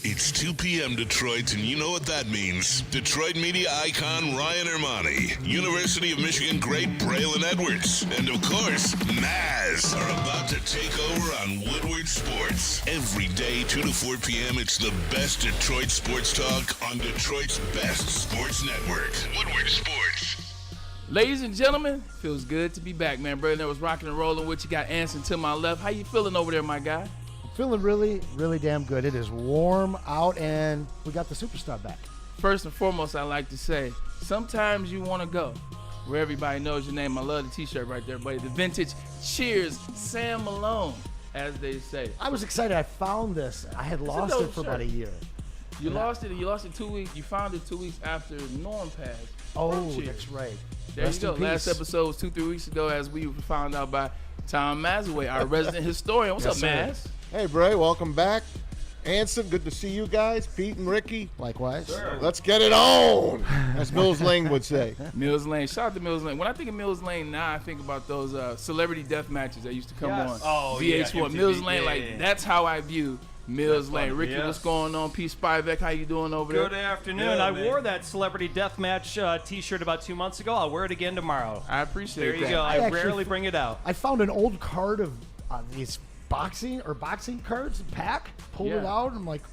It's 2 p.m. Detroit, and you know what that means. Detroit media icon Ryan Ermanni, University of Michigan great Braylon Edwards, and of course, Maz are about to take over on Woodward Sports. Every day, 2 to 4 p.m., it's the best Detroit sports talk on Detroit's best sports network, Woodward Sports. Ladies and gentlemen, feels good to be back, man. Braylon was rocking and rolling with you. Got Anson to my left. How you feeling over there, my guy? Feeling really, really damn good. It is warm out, and we got the superstar back. First and foremost, I like to say, sometimes you want to go where everybody knows your name. I love the T-shirt right there, buddy. The vintage Cheers Sam Malone, as they say. I was excited. I found this. I had lost it for about a year. You lost it, and you lost it 2 weeks. You found it 2 weeks after Norm passed. Oh, Cheers. that's right. There Rest you go. in Last peace. episode was 2-3 weeks ago, as we found out by Tom Mazaway, our resident historian. What's up, sir. Maz? Hey, Bray, welcome back. Anson, good to see you guys. Pete and Ricky. Likewise. Sure. Let's get it on, as Mills Lane would say. Mills Lane. Shout out to Mills Lane. When I think of Mills Lane now, I think about those celebrity death matches that used to come on Oh, yeah, VH1. MTV, Mills Lane, yeah. That's how I view Mills Lane. funny, Ricky, yes. what's going on? P. Spivek, how you doing over there? Good afternoon. Good, I man. wore that Celebrity Deathmatch T-shirt about 2 months ago. I'll wear it again tomorrow. I appreciate There you that. go. I actually rarely bring it out. I found an old card of these boxing cards, pack, pulled it Yeah. out, and I'm like,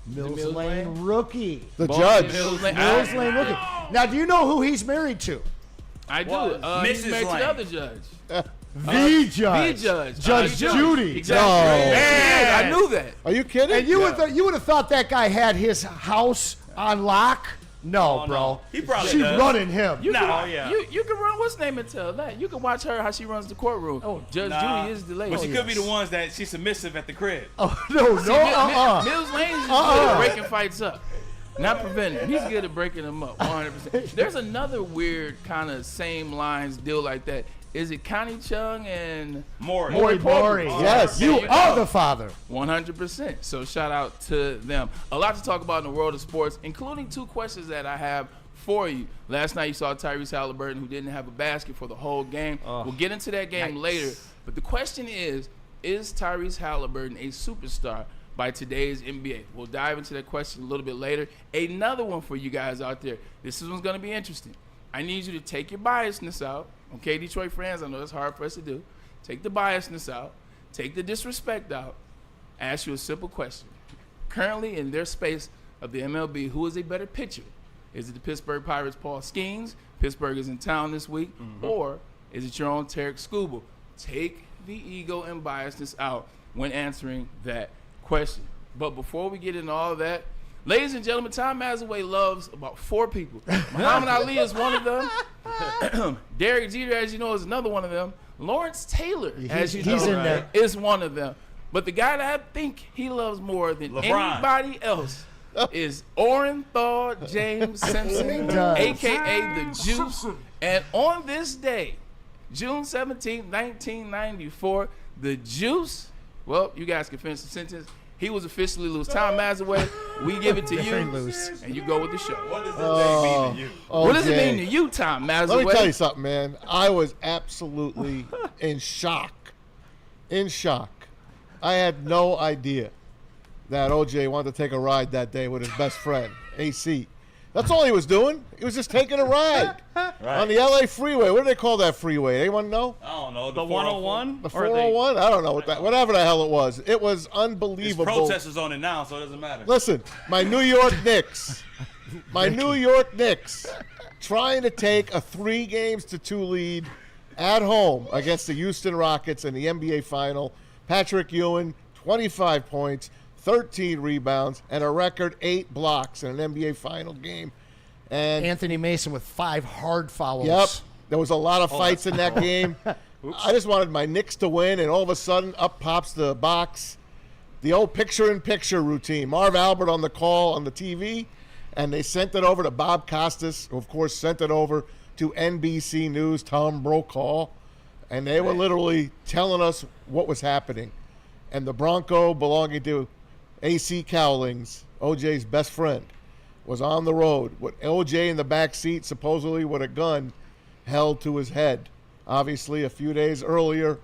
Mills Mills Lane Lane? rookie. The Both judge. Mills Lane. Mills Lane rookie. Now, do you know who he's married to? I do. Was He's Mrs. married to Lane. the other judge. The judge. The judge. Judge Judy. Exactly. No. Yeah, I knew that. Are you kidding? And you would have thought that guy had his house on lock. No, Oh, bro. no. He probably She's does. running him. You No, can, yeah. You can run. What's name and tell that? You can watch her how she runs the courtroom. Oh, Judge Nah. Judy is the lady. But she could be yes. the ones that she's submissive at the crib. Oh, no. Mills Lane is good at breaking fights up, not preventing them. He's good at breaking them up, 100%. There's another weird kind of same lines deal like that. Is it Connie Chung and Maury. Maury. Yes. You There you are go. the father. 100%. So shout out to them. A lot to talk about in the world of sports, including 2 questions that I have for you. Last night you saw Tyrese Halliburton, who didn't have a basket for the whole game. We'll get into that game later. But the question is Tyrese Halliburton a superstar by today's NBA? We'll dive into that question a little bit later. Another one for you guys out there. This one's going to be interesting. I need you to take your biasness out. Okay, Detroit fans, I know it's hard for us to do. Take the biasness out. Take the disrespect out. Ask you a simple question. Currently in their space of the MLB, who is a better pitcher? Is it the Pittsburgh Pirates' Paul Skeens? Pittsburgh is in town this week. Or is it your own Tarek Skubal? Take the ego and biasness out when answering that question. But before we get into all that, ladies and gentlemen, Tom Mazaway loves about 4 people. Muhammad Ali is one of them. Derek Jeter, as you know, is another one of them. Lawrence Taylor, as you he's know, in there. is one of them. But the guy that I think he loves more than LeBron. anybody else is Orenthal James Simpson, He does. a.k.a. The Juice. And on this day, June 17, 1994, The Juice, well, you guys can finish the sentence. He was officially loose. Tom Mazaway, we give it to Very you, loose. and you go with the show. What does this day mean to you? What does it Okay. mean to you, Tom Mazaway? Let me tell you something, man. I was absolutely in shock. In shock. I had no idea that OJ wanted to take a ride that day with his best friend, AC. That's all he was doing. He was just taking a ride on the LA freeway. What do they call that freeway? Anyone know? I don't know. The 101? The 401? I don't know what that. Whatever the hell it was. It was There's unbelievable. protesters on it now, so it doesn't matter. Listen, my New York Knicks, trying to take a 3-2 lead at home against the Houston Rockets in the NBA Final. Patrick Ewing, 25 points, 13 rebounds, and a record 8 blocks in an NBA Final game. And Anthony Mason with 5 hard fouls. yep, there was a lot of fights in that game. I just wanted my Knicks to win, and all of a sudden, up pops the box. The old picture-in-picture routine. Marv Albert on the call on the TV, and they sent it over to Bob Costas, who, of course, sent it over to NBC News, Tom Brokaw, and they were literally telling us what was happening. And the Bronco belonging to AC Cowlings, OJ's best friend, was on the road with OJ in the back seat, supposedly with a gun held to his head. Obviously, a few days earlier,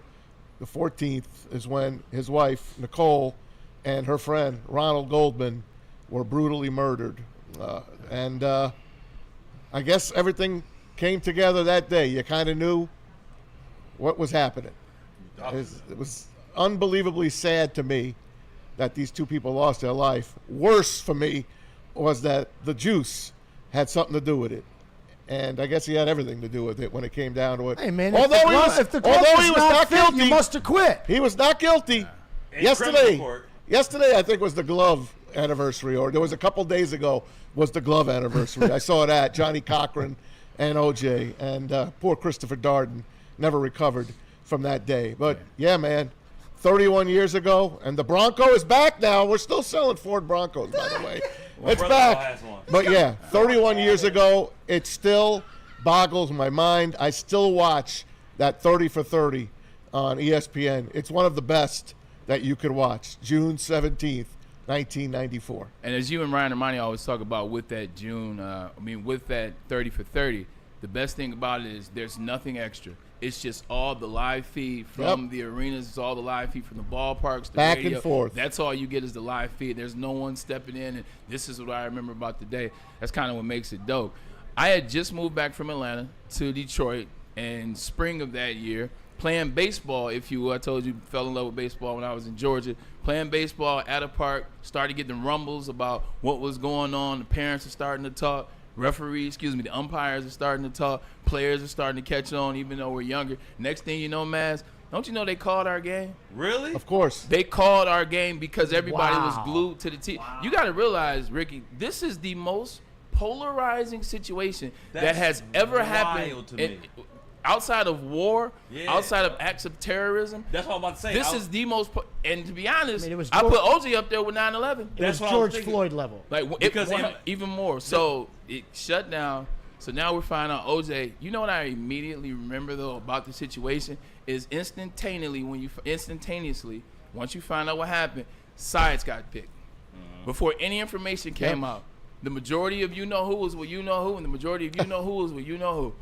the 14th, is when his wife, Nicole, and her friend, Ronald Goldman, were brutally murdered. And I guess everything came together that day. You kind of knew what was happening. It was unbelievably sad to me that these two people lost their life. Worse for me was that the juice had something to do with it. And I guess he had everything to do with it when it came down to it. Hey, man, although if the glove he was not not fit, guilty, you must have quit. he was not guilty. Yesterday, I think, was the glove anniversary, or there was a couple days ago was the glove anniversary. I saw that, Johnny Cochran and OJ, and poor Christopher Darden never recovered from that day. But, yeah, man, 31 years ago, and the Bronco is back now. We're still selling Ford Broncos, by the way. It's back. But, yeah, 31 years ago, it still boggles my mind. I still watch that 30 for 30 on ESPN. It's one of the best that you could watch. June 17th, 1994. And as you and Ryan Ermanni always talk about with that with that 30 for 30, the best thing about it is there's nothing extra. It's just all the live feed from the arenas. It's all the live feed from the ballparks, the back radio. and forth. That's all you get is the live feed. There's no one stepping in, and this is what I remember about the day. That's kind of what makes it dope. I had just moved back from Atlanta to Detroit in spring of that year, playing baseball, if you will. I told you, fell in love with baseball when I was in Georgia. Playing baseball at a park, started getting rumbles about what was going on. The parents are starting to talk. The umpires are starting to talk. Players are starting to catch on, even though we're younger. Next thing you know, Maz, don't you know they called our game? Really? Of course. They called our game because everybody was Wow. glued to the TV. You got to realize, Ricky, this is the most polarizing situation that That's has ever wild happened to me. outside of war, Yeah. outside of acts of terrorism. That's what I'm about to say. This is the most, and to be honest, I mean, it was I George- put OJ up there with 9/11. It was That's what I was George thinking. Floyd level. Like Because even more. So it shut down. So now we're finding out OJ. You know what I immediately remember though about the situation is instantaneously once you find out what happened, sides got picked before any information came out. The majority of you know who was with you know who, and the majority of you know who was with you know who.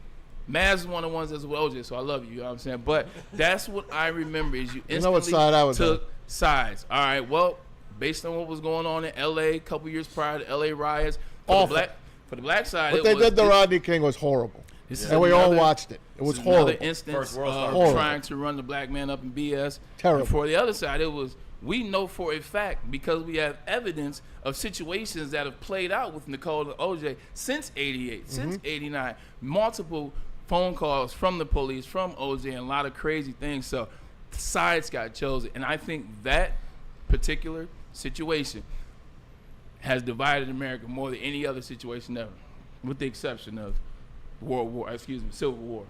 Maz is one of the ones that's with OJ, so I love you. You know what I'm saying? But that's what I remember is you instantly know what side I was took on. sides. All right, well, based on what was going on in L.A. a couple years prior to L.A. riots, Awful. for the black side, What it they was did to this- Rodney King was horrible. this is And we all another- watched it. It was this is horrible. Another instance First world of star. trying to run the black man up in BS. Terrible. And for the other side, it was, we know for a fact, because we have evidence of situations that have played out with Nicole and OJ since 88, since 89, multiple phone calls from the police, from OJ, and a lot of crazy things. So sides got chosen. And I think that particular situation has divided America more than any other situation ever, with the exception of Civil War.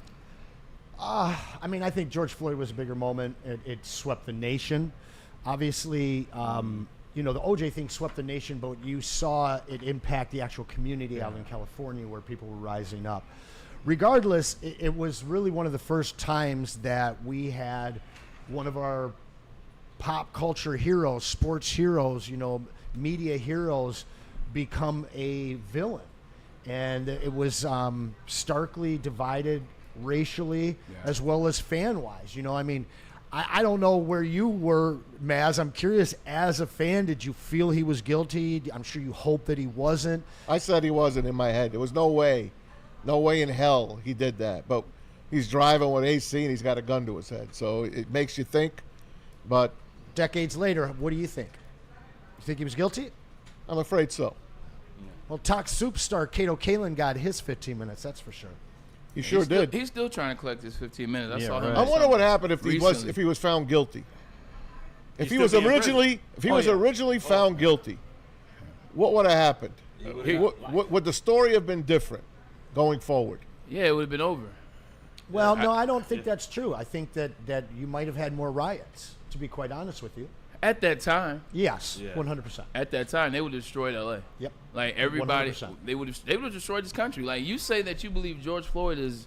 I mean, I think George Floyd was a bigger moment. It swept the nation. Obviously, the OJ thing swept the nation, but you saw it impact the actual community out in California where people were rising up. Regardless, it was really one of the first times that we had one of our pop culture heroes, sports heroes, media heroes become a villain. And it was starkly divided racially as well as fan-wise. I don't know where you were, Maz. I'm curious, as a fan, did you feel he was guilty? I'm sure you hope that he wasn't. I said he wasn't in my head. There was no way in hell he did that. But he's driving with AC and he's got a gun to his head. So it makes you think. But Decades later, what do you think? You think he was guilty? I'm afraid so. Well, talk superstar Kato Kalin got his 15 minutes, that's for sure. He sure did. He's still trying to collect his 15 minutes. I saw him. I wonder what happened if Recently. he was found guilty. If he still was be in originally found guilty, what would have happened? Would the story have been different going forward? Yeah, it would have been over. Well, no, I don't think that's true. I think that you might have had more riots, to be quite honest with you. At that time, Yes, Yeah. 100%. they would have destroyed LA. Yep. Like everybody, 100%. they would have destroyed this country. Like you say that you believe George Floyd is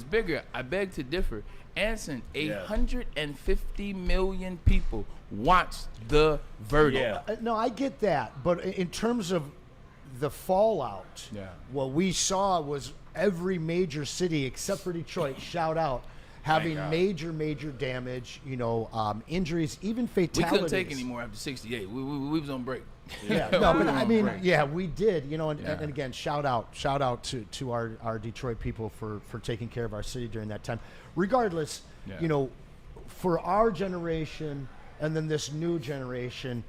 bigger. I beg to differ. Anson, 150 million people watched the verdict. Yeah. No, I get that, but in terms of the fallout, what we saw was every major city except for Detroit, shout out, having God. major damage, injuries, even We fatalities. couldn't take anymore after 68. We was on break. Yeah, no, but I mean, yeah, we did, and again, shout out to our Detroit people for taking care of our city during that time. Regardless, for our generation and then this new generation,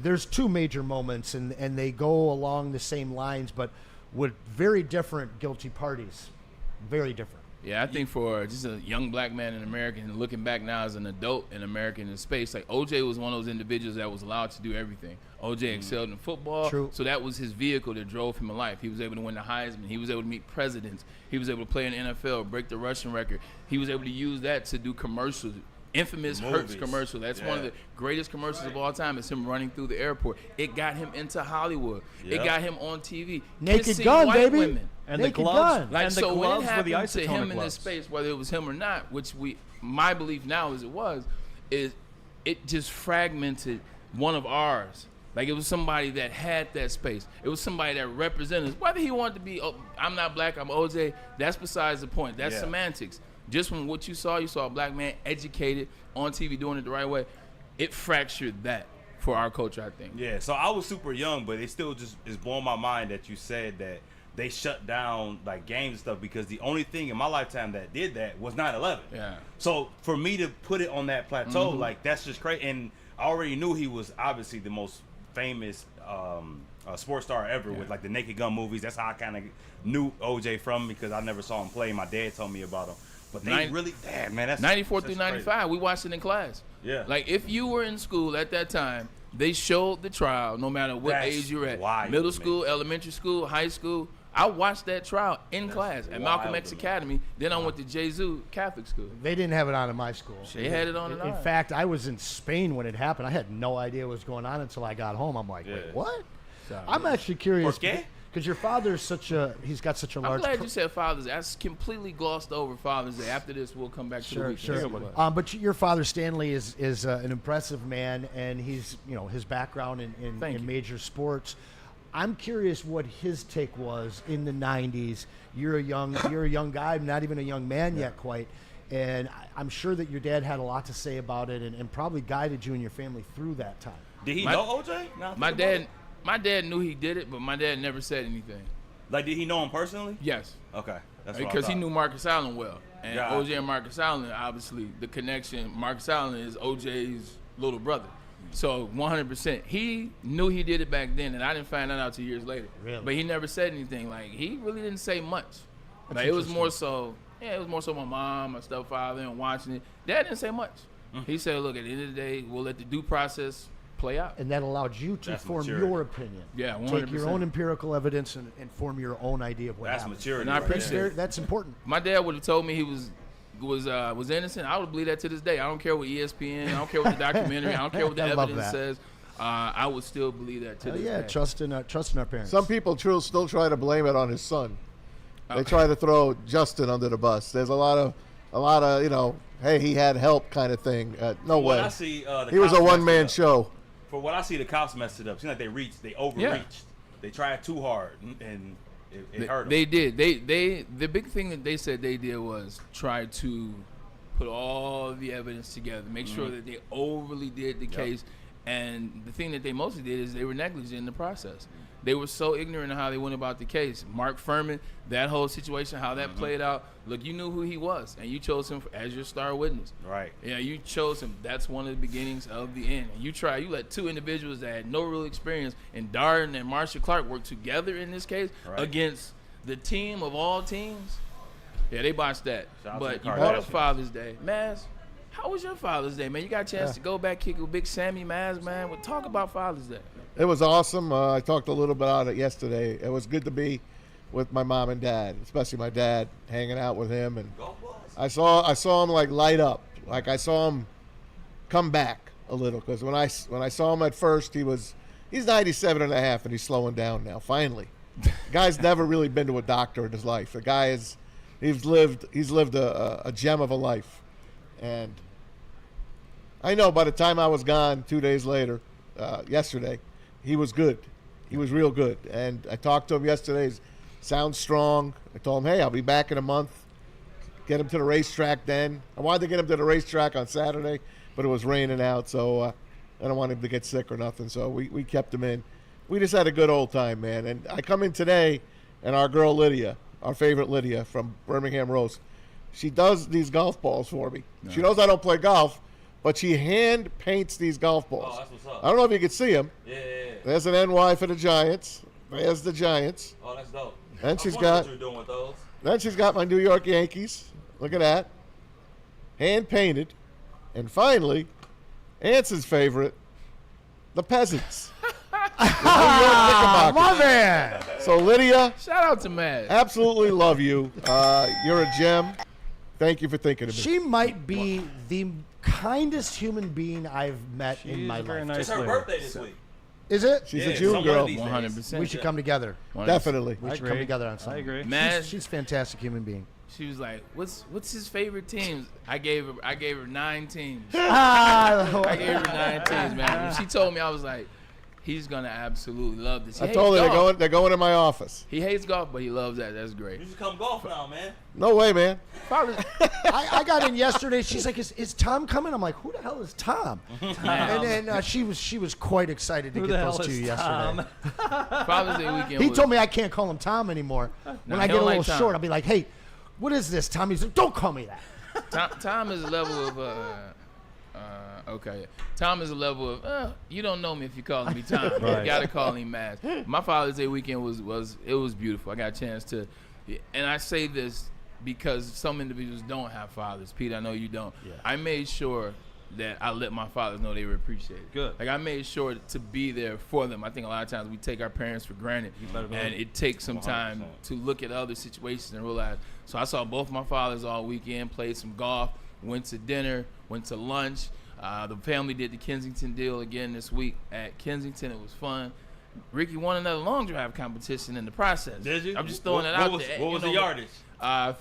there's two major moments, and they go along the same lines, but with very different guilty parties. Very different. Yeah, I think for just a young black man in America and looking back now as an adult in America in space, like OJ was one of those individuals that was allowed to do everything. OJ excelled in football, True. so that was his vehicle that drove him in life. He was able to win the Heisman. He was able to meet presidents. He was able to play in the NFL, break the rushing record. He was able to use that to do commercials. Infamous Hertz Movies. commercial. That's one of the greatest commercials of all time. Is him running through the airport. It got him into Hollywood. It got him on TV. Naked Kissing Gun, white baby. women. And Naked the gloves, Gun. Like, and the so when gloves it were the happened to isotonic him in this gloves. space, whether it was him or not, which my belief now is it just fragmented one of ours. Like, it was somebody that had that space. It was somebody that represented us. Whether he wanted to be, I'm not black, I'm OJ, that's besides the point. That's semantics. Just from what you saw a black man educated on TV doing it the right way. It fractured that for our culture, I think. Yeah, so I was super young, but it still just is blowing my mind that you said that they shut down like games and stuff, because the only thing in my lifetime that did that was 9/11. Yeah. So for me to put it on that plateau, like, that's just crazy. And I already knew he was obviously the most famous sports star ever with like the Naked Gun movies. That's how I kind of knew OJ from, because I never saw him play. My dad told me about him. But they really, damn, man, that's 94 that's through 95, we watched it in class. Yeah. Like, if you were in school at that time, they showed the trial no matter what That's age you're at. wild, Middle man. school, elementary school, high school. I watched that trial in class at Malcolm wild X to me. Academy. Then I went to Jesu Catholic School. They didn't have it on in my school. They had it on In and on. fact, I was in Spain when it happened. I had no idea what was going on until I got home. I'm like, Yeah. wait, what? So, I'm actually curious. ¿Por qué? Because your father's he's got such a I'm large. glad you said Father's Day. I completely glossed over Father's Day. After this, we'll come back to the Sure, weekend. sure. But your father Stanley is an impressive man, and he's his background Thank in you. major sports. I'm curious what his take was in the '90s. You're a young guy, not even a young man yet, quite. And I'm sure that your dad had a lot to say about it, and probably guided you and your family through that time. Did he My- know OJ? Now I think My about dad, it. my dad knew he did it, but my dad never said anything. Like, did he know him personally? Yes. Okay, that's what I Because he thought. knew Marcus Allen well. And Yeah. OJ and Marcus Allen, obviously, the connection, Marcus Allen is OJ's little brother. So 100%. He knew he did it back then, and I didn't find that out till years later. Really? But he never said anything. Like, he really didn't say much. Like, it was more so, my mom, my stepfather, and watching it. Dad didn't say much. He said, look, at the end of the day, we'll let the due process play out. And that allowed you to That's form maturity. your opinion. Yeah, Take your 100%. own empirical evidence and form your own idea of what That's happened. maturity. And I right appreciate there. it. That's important. My dad would have told me he was innocent. I would believe that to this day. I don't care what ESPN, I don't care what the documentary, I don't care what the I love evidence that. says. I would still believe that to this Yeah, day. trust in our parents. Some people still try to blame it on his son. They try to throw Justin under the bus. There's a lot of hey, he had help kind of thing. No What way. I see, the He was a cops messed one-man it up. show. For what I see, the cops messed it up. Seems like they overreached. They tried too hard, and it hurt them. They did. The big thing that they said they did was try to put all the evidence together, make sure that they overly did the case. And the thing that they mostly did is they were negligent in the process. They were so ignorant of how they went about the case. Mark Furman, that whole situation, how that played out. Look, you knew who he was, and you chose him as your star witness. Right. Yeah, you chose him. That's one of the beginnings of the end. And you let two individuals that had no real experience, and Darden and Marcia Clark, work together in this case against the team of all teams. Yeah, they botched that. Shout out to But the you brought up Kardashians. Father's Day. Maz, how was your Father's Day, man? You got a chance to go back, kick with Big Sammy, Maz, man. Well, talk about Father's Day. It was awesome. I talked a little bit about it yesterday. It was good to be with my mom and dad, especially my dad, hanging out with him. And I saw him like light up. Like I saw him come back a little, because when I saw him at first, he's 97 and a half, and he's slowing down now. Finally, guy's never really been to a doctor in his life. The guy he's lived a gem of a life, and I know by the time I was gone 2 days later, yesterday, he was good. He was real good. And I talked to him yesterday. He sounds strong. I told him, hey, I'll be back in a month. get him to the racetrack then. I wanted to get him to the racetrack on Saturday, but it was raining out, so I don't want him to get sick or nothing, so we kept him in. We just had a good old time, man. And I come in today, and our girl Lydia, our favorite Lydia from Birmingham Roast, she does these golf balls for me. No. She knows I don't play golf, but she hand paints these golf balls. Oh, that's what's up. I don't know if you can see them. Yeah. There's an NY for the Giants. There's the Giants. Oh, that's dope. Then she's what you're doing with those. Then she's got my New York Yankees. Look at that. Hand painted. And finally, Anson's favorite, the Peasants. My man. So, Lydia, Shout out to Matt. absolutely love you. You're a gem. Thank you for thinking of me. She might be the kindest human being I've met in my very life. nice It's her lady. birthday this week. Is it? She's Yeah, a June some girl. of these days. 100%. We should come together. Definitely. We should come together on I something. agree. Matt, She's a fantastic human being. she was like, "What's his favorite teams?" I gave her 9 teams. I gave her 9 teams, man. When she told me, I was like, he's gonna absolutely love this. He I hates told her golf. they're going in my office. He hates golf, but he loves that. That's great. You should come golf now, man. No way, man. Probably, I got in yesterday. She's like, "Is Tom coming?" I'm like, "Who the hell is Tom?" And then she was quite excited to Who get the those hell two is yesterday. Tom? Father's Day weekend. He was, told me I can't call him Tom anymore. When I he get a don't little like Tom. short, I'll be like, "Hey, what is this, Tom?" He's like, "Don't call me that." Tom is a level of okay. Tom is a level of you don't know me if you call me Tom. Right. You gotta call him Matt. My Father's Day weekend was beautiful. I got a chance to, and I say this because some individuals don't have fathers. Pete, I know you don't. Yeah. I made sure that I let my fathers know they were appreciated. Good. Like I made sure to be there for them. I think a lot of times we take our parents for granted, better believe and it takes some time 100%. to look at other situations and realize. So I saw both my fathers all weekend, played some golf, went to dinner, went to lunch. The family did the Kensington deal again this week at Kensington. It was fun. Ricky won another long drive competition in the process. Did you? I'm just throwing What it out was, there. What was the yardage?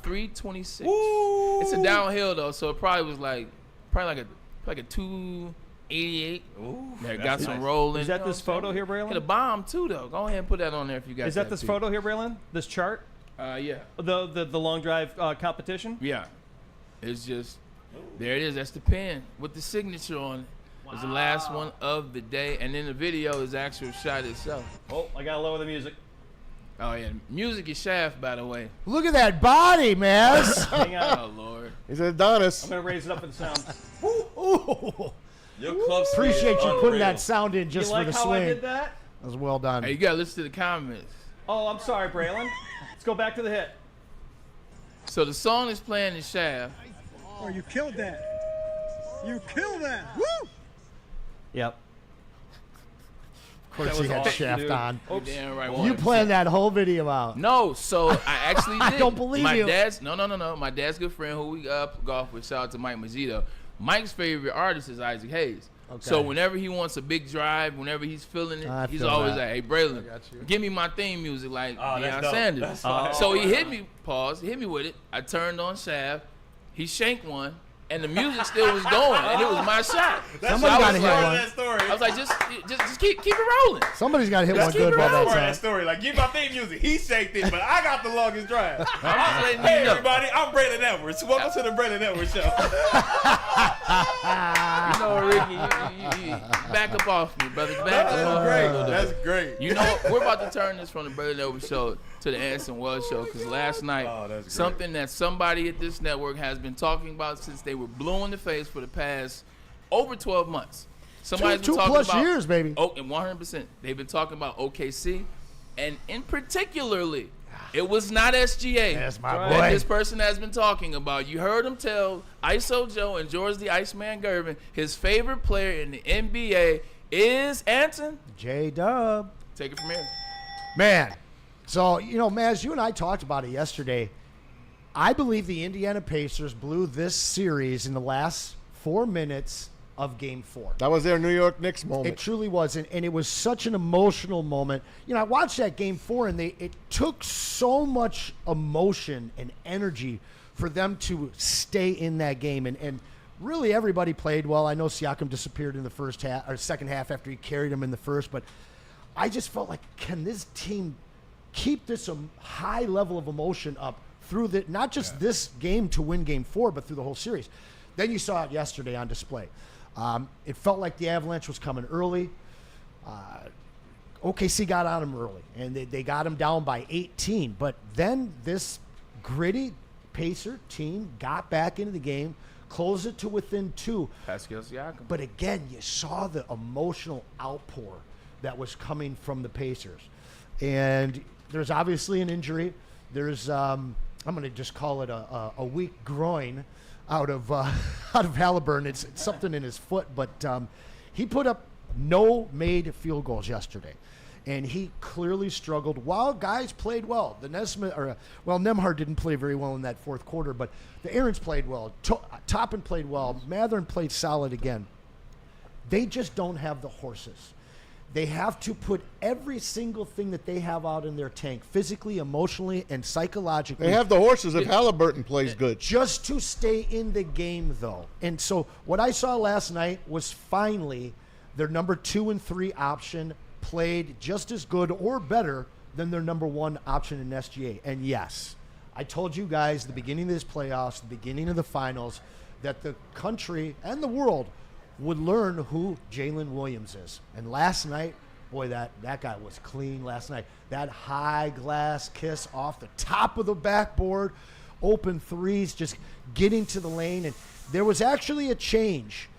326. Woo! It's a downhill though, so it probably was like a 288. Ooh, That got that's some nice. rolling. Is that this photo here, Hit a Braylon? bomb too though. Go ahead and put that on there if you got. Is that this Pete. photo here, Braylon? This chart? Yeah. The long drive competition? Yeah. It's just there it is. That's the pen with the signature on it. It was the last one of the day, and then the video is the actual shot itself. Oh, I gotta lower the music. Oh yeah, music is Shaft, by the way. Look at that body, man. Hang on. Oh Lord. He said Adonis. I'm gonna raise it up for the sound. Ooh. Your club speed Appreciate is you putting unreal. that sound in just you like for the how swing. I did that? That was well done. Hey, you gotta listen to the comments. Oh, I'm sorry, Braylon. Let's go back to the hit. So the song is playing in Shaft. Oh, you killed that. You killed that. Woo! Yep. Of course, That he was had awesome, Shaft dude. on. You're damn right. You 100%. planned that whole video out. No, so I actually did. I don't believe my you. Dad's no. My dad's good friend who we golf with. Shout out to Mike Mazzito. Mike's favorite artist is Isaac Hayes. Okay. So whenever he wants a big drive, whenever he's feeling it, I he's feel always that. like, "Hey, Braylon, got you. give me my theme music like Oh, that's Deion dope. Sanders." That's fine. So he hit me. Pause. Hit me with it. I turned on Shaft. He shanked one, and the music still was going, and it was my shot. That's Somebody I gotta was hit part of one. that story. I was like, just keep it rolling. Somebody's got to hit one That's good by part of that that time. story. Like, give my theme music. He shaked it, but I got the longest drive. I'm just letting Hey, you know. everybody, I'm Braylon Edwards. Welcome to the Braylon Edwards Show. You know, Ricky, you back up off me, brother. Back up off me a little bit. That's great. You know what? We're about to turn this from the Braylon Edwards Show to the Anson Wells Show because last night, Oh, that's great. something that somebody at this network has been talking about since they were blue in the face for the past over 12 months. Somebody's been Two talking plus about, years, baby. Oh, and 100%. They've been talking about OKC, and in particularly, it was not SGA. That's my Right. That boy. this person has been talking about. You heard him tell ISO Joe and George the Iceman Gervin his favorite player in the NBA is Anson. J-Dub. Take it from here. Man. So, Maz, you and I talked about it yesterday. I believe the Indiana Pacers blew this series in the last 4 minutes of Game 4. That was their New York Knicks moment. It truly was, and it was such an emotional moment. I watched that Game 4, and it took so much emotion and energy for them to stay in that game. And really, everybody played well. I know Siakam disappeared in the first half or second half after he carried him in the first, but I just felt like, can this team keep this high level of emotion up through not just this game to win Game 4, but through the whole series. Then you saw it yesterday on display. It felt like the Avalanche was coming early. OKC got on him early, and they got him down by 18. But then this gritty Pacer team got back into the game, closed it to within 2. Pascal Siakam. But again, you saw the emotional outpour that was coming from the Pacers. And there's obviously an injury. There's, I'm going to just call it a weak groin out of Halliburton. It's something in his foot, but he put up no made field goals yesterday. And he clearly struggled while guys played well. The Nembhard didn't play very well in that fourth quarter, but the Aarons played well. Toppin played well. Matherin played solid again. They just don't have the horses. They have to put every single thing that they have out in their tank, physically, emotionally, and psychologically. They have the horses if Halliburton plays good. Just to stay in the game, though. And so what I saw last night was finally their number 2 and 3 option played just as good or better than their number 1 option in SGA. And yes, I told you guys at the beginning of this playoffs, the beginning of the finals, that the country and the world would learn who Jalen Williams is. And last night, boy, that guy was clean last night. That high glass kiss off the top of the backboard, open threes, just getting to the lane. And there was actually a change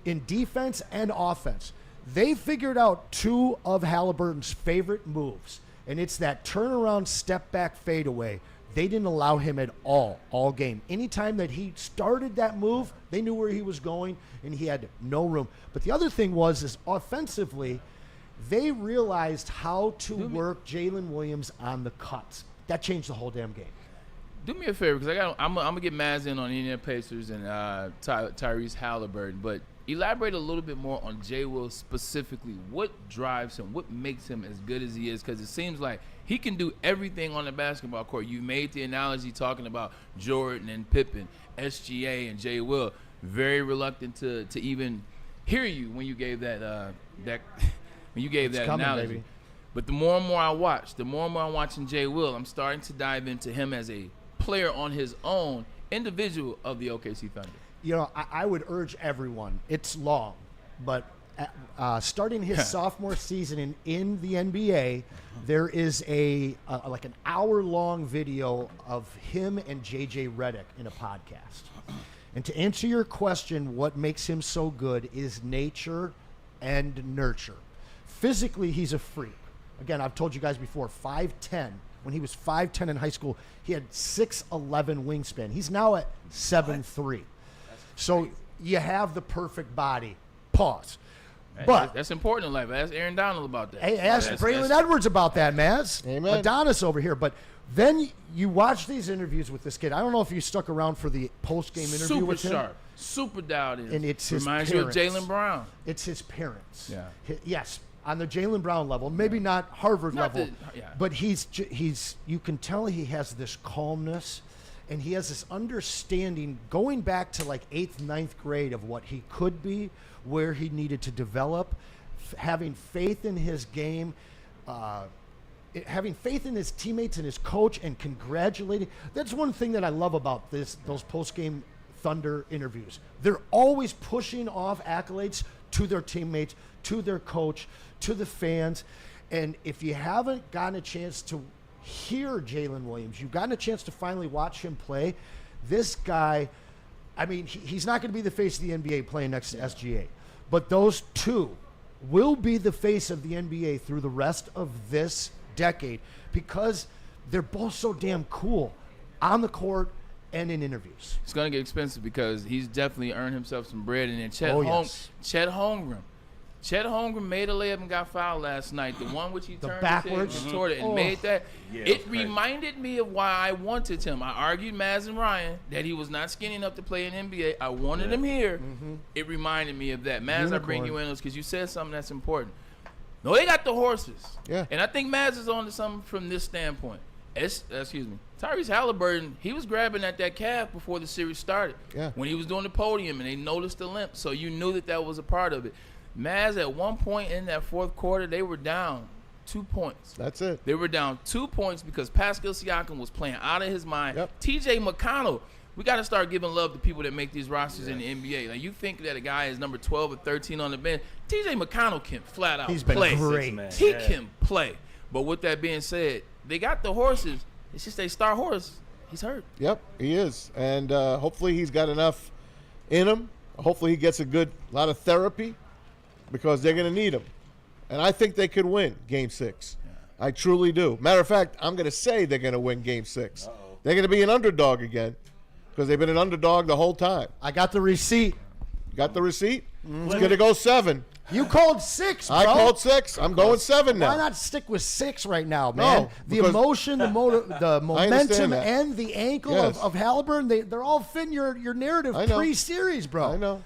in defense and offense. They figured out 2 of Halliburton's favorite moves, and it's that turnaround step-back fadeaway. They didn't allow him at all game. Anytime that he started that move, they knew where he was going, and he had no room. But the other thing is offensively, they realized how to work Jalen Williams on the cuts. That changed the whole damn game. Do me a favor, because I'm gonna get Maz in on Indiana Pacers and Tyrese Halliburton, but elaborate a little bit more on J. Will specifically. What drives him? What makes him as good as he is? Because it seems like he can do everything on the basketball court. You made the analogy talking about Jordan and Pippen, SGA and J. Will. Very reluctant to even hear you when you gave that analogy. Baby. But the more and more I watch, the more and more I'm watching J. Will, I'm starting to dive into him as a player on his own, individual of the OKC Thunder. You know, I would urge everyone. It's long, but starting his sophomore season in the NBA, there is like an hour-long video of him and JJ Redick in a podcast. And to answer your question, what makes him so good is nature and nurture. Physically, he's a freak. Again, I've told you guys before, 5'10". When he was 5'10" in high school, he had 6'11" wingspan. He's now at 7'3". So you have the perfect body. Pause. But that's important in life. Ask Aaron Donald about that. Hey, ask Braylon Edwards about that, Maz. Amen. Adonis over here. But then you watch these interviews with this kid. I don't know if you stuck around for the post-game interview with him. Super sharp. Super dialed in. And it's his Reminds parents. you of Jaylen Brown. It's his parents. Yeah. Yes, on the Jaylen Brown level. Maybe not Harvard level. But he's you can tell he has this calmness. And he has this understanding going back to like 8th, 9th grade of what he could be, where he needed to develop, having faith in his game, having faith in his teammates and his coach, and congratulating. That's one thing that I love about those post-game Thunder interviews. They're always pushing off accolades to their teammates, to their coach, to the fans. And if you haven't gotten a chance to hear Jalen Williams, you've gotten a chance to finally watch him play. This guy, I mean, he's not going to be the face of the NBA playing next to SGA, but those two will be the face of the NBA through the rest of this decade because they're both so damn cool on the court and in interviews. It's going to get expensive because he's definitely earned himself some bread. And then Chet Holmgren. Chet Holmgren made a layup and got fouled last night. The one which he turned backwards his head toward it and made that. Yeah, it reminded me of why I wanted him. I argued Maz and Ryan that he was not skinny enough to play in NBA. I wanted him here. It reminded me of that. Maz, I bring you in because you said something that's important. No, they got the horses. Yeah. And I think Maz is on to something from this standpoint. Excuse me. Tyrese Halliburton, he was grabbing at that calf before the series started. Yeah. When he was doing the podium and they noticed the limp. So you knew that was a part of it. Maz, at one point in that fourth quarter, they were down 2 points. That's it. They were down 2 points because Pascal Siakam was playing out of his mind. Yep. TJ McConnell, we got to start giving love to people that make these rosters in the NBA. Like, you think that a guy is number 12 or 13 on the bench. TJ McConnell can flat out He's been play. great. He can play. But with that being said, they got the horses. It's just they star horse. He's hurt. Yep, he is. And hopefully he's got enough in him. Hopefully he gets a lot of therapy because they're going to need him. And I think they could win Game 6. I truly do. Matter of fact, I'm going to say they're going to win Game 6. They're going to be an underdog again because they've been an underdog the whole time. I got the receipt. You got the receipt? It's going to go 7. You called 6, bro. I called 6. I'm going 7 now. Why not stick with 6 right now, man? No, the because- emotion, the momentum, that. and the ankle Yes. of Halliburton, they're all fitting your narrative I know. pre-series, bro. I know.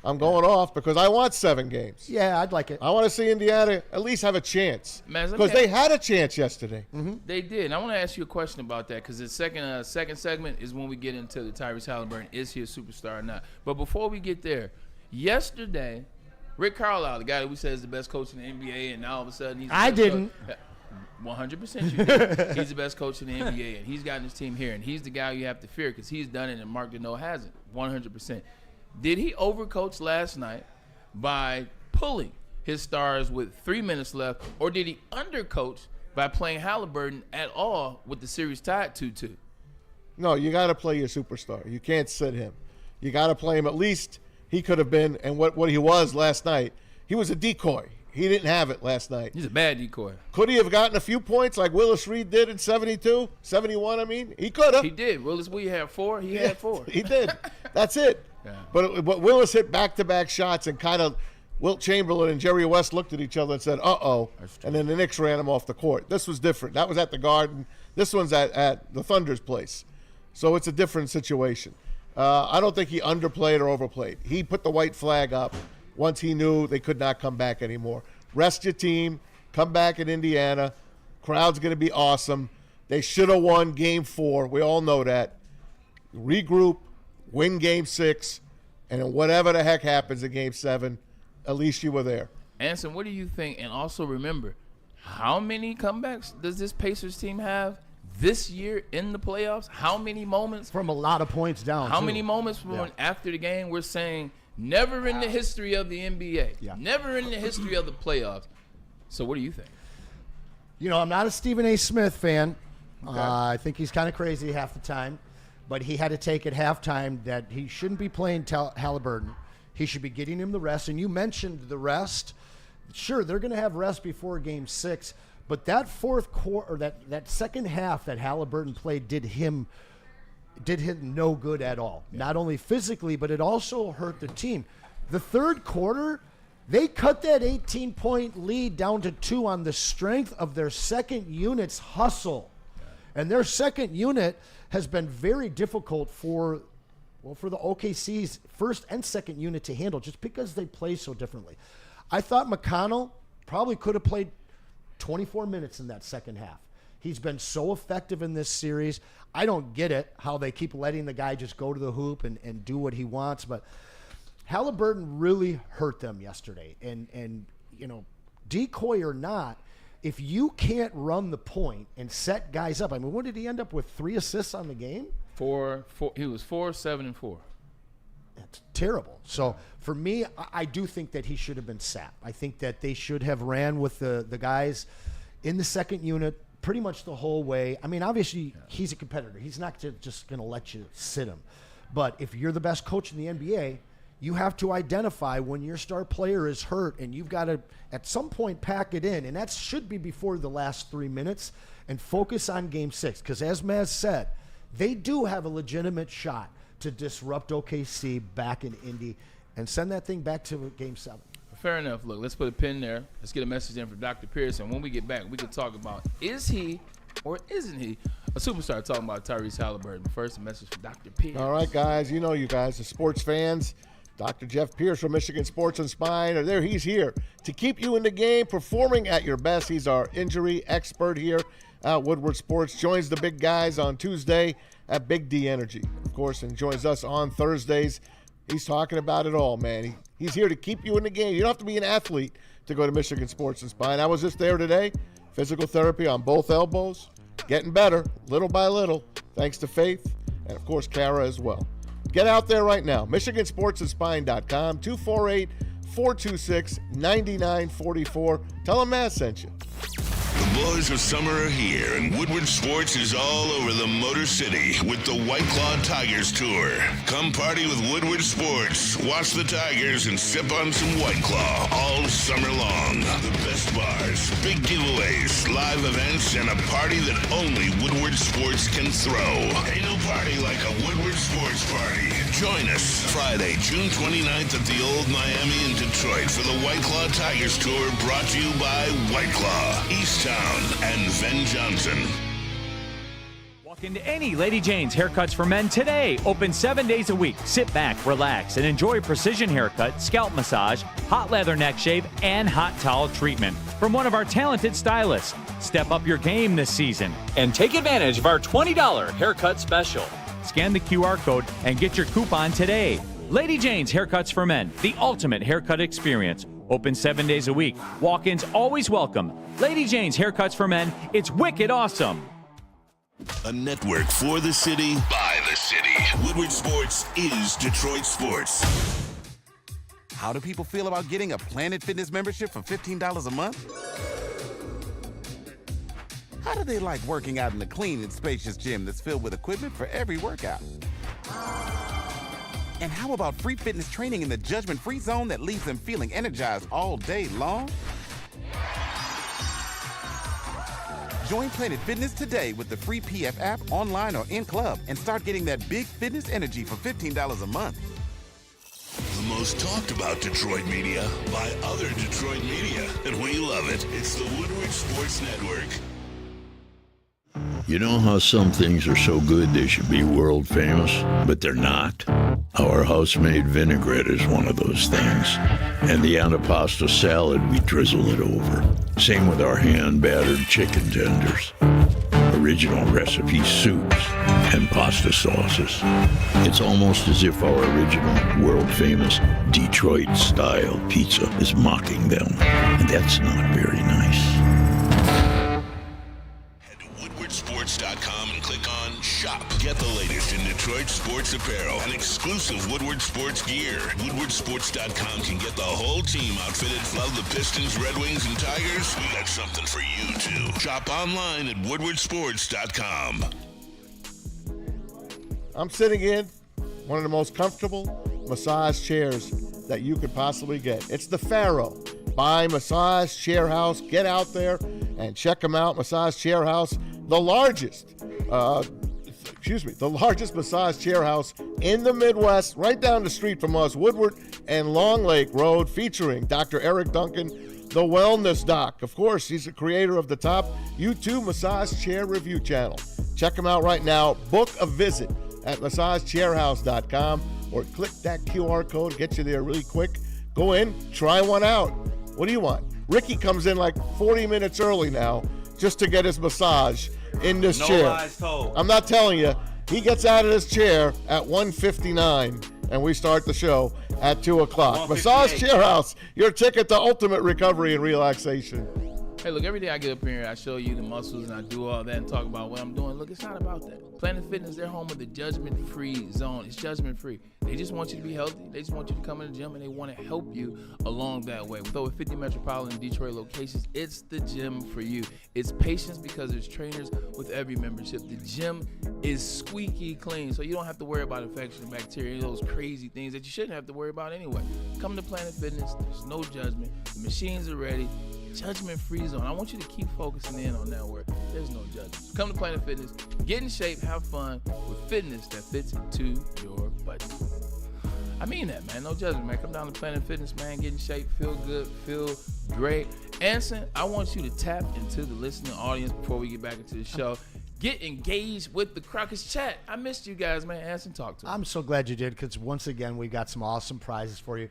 I'm going off because I want 7 games. Yeah, I'd like it. I want to see Indiana at least have a chance Man, let me because ask- they had a chance yesterday. They did. And I want to ask you a question about that because the second segment is when we get into the Tyrese Halliburton. Is he a superstar or not? But before we get there, yesterday, Rick Carlisle, the guy that we said is the best coach in the NBA, and now all of a sudden he's the I best didn't. coach. 100% you did. He's the best coach in the NBA, and he's gotten his team here, and he's the guy you have to fear because he's done it and Mark Deneau hasn't. 100%. Did he overcoach last night by pulling his stars with 3 minutes left, or did he undercoach by playing Halliburton at all with the series tied 2-2? No, you got to play your superstar. You can't sit him. You got to play him at least. He could have been, and what he was last night, he was a decoy. He didn't have it last night. He's a bad decoy. Could he have gotten a few points like Willis Reed did in 72, 71, I mean? He could have. He did. Willis Wee had 4. He had 4. He did. That's it. Yeah. But Willis hit back-to-back shots and kind of Wilt Chamberlain and Jerry West looked at each other and said, uh-oh, and then the Knicks ran him off the court. This was different. That was at the Garden. This one's at the Thunder's place. So it's a different situation. I don't think he underplayed or overplayed. He put the white flag up once he knew they could not come back anymore. Rest your team. Come back in Indiana. Crowd's going to be awesome. They should have won Game 4. We all know that. Regroup, win Game 6, and then whatever the heck happens in Game 7, at least you were there. Anson, what do you think? And also remember, how many comebacks does this Pacers team have this year in the playoffs? How many moments? From a lot of points down, How too. many moments from when after the game we're saying never in the history of the NBA, never in the history of the playoffs. So what do you think? You know, I'm not a Stephen A. Smith fan. I think he's kind of crazy half the time. But he had to take at halftime that he shouldn't be playing Halliburton. He should be getting him the rest. And you mentioned the rest. Sure, they're going to have rest before Game 6. But that fourth quarter, or that second half that Halliburton played did him no good at all. Yeah. Not only physically, but it also hurt the team. The third quarter, they cut that 18-point lead down to 2 on the strength of their second unit's hustle. Yeah. And their second unit has been very difficult for the OKC's first and second unit to handle just because they play so differently. I thought McConnell probably could have played 24 minutes in that second half. He's been so effective in this series. I don't get it, how they keep letting the guy just go to the hoop and do what he wants, but Halliburton really hurt them yesterday. And you know, decoy or not, if you can't run the point and set guys up, I mean, what did he end up with? 3 assists on the game? 4. He was 4, 7, and 4. That's terrible. So for me, I do think that he should have been sat. I think that they should have ran with the guys in the second unit pretty much the whole way. I mean, obviously, he's a competitor. He's not just going to let you sit him. But if you're the best coach in the NBA, you have to identify when your star player is hurt, and you've got to, at some point, pack it in. And that should be before the last 3 minutes, and focus on Game 6. Because as Maz said, they do have a legitimate shot to disrupt OKC back in Indy and send that thing back to Game 7. Fair enough. Look, let's put a pin there. Let's get a message in from Dr. Pierce. And when we get back, we can talk about, is he or isn't he a superstar? Talking about Tyrese Halliburton. First, a message from Dr. Pierce. All right, guys. You know you guys, the sports fans. Dr. Jeff Pierce from Michigan Sports and Spine. He's here to keep you in the game, performing at your best. He's our injury expert here at Woodward Sports. Joins the big guys on Tuesday at Big D Energy, of course, and joins us on Thursdays. He's talking about it all, man. He's here to keep you in the game. You don't have to be an athlete to go to Michigan Sports and Spine. I was just there today. Physical therapy on both elbows. Getting better, little by little, thanks to Faith and, of course, Kara as well. Get out there right now. MichiganSportsAndSpine.com, 248-426-9944. Tell them Matt sent you. The boys of summer are here, and Woodward Sports is all over the Motor City with the White Claw Tigers Tour. Come party with Woodward Sports, watch the Tigers, and sip on some White Claw all summer long. The best bars, big giveaways, live events, and a party that only Woodward Sports can throw. Ain't no party like a Woodward Sports party. Join us Friday, June 29th at the Old Miami in Detroit for the White Claw Tigers Tour, brought to you by White Claw, Easttown, and Ben Johnson. Walk into any Lady Jane's Haircuts for Men today. Open 7 days a week. Sit back, relax, and enjoy precision haircut, scalp massage, hot leather neck shave, and hot towel treatment from one of our talented stylists. Step up your game this season and take advantage of our $20 haircut special. Scan the QR code and get your coupon today. Lady Jane's Haircuts for Men, the ultimate haircut experience. Open 7 days a week. Walk-ins always welcome. Lady Jane's Haircuts for Men. It's wicked awesome. A network for the city, by the city. Woodward Sports is Detroit Sports. How do people feel about getting a Planet Fitness membership for $15 a month? How do they like working out in a clean and spacious gym that's filled with equipment for every workout? And how about free fitness training in the judgment-free zone that leaves them feeling energized all day long? Join Planet Fitness today with the free PF app, online or in club, and start getting that big fitness energy for $15 a month. The most talked about Detroit media by other Detroit media, and we love it. It's the Woodward Sports Network. You know how some things are so good they should be world famous, but they're not? Our house-made vinaigrette is one of those things. And the antipasta salad, we drizzle it over. Same with our hand-battered chicken tenders. Original recipe soups and pasta sauces. It's almost as if our original, world-famous Detroit-style pizza is mocking them. And that's not very nice. Sports.com and click on Shop. Get the latest in Detroit sports apparel and exclusive Woodward Sports gear. WoodwardSports.com can get the whole team outfitted. Love the Pistons, Red Wings, and Tigers? We got something for you, too. Shop online at WoodwardSports.com. I'm sitting in one of the most comfortable massage chairs that you could possibly get. It's the Pharaoh by Massage Chair House. Get out there and check them out. Massage Chair House, the largest massage chair house in the Midwest, right down the street from us, Woodward and Long Lake Road, featuring Dr. Eric Duncan, the Wellness Doc. Of course, he's the creator of the top YouTube massage chair review channel. Check him out right now. Book a visit at massagechairhouse.com or click that QR code, get you there really quick. Go in, try one out. What do you want? Ricky comes in like 40 minutes early now just to get his massage in this chair. No lies told. I'm not telling you. He gets out of his chair at 1:59, and we start the show at 2 o'clock. Massage Chair House, your ticket to ultimate recovery and relaxation. Hey, look, every day I get up here and I show you the muscles and I do all that and talk about what I'm doing. Look, it's not about that. Planet Fitness, they're home of the judgment-free zone. It's judgment-free. They just want you to be healthy. They just want you to come in the gym and they want to help you along that way. With over 50 metropolitan Detroit locations, it's the gym for you. It's patience because there's trainers with every membership. The gym is squeaky clean, so you don't have to worry about infection, bacteria, those crazy things that you shouldn't have to worry about anyway. Come to Planet Fitness. There's no judgment. The machines are ready. Judgment-free zone. I want you to keep focusing in on that word. There's no judgment. Come to Planet Fitness, get in shape, have fun with fitness that fits into your budget. I mean that, man. No judgment, man. Come down to Planet Fitness, man. Get in shape, feel good, feel great. Anson, I want you to tap into the listening audience before we get back into the show. Get engaged with the Crockers chat. I missed you guys, man. Anson, talk to me. I'm so glad you did, because once again, we got some awesome prizes for you.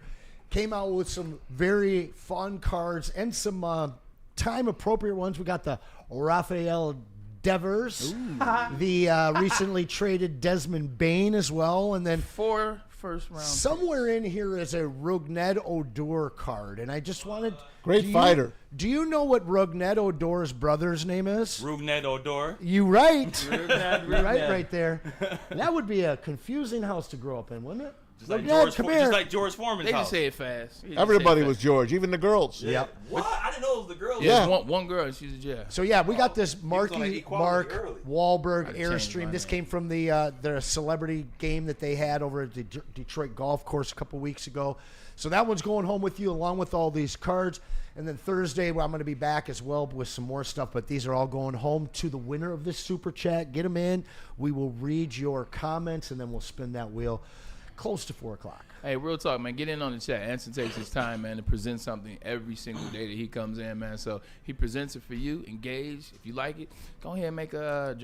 Came out with some very fun cards and some time-appropriate ones. We got the Rafael Devers, the recently traded Desmond Bain as well, and then for first-round Somewhere in here is a Rugnet Odor card, and I just wanted... Great fighter. Do you know what Rugnet Odor's brother's name is? Rugnet Odor. You right. You're right there. That would be a confusing house to grow up in, wouldn't it? Just like, Rugnet, come here. just like George Foreman's They house. just say it fast. Everybody was George, even the girls. Yep. What? I didn't know it was the girl. Yeah, Yeah. one girl, and she's a Jeff. So yeah, we got this on that Marky equality Mark early. Wahlberg Gotta change Airstream. my This name. came from the celebrity game that they had over at the Detroit Golf Course a couple weeks ago. So that one's going home with you along with all these cards. And then Thursday, well, I'm going to be back as well with some more stuff. But these are all going home to the winner of this Super Chat. Get them in. We will read your comments, and then we'll spin that wheel close to 4 o'clock. Hey, real talk, man. Get in on the chat. Anson takes his time, man, to present something every single day that he comes in, man. So he presents it for you. Engage. If you like it, go ahead and make a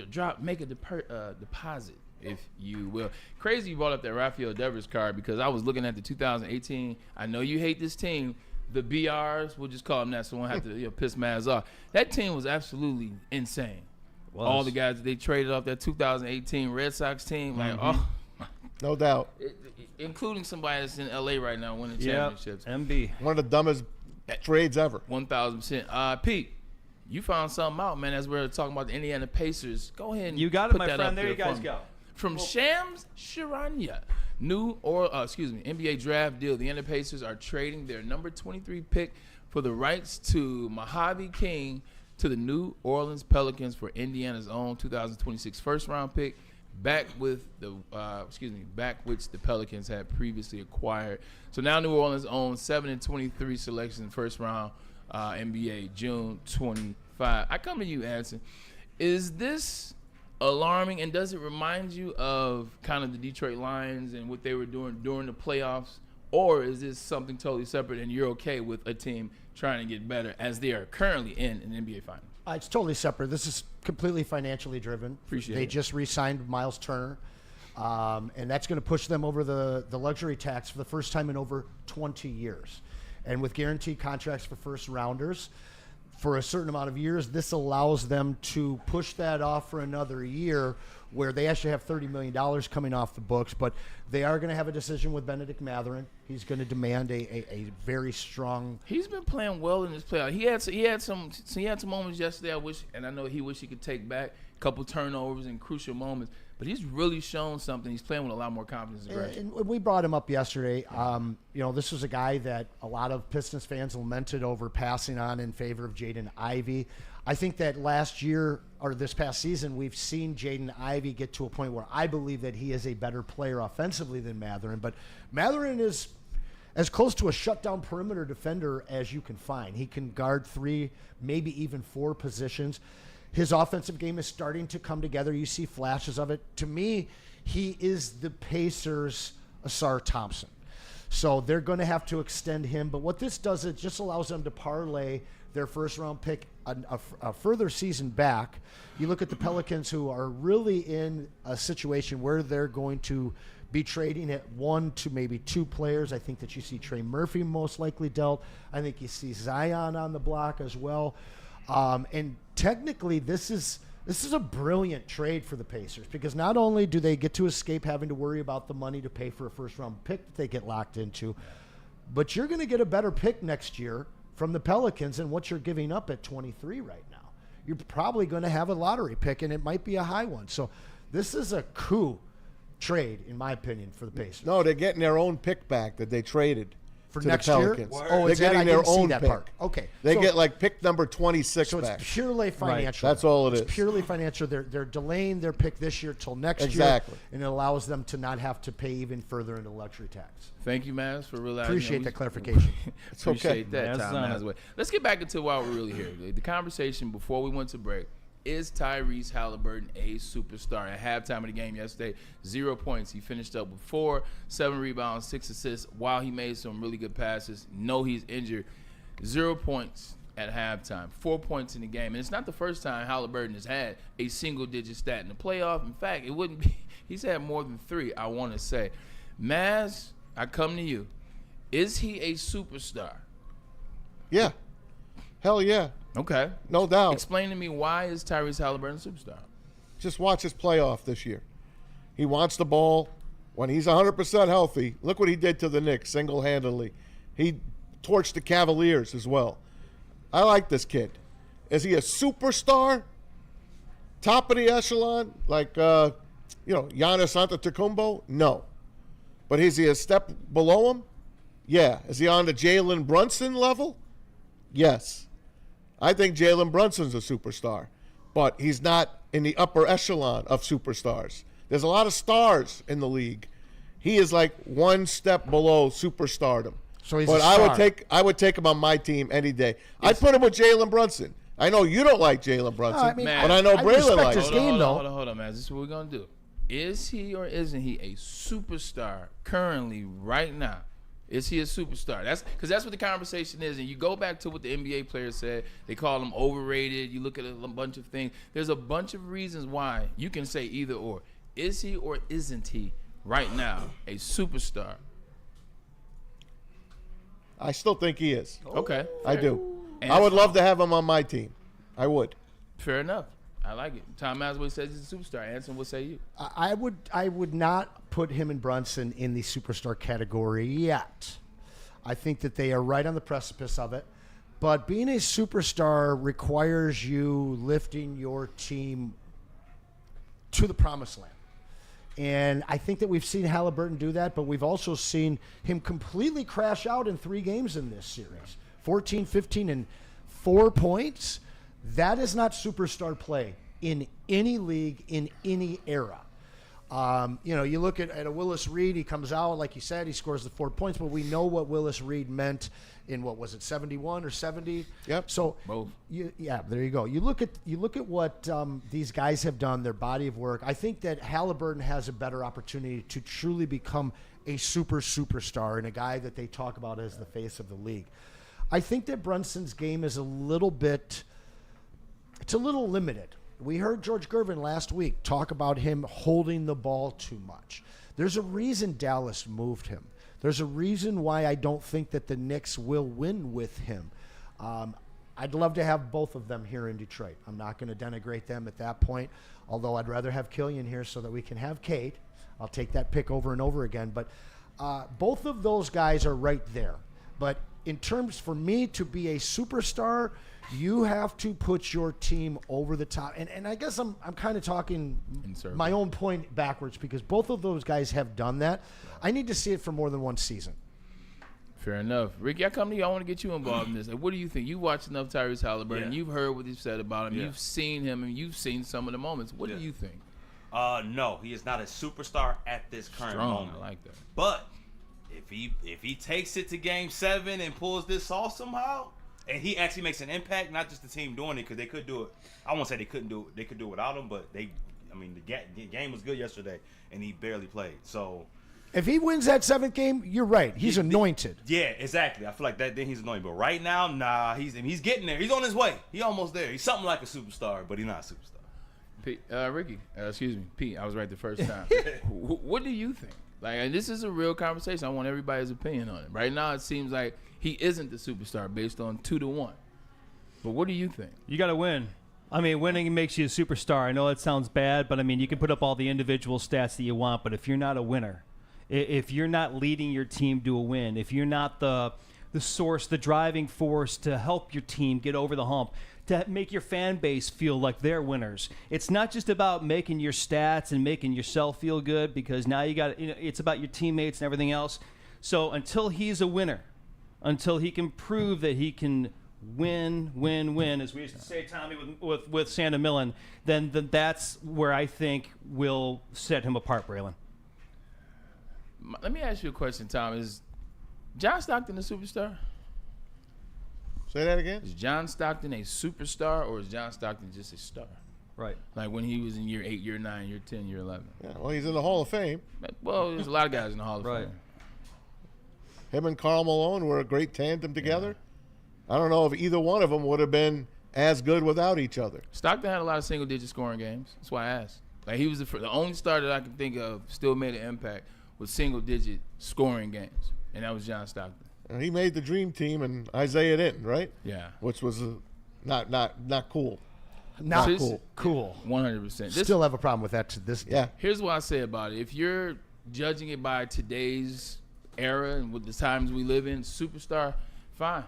deposit, if you will. Crazy you brought up that Rafael Devers card because I was looking at the 2018. I know you hate this team. The BRs, we'll just call them that, so we won't have to piss Maz off. That team was absolutely insane. All the guys that they traded off that 2018 Red Sox team, like, No doubt. including somebody that's in LA right now winning championships. MB. One of the dumbest trades ever. 1,000%. Pete, you found something out, man, as we're talking about the Indiana Pacers. Go ahead and You got it, put my that friend. up There you for guys me. go. From Shams Charania, NBA draft deal. The Indiana Pacers are trading their number 23 pick for the rights to Mojave King to the New Orleans Pelicans for Indiana's own 2026 first-round pick, back which the Pelicans had previously acquired. So now New Orleans owns 7 and 23 selections in first round NBA June 25. I come to you, Anson. Is this alarming, and does it remind you of kind of the Detroit Lions and what they were doing during the playoffs, or is this something totally separate and you're okay with a team trying to get better as they are currently in an NBA Finals? It's totally separate. This is completely financially driven. Appreciate They it. just re-signed Miles Turner, and that's going to push them over the luxury tax for the first time in over 20 years. And with guaranteed contracts for first rounders for a certain amount of years, this allows them to push that off for another year where they actually have $30 million coming off the books, but they are going to have a decision with Benedict Mathurin. He's going to demand a very strong. He's been playing well in this playoff. He had some moments yesterday. I know he wished he could take back a couple turnovers and crucial moments. But he's really shown something. He's playing with a lot more confidence and aggression. And we brought him up yesterday. This was a guy that a lot of Pistons fans lamented over passing on in favor of Jaden Ivey. I think that last year or this past season, we've seen Jaden Ivey get to a point where I believe that he is a better player offensively than Mathurin. But Mathurin is as close to a shutdown perimeter defender as you can find. He can guard 3, maybe even 4 positions. His offensive game is starting to come together. You see flashes of it. To me, he is the Pacers' Asar Thompson. So they're going to have to extend him. But what this does, it just allows them to parlay their first-round pick a further season back. You look at the Pelicans, who are really in a situation where they're going to be trading at 1 to maybe 2 players. I think that you see Trey Murphy most likely dealt. I think you see Zion on the block as well. And technically, this is a brilliant trade for the Pacers because not only do they get to escape having to worry about the money to pay for a first-round pick that they get locked into, but you're going to get a better pick next year from the Pelicans than what you're giving up at 23 right now. You're probably going to have a lottery pick, and it might be a high one. So this is a coup trade, in my opinion, for the Pacers. No, they're getting their own pick back that they traded. For to next the year? Pelicans. Oh, they're it's that? getting I their didn't see own that pick. part. Okay. They So- get like pick number 26 So back. it's purely financial. That's all it is. It's purely financial. They're delaying their pick this year till next year. Exactly. And it allows them to not have to pay even further into luxury tax. Thank you, Maz, for realizing. Appreciate that clarification. Appreciate that That's time, on Maz. it. Well, let's get back into why we're really here. The conversation before we went to break. Is Tyrese Halliburton a superstar? At halftime of the game yesterday, 0 points. He finished up with 4, 7 rebounds, 6 assists. While he made some really good passes, no, he's injured. 0 points at halftime, 4 points in the game. And it's not the first time Halliburton has had a single-digit stat in the playoff. In fact, it wouldn't be. He's had more than 3, I want to say. Maz, I come to you. Is he a superstar? Yeah. Hell yeah. Okay. No doubt. Explain to me, why is Tyrese Halliburton a superstar? Just watch his playoff this year. He wants the ball. when he's 100% healthy, look what he did to the Knicks single-handedly. He torched the Cavaliers as well. I like this kid. Is he a superstar? Top of the echelon? Like, Giannis Antetokounmpo? No. But is he a step below him? Yeah. Is he on the Jalen Brunson level? Yes. I think Jalen Brunson's a superstar. But he's not in the upper echelon of superstars. There's a lot of stars in the league. He is like one step below superstardom. So he's but a star. I would take him on my team any day. I'd put him with Jalen Brunson. I know you don't like Jalen Brunson, Man, but I know I Braylon respect likes his him. game, though. Hold on, man. This is what we're going to do. Is he or isn't he a superstar currently right now? Is he a superstar? That's what the conversation is. And you go back to what the NBA players said. They call him overrated. You look at a bunch of things. There's a bunch of reasons why you can say either or. Is he or isn't he right now a superstar? I still think he is. Okay. I do. And I would love to have him on my team. I would. Fair enough. I like it. Tom Masway says he's a superstar. Anson, what say you? I would not put him and Brunson in the superstar category yet. I think that they are right on the precipice of it. But being a superstar requires you lifting your team to the promised land. And I think that we've seen Halliburton do that, but we've also seen him completely crash out in 3 games in this series. 14, 15, and 4 points. That is not superstar play in any league, in any era. You look at a Willis Reed, he comes out, like you said, he scores the 4 points, but we know what Willis Reed meant in, 71 or 70? Yep. So, Both. there you go. You look at what these guys have done, their body of work. I think that Halliburton has a better opportunity to truly become a superstar and a guy that they talk about as the face of the league. I think that Brunson's game is a little limited. We heard George Gervin last week talk about him holding the ball too much. There's a reason Dallas moved him. There's a reason why I don't think that the Knicks will win with him. I'd love to have both of them here in Detroit. I'm not going to denigrate them at that point, although I'd rather have Killian here so that we can have Kate. I'll take that pick over and over again. But both of those guys are right there. But in terms for me to be a superstar, you have to put your team over the top. And I guess I'm kind of talking my own point backwards because both of those guys have done that. I need to see it for more than one season. Fair enough. Ricky, I come to you. I want to get you involved in this. Like, what do you think? You watched enough Tyrese Halliburton. Yeah. You've heard what he's said about him. Yeah. You've seen him, and you've seen some of the moments. What do you think? No, he is not a superstar at this current moment. I like that. But if he takes it to Game 7 and pulls this off somehow, and he actually makes an impact, not just the team doing it, because they could do it. I won't say they couldn't do it. They could do it without him, but the game was good yesterday, and he barely played. So if he wins that 7th game, you're right. He's anointed. Yeah, exactly. I feel like that then he's anointed. But right now, nah, he's getting there. He's on his way. He's almost there. He's something like a superstar, but he's not a superstar. Pete, I was right the first time. What do you think? Like, and this is a real conversation. I want everybody's opinion on it. Right now, it seems like he isn't the superstar based on 2-1. But what do you think? You got to win. I mean, winning makes you a superstar. I know that sounds bad, but I mean, you can put up all the individual stats that you want, but if you're not a winner, if you're not leading your team to a win, if you're not the source, the driving force to help your team get over the hump, to make your fan base feel like they're winners. It's not just about making your stats and making yourself feel good, because now it's about your teammates and everything else. So until he's a winner, until he can prove that he can win, as we used to say, Tommy, with Santa Millen, then that's where I think will set him apart, Braylon. Let me ask you a question, Tom. Is John Stockton a superstar? Say that again? Is John Stockton a superstar, or is John Stockton just a star? Right. Like when he was in year 8, year 9, year 10, year 11. Yeah, well, he's in the Hall of Fame. Well, there's a lot of guys in the Hall of Fame. Him and Karl Malone were a great tandem together. Yeah. I don't know if either one of them would have been as good without each other. Stockton had a lot of single-digit scoring games. That's why I asked. Like, he was the only star that I can think of still made an impact with single-digit scoring games, and that was John Stockton. And he made the dream team, and Isaiah didn't, right? Yeah. Which was not cool. Not cool. Cool. 100%. Still have a problem with that to this day. Yeah. Here's what I say about it. If you're judging it by today's era and with the times we live in, superstar, fine.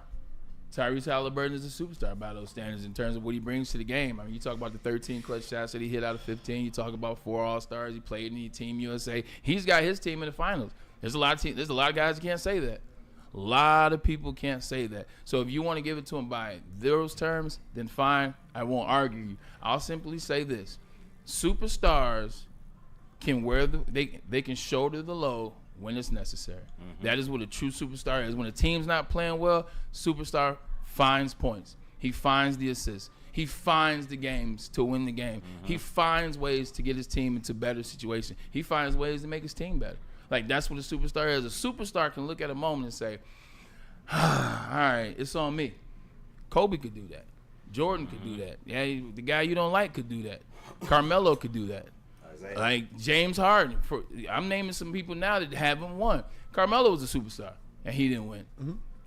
Tyrese Halliburton is a superstar by those standards in terms of what he brings to the game. I mean, you talk about the 13 clutch shots that he hit out of 15. You talk about 4 All-Stars. He played in the Team USA. He's got his team in the finals. There's a lot of guys who can't say that. A lot of people can't say that. So if you want to give it to him by those terms, then fine. I won't argue you. I'll simply say this. Superstars can they can shoulder the load when it's necessary. That is what a true superstar is. When a team's not playing well, superstar finds points. He finds the assists. He finds the games to win the game. He finds ways to get his team into better situations. He finds ways to make his team better. Like, that's what a superstar is. A superstar can look at a moment and say, all right, it's on me. Kobe could do that. Jordan could do that. Yeah, the guy you don't like could do that. Carmelo could do that. Like James Harden. I'm naming some people now that haven't won. Carmelo was a superstar, and he didn't win.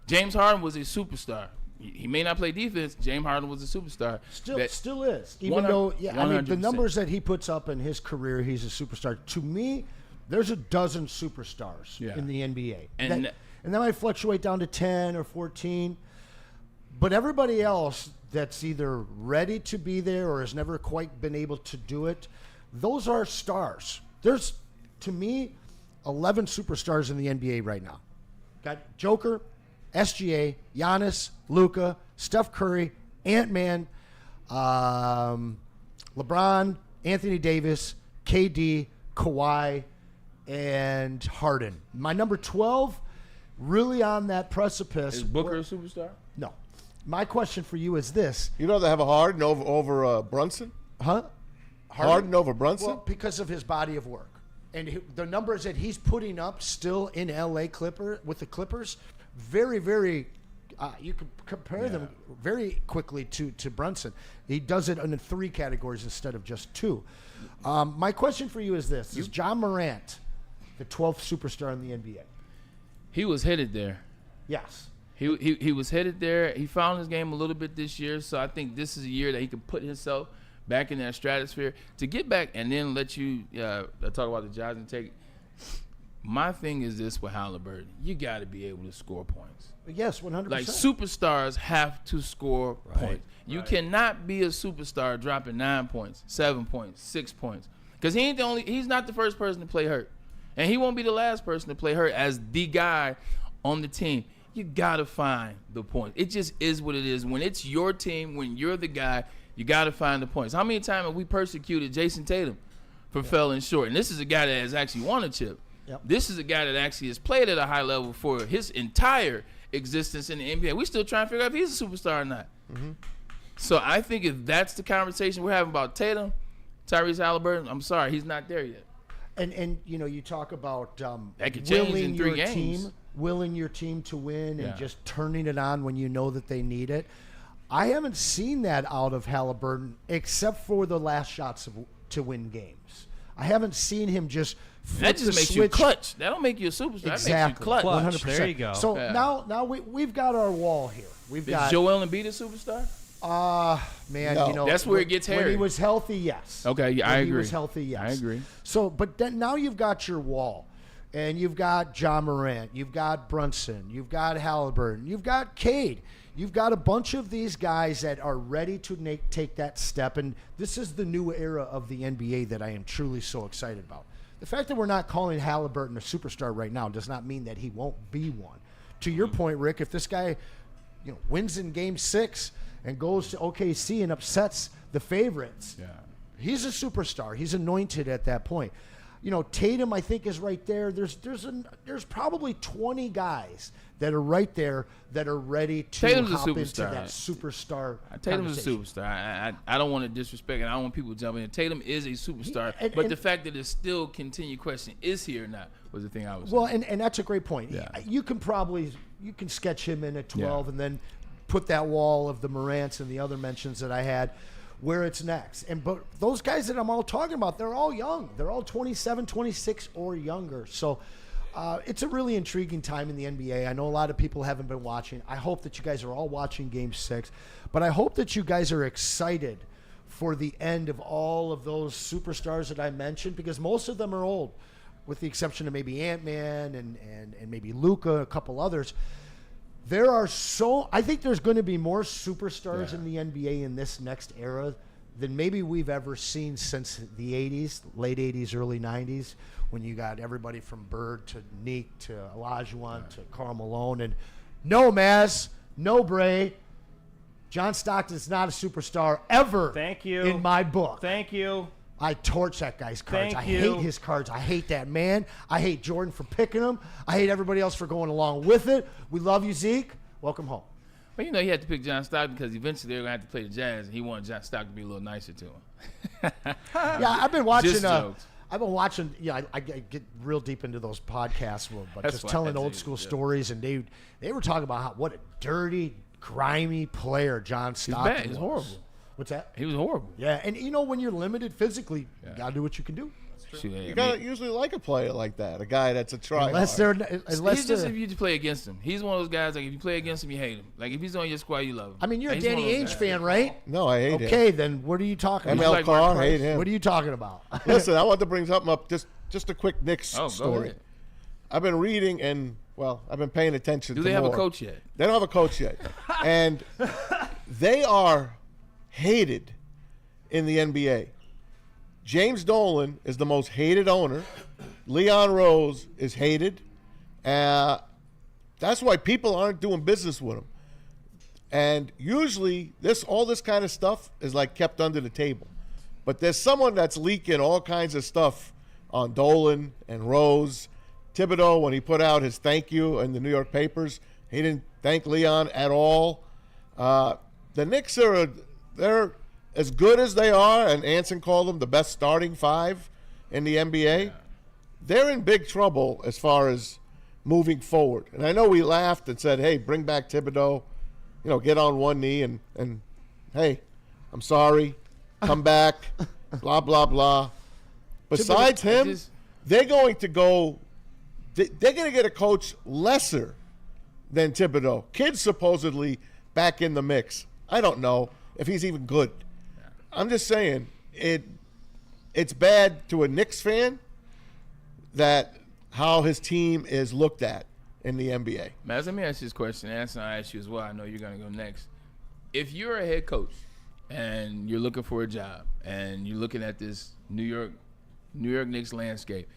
James Harden was a superstar. He may not play defense. James Harden was a superstar. Still is. Even though, I mean, the numbers that he puts up in his career, he's a superstar. To me, there's a dozen superstars in the NBA. And that might fluctuate down to 10 or 14. But everybody else that's either ready to be there or has never quite been able to do it, those are stars. There's, to me, 11 superstars in the NBA right now. Got Joker, SGA, Giannis, Luka, Steph Curry, Ant-Man, LeBron, Anthony Davis, KD, Kawhi, and Harden. My number 12, really on that precipice. Is Booker a superstar? No. My question for you is this. You know they have a Harden over Brunson? Huh? Harden over Brunson? Well, because of his body of work. And the numbers that he's putting up still in LA with the Clippers, very, very, you can compare them very quickly to Brunson. He does it in 3 categories instead of just 2. My question for you is this. Is John Morant the 12th superstar in the NBA? He was headed there. Yes. He was headed there. He found his game a little bit this year, so I think this is a year that he can put himself back in that stratosphere to get back and then let you talk about the jobs and take it. My thing is this with Halliburton. You got to be able to score points. Yes, 100%. Like, superstars have to score points. You cannot be a superstar dropping 9 points, 7 points, 6 points. Because he's not the first person to play hurt. And he won't be the last person to play hurt as the guy on the team. You got to find the points. It just is what it is. When it's your team, when you're the guy, you got to find the points. How many times have we persecuted Jason Tatum for falling short? And this is a guy that has actually won a chip. Yep. This is a guy that actually has played at a high level for his entire existence in the NBA. We still trying to figure out if he's a superstar or not. So I think if that's the conversation we're having about Tatum, Tyrese Halliburton, I'm sorry, he's not there yet. And you know, you talk about that could change in 3 games. Willing your team to win and just turning it on when you know that they need it. I haven't seen that out of Halliburton except for the last shots to win games. I haven't seen him just flip that just the makes switch. you clutch. That don't make you a superstar. Exactly. That makes you clutch. 100%. There you go. So now we've got our wall here. We've Is got Joel Embiid a superstar? Man, No. you know, That's where it gets hairy. When he was healthy, yes. Okay, yeah, I When agree. he was healthy, yes. I agree. So, but then now you've got your wall, and you've got John Morant, you've got Brunson, you've got Halliburton, you've got Cade. You've got a bunch of these guys that are ready to take that step, and this is the new era of the NBA that I am truly so excited about. The fact that we're not calling Halliburton a superstar right now does not mean that he won't be one. To your point, Rick, if this guy, wins in Game 6 and goes to OKC and upsets the favorites, he's a superstar. He's anointed at that point. Tatum, I think, is right there. There's probably 20 guys that are right there that are ready to Tatum's hop a into superstar. that superstar. Tatum's a conversation. superstar. I don't want to disrespect, and I don't want people jumping in. Tatum is a superstar, but the fact that it's still continued question, is he or not, was the thing I was saying. Well, and that's a great point. Yeah. You can sketch him in at 12 and then put that wall of the Morants and the other mentions that I had where it's next. But those guys that I'm all talking about, they're all young. They're all 27, 26 or younger. So it's a really intriguing time in the NBA. I know a lot of people haven't been watching. I hope that you guys are all watching Game 6. But I hope that you guys are excited for the end of all of those superstars that I mentioned, because most of them are old. with the exception of maybe Ant-Man and maybe Luka, a couple others, I think there's going to be more superstars in the NBA in this next era than maybe we've ever seen since the 80s, late 80s, early 90s, when you got everybody from Bird to Neek to Olajuwon to Karl Malone. And no, Maz, no, Bray, John Stockton's not a superstar ever. Thank you. In my book. Thank you. I torch that guy's cards. Thank I you. hate his cards. I hate that man. I hate Jordan for picking him. I hate everybody else for going along with it. We love you, Zeke. Welcome home. Well, you know, he had to pick John Stockton because eventually they were going to have to play the Jazz, and he wanted John Stockton to be a little nicer to him. Yeah, I've been watching. Just jokes. I've been watching. Yeah, I get real deep into those podcasts, but That's just why I telling had to old use school it, yeah. stories, and they were talking about what a dirty, grimy player John He's Stockton bad. He's was. horrible. What's that? He was horrible. Yeah, and you know when you're limited physically, you gotta do what you can do. Shoot, You gotta usually like a player like that, a guy that's a try. Unless he's just if you just play against him. He's one of those guys, like, if you play against him, you hate him. Like, if he's on your squad, you love him. I mean, you're a Like, he's Danny one of those Ainge guys. fan, right? No, I hate him. Okay, then what are you talking ML about? like Carr, Mark hate Price. him. What are you talking about? Listen, I want to bring something up. Just a quick Knicks Oh, go story. ahead. I've been reading and I've been paying attention. Do to they have more. a coach yet? They don't have a coach yet, and they are hated in the NBA. James Dolan is the most hated owner. Leon Rose is hated. That's why people aren't doing business with him. And usually all this kind of stuff is like kept under the table. But there's someone that's leaking all kinds of stuff on Dolan and Rose. Thibodeau, when he put out his thank you in the New York papers, he didn't thank Leon at all. The Knicks they're as good as they are, and Anson called them the best starting five in the NBA. Yeah. They're in big trouble as far as moving forward. And I know we laughed and said, hey, bring back Thibodeau, get on one knee and hey, I'm sorry, come back, blah, blah, blah. Besides him, they're going to get a coach lesser than Thibodeau. Kid's supposedly back in the mix. I don't know if he's even good. I'm just saying it's bad to a Knicks fan that how his team is looked at in the NBA. Maz, let me ask you this question. Anson, I'll ask you as well. I know you're going to go next. If you're a head coach and you're looking for a job and you're looking at this New York Knicks landscape,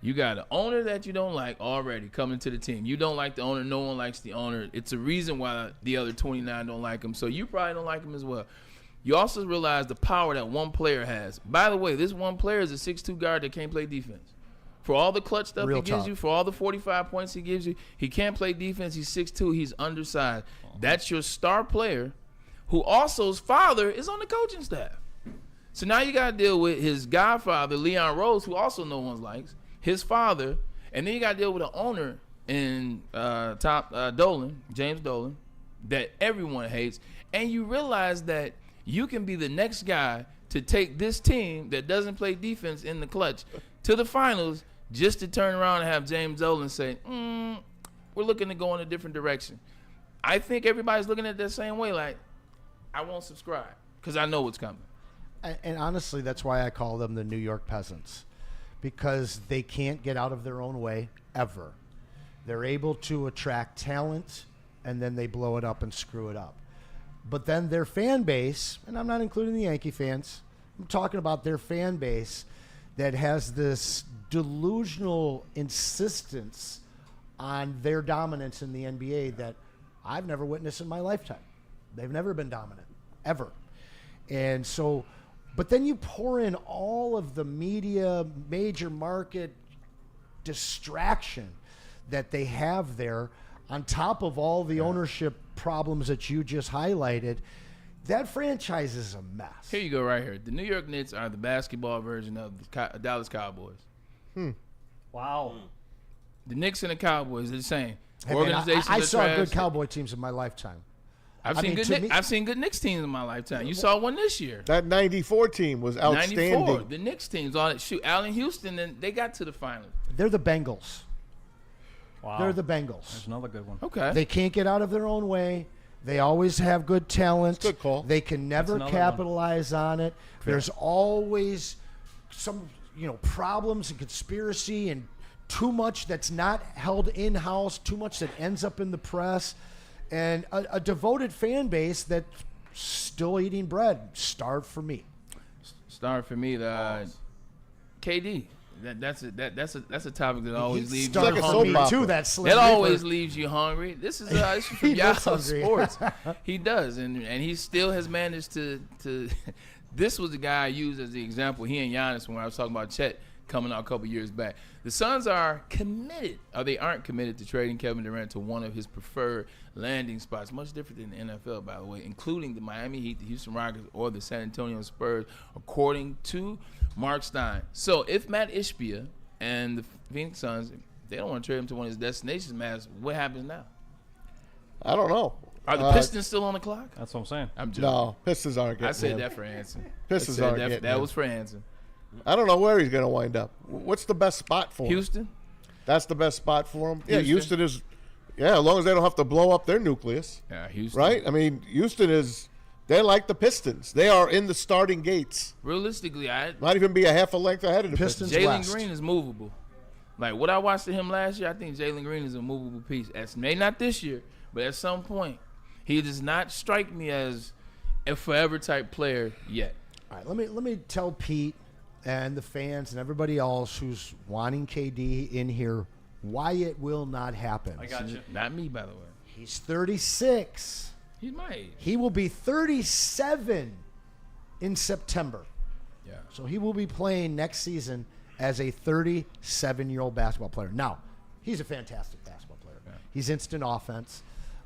you got an owner that you don't like already coming to the team. You don't like the owner. No one likes the owner. It's a reason why the other 29 don't like him. So you probably don't like him as well. You also realize the power that one player has. By the way, this one player is a 6'2" guard that can't play defense. For all the clutch stuff he gives you, for all the 45 points he gives you, he can't play defense. He's 6'2". He's undersized. That's your star player, who also's father is on the coaching staff. So now you got to deal with his godfather, Leon Rose, who also no one likes, his father, and then you got to deal with an owner in Dolan, James Dolan, that everyone hates. And you realize that you can be the next guy to take this team that doesn't play defense in the clutch to the finals just to turn around and have James Dolan say, we're looking to go in a different direction. I think everybody's looking at it that same way, like, I won't subscribe because I know what's coming. And honestly, that's why I call them the New York peasants, because they can't get out of their own way ever. They're able to attract talent, and then they blow it up and screw it up. But then their fan base, and I'm not including the Yankee fans, I'm talking about their fan base that has this delusional insistence on their dominance in the NBA that I've never witnessed in my lifetime. They've never been dominant, ever. And so, but then you pour in all of the media, major market distraction that they have there on top of all the ownership problems that you just highlighted. That franchise is a mess. Here you go right here. The New York Knicks are the basketball version of the Dallas Cowboys. Wow. The Knicks and the Cowboys are the same. Hey, man, Organizations I are saw trash. good Cowboy teams in my lifetime. I've seen good Knicks teams in my lifetime. You saw one this year. That 94 team was outstanding. 94. The Knicks teams on it. Shoot, Allen Houston, and they got to the finals. They're the Bengals. Wow. They're the Bengals. There's another good one. Okay. They can't get out of their own way. They always have good talent. Good call. They can never capitalize on it. There's always some problems and conspiracy and too much that's not held in-house, too much that ends up in the press, and a devoted fan base that's still eating bread. Starved for me. Starved for me. KD. That's a topic that always leaves you like a hungry. soap too. opera. That Slim It always Reaper. leaves you hungry. This is from He does Yahoo hungry. Sports. He does, and he still has managed to. This was the guy I used as the example. He and Giannis when I was talking about Chet coming out a couple years back. The Suns are committed, or they aren't committed to trading Kevin Durant to one of his preferred landing spots. Much different than the NFL, by the way, including the Miami Heat, the Houston Rockets, or the San Antonio Spurs, according to Mark Stein. So if Matt Ishbia and the Phoenix Suns, they don't want to trade him to one of his destinations, Matt, what happens now? I don't know. Are the Pistons still on the clock? That's what I'm saying. I'm joking. No, Pistons aren't getting I said him. that for Anson. Pistons I said aren't that, getting that him. was for Anson. I don't know where he's going to wind up. What's the best spot for him? Houston? That's the best spot for him? Yeah, Houston? Houston is. Yeah, as long as they don't have to blow up their nucleus. Yeah, Houston. Right? I mean, Houston is. They're like the Pistons. They are in the starting gates. Realistically, Might even be a half a length ahead of the Pistons. Pistons Jalen West. Green is movable. Like what I watched of him last year, I think Jalen Green is a movable piece. Maybe not this year, but at some point, he does not strike me as a forever type player yet. All right, let me tell Pete and the fans and everybody else who's wanting KD in here why it will not happen. I got you. Not me, by the way. He's 36. He's my age. He will be 37 in September. Yeah. So he will be playing next season as a 37-year-old basketball player. Now, he's a fantastic basketball player. Yeah. He's instant offense.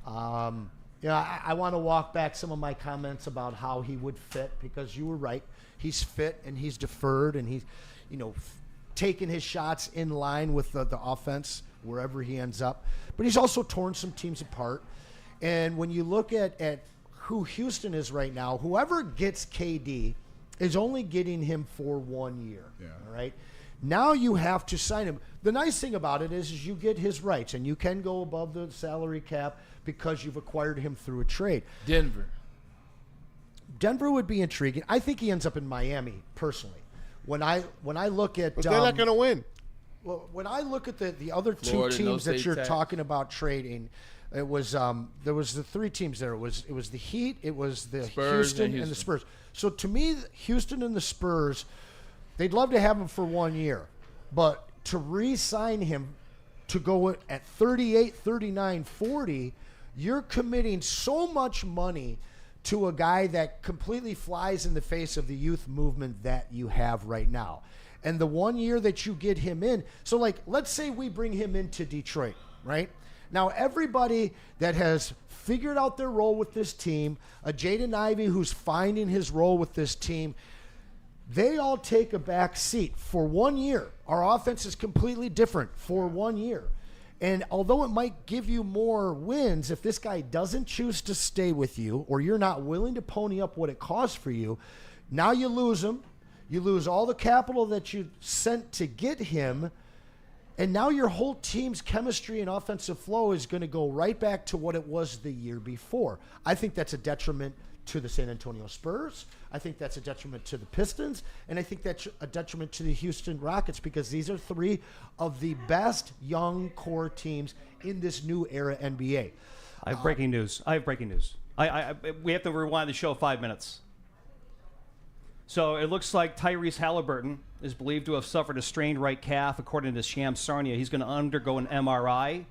I want to walk back some of my comments about how he would fit because you were right. He's fit and he's deferred and he's, taking his shots in line with the offense wherever he ends up. But he's also torn some teams apart. And when you look at who Houston is right now, whoever gets KD is only getting him for 1 year. Yeah. All right. Now you have to sign him. The nice thing about it is you get his rights, and you can go above the salary cap because you've acquired him through a trade. Denver would be intriguing. I think he ends up in Miami personally. When I look at, But they're not going to win. well, when I look at the other Florida, two no teams that state you're tax. talking about trading, it was there was the three teams there. It was the Heat, it was the Spurs Houston, and and the Houston. Spurs. So to me, Houston and the Spurs, they'd love to have him for 1 year, but to re-sign him to go at 38, 39, 40, you're committing so much money to a guy that completely flies in the face of the youth movement that you have right now. And the 1 year that you get him in, so like, let's say we bring him into Detroit, right? Now, everybody that has figured out their role with this team, a Jaden Ivey who's finding his role with this team, they all take a back seat for 1 year. Our offense is completely different for 1 year. And although it might give you more wins, if this guy doesn't choose to stay with you or you're not willing to pony up what it costs for you, now you lose him. You lose all the capital that you sent to get him. And now your whole team's chemistry and offensive flow is going to go right back to what it was the year before. I think that's a detriment to the San Antonio Spurs. I think that's a detriment to the Pistons. And I think that's a detriment to the Houston Rockets because these are three of the best young core teams in this new era NBA. I have breaking news. We have to rewind the show 5 minutes. So it looks like Tyrese Halliburton is believed to have suffered a strained right calf, according to Shams Charania. He's going to undergo an MRI.